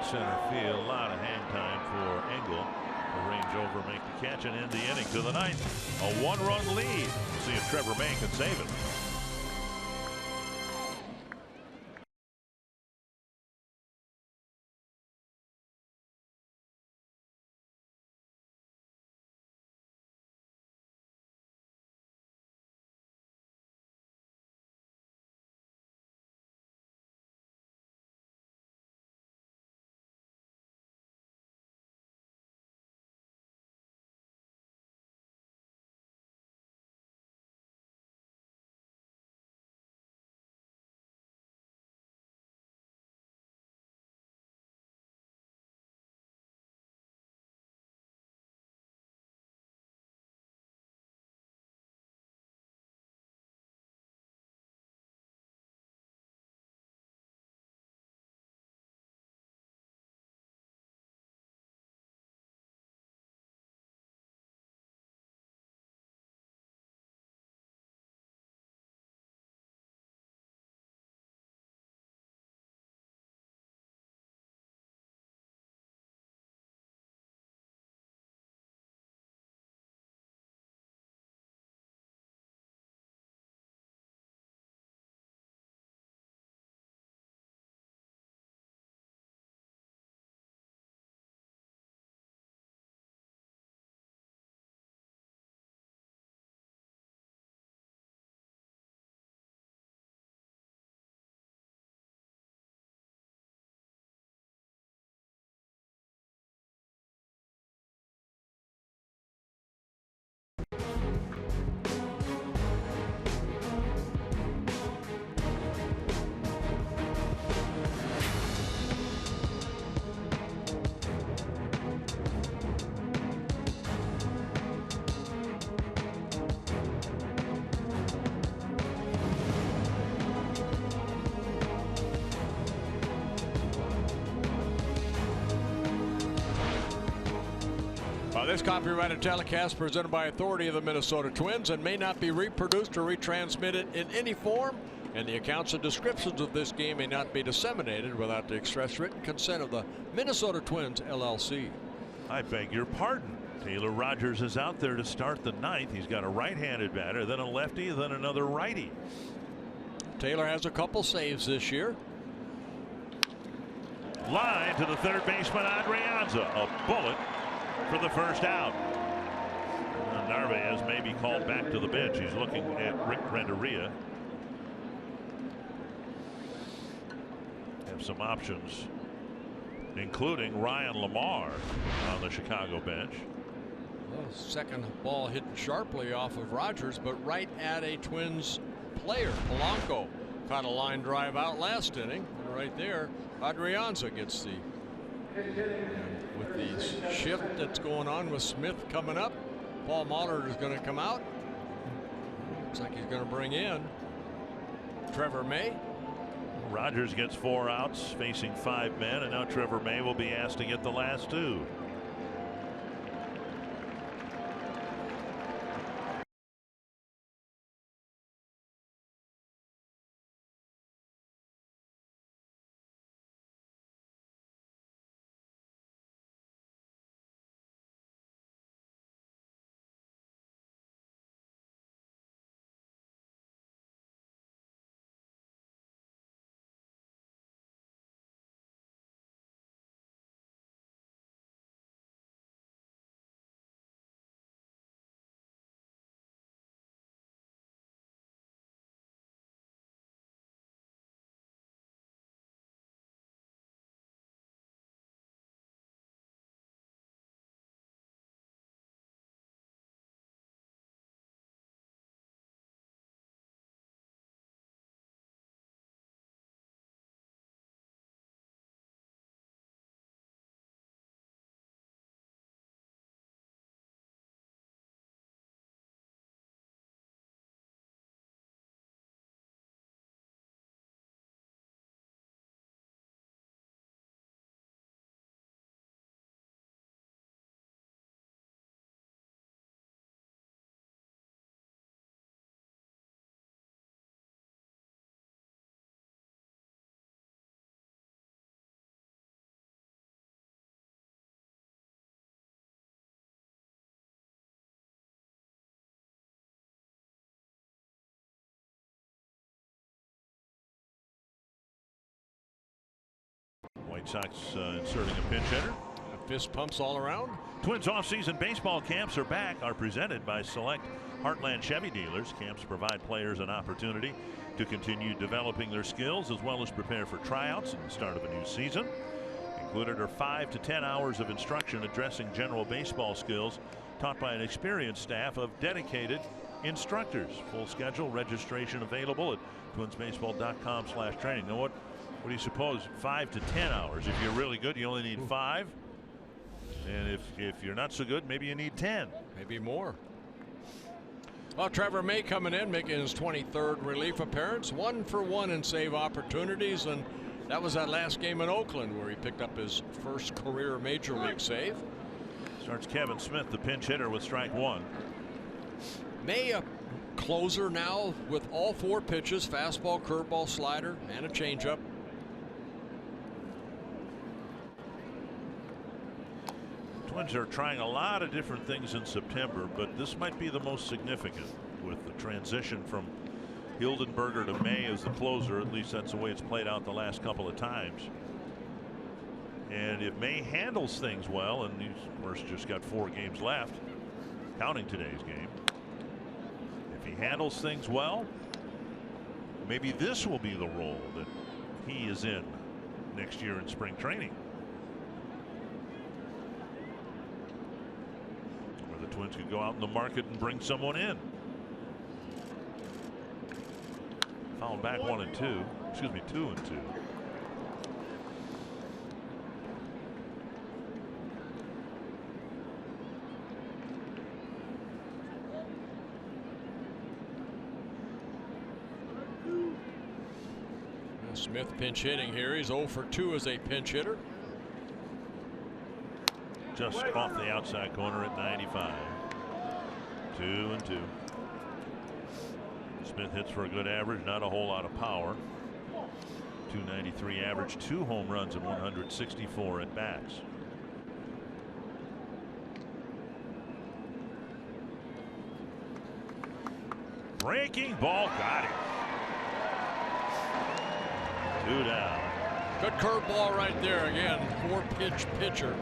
Center field, a lot of hang time for Engel to range over, make the catch, and end the inning to the 9th. A 1-run lead. We'll see if Trevor May can save it. This copyrighted telecast presented by authority of the Minnesota Twins and may not be reproduced or retransmitted in any form, and the accounts and descriptions of this game may not be disseminated without the express written consent of the Minnesota Twins, LLC. I beg your pardon. Taylor Rogers is out there to start the ninth. He's got a right-handed batter, then a lefty, then another righty. Taylor has a couple saves this year. Line to the third baseman, Adrianza. A bullet for the first out. Narvaez may be called back to the bench. He's looking at Rick Renteria. Have some options, including Ryan Lamar on the Chicago bench. Well, second ball hit sharply off of Rogers, but right at a Twins player. Polanco caught a line drive out last inning, and right there Adrianza gets the, with the shift that's going on with Smith coming up, Paul Mahler is going to come out. Looks like he's going to bring in Trevor May. Rogers gets 4 outs facing 5 men, and now Trevor May will be asked to get the last 2. White Sox inserting a pinch hitter. Fist pumps all around. Twins off-season baseball camps are presented by select Heartland Chevy dealers. Camps provide players an opportunity to continue developing their skills as well as prepare for tryouts and the start of a new season. Included are 5 to 10 hours of instruction addressing general baseball skills taught by an experienced staff of dedicated instructors. Full schedule registration available at twinsbaseball.com/training. Now what do you suppose? 5 to 10 hours. If you're really good, you only need 5. And if you're not so good, maybe you need 10. Maybe more. Well, Trevor May coming in, making his 23rd relief appearance. 1 for 1 in save opportunities, and that was that last game in Oakland where he picked up his first career major league save. Starts Kevin Smith, the pinch hitter, with strike 1. May a closer now with all 4 pitches: fastball, curveball, slider, and a changeup. Twins are trying a lot of different things in September, but this might be the most significant with the transition from Hildenberger to May as the closer. At least that's the way it's played out the last couple of times. And if May handles things well, and he's of course just got 4 games left, counting today's game. If he handles things well, maybe this will be the role that he is in next year in spring training. Twins could go out in the market and bring someone in. Fouled back 1 and 2. Excuse me, 2 and 2. Smith pinch hitting here. He's 0 for 2 as a pinch hitter. just off the outside corner at 95. 2-2. Smith hits for a good average, not a whole lot of power. 293 average, 2 home runs and 164 at bats. Breaking ball, got it. 2 down. Good curveball right there again. 4-pitch pitcher.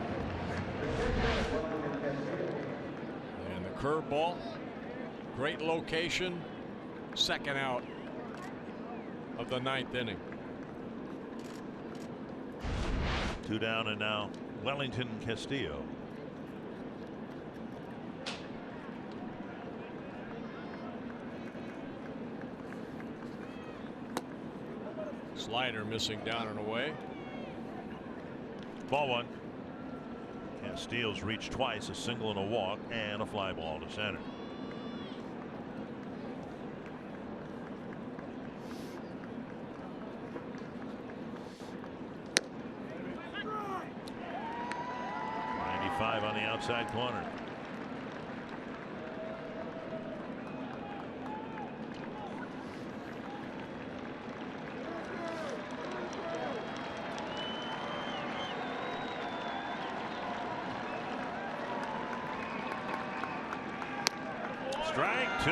And the curveball, great location. Second out of the 9th inning. 2 down, and now Wellington Castillo. Slider missing down and away. Ball 1. Castillo's reached twice, a single and a walk, and a fly ball to center. On the outside corner. Strike 2.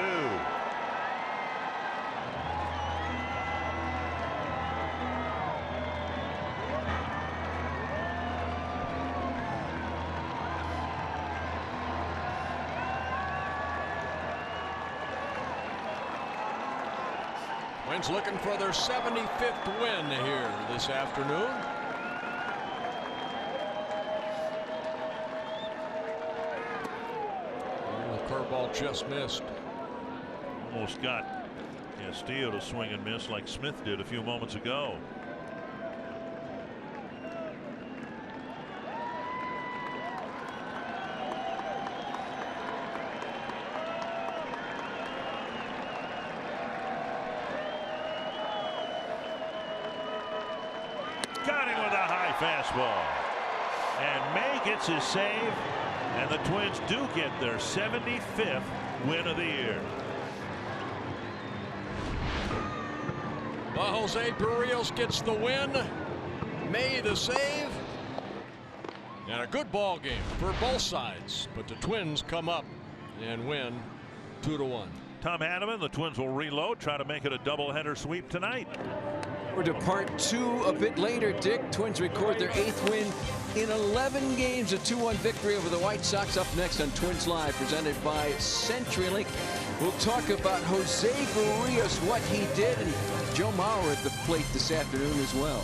Twins looking for their 75th win here this afternoon. The curveball just missed. Almost got Castillo to swing and miss like Smith did a few moments ago. Got him with a high fastball. And May gets his save, and the Twins do get their 75th win of the year. Well, Jose Berrios gets the win. May the save. And a good ball game for both sides. But the Twins come up and win 2-1. Tom Hanneman, the Twins will reload, try to make it a doubleheader sweep tonight. We're to part 2 a bit later, Dick. Twins record their 8th win in 11 games, a 2-1 victory over the White Sox. Up next on Twins Live, presented by CenturyLink. We'll talk about Jose Berrios, what he did, and Joe Mauer at the plate this afternoon as well.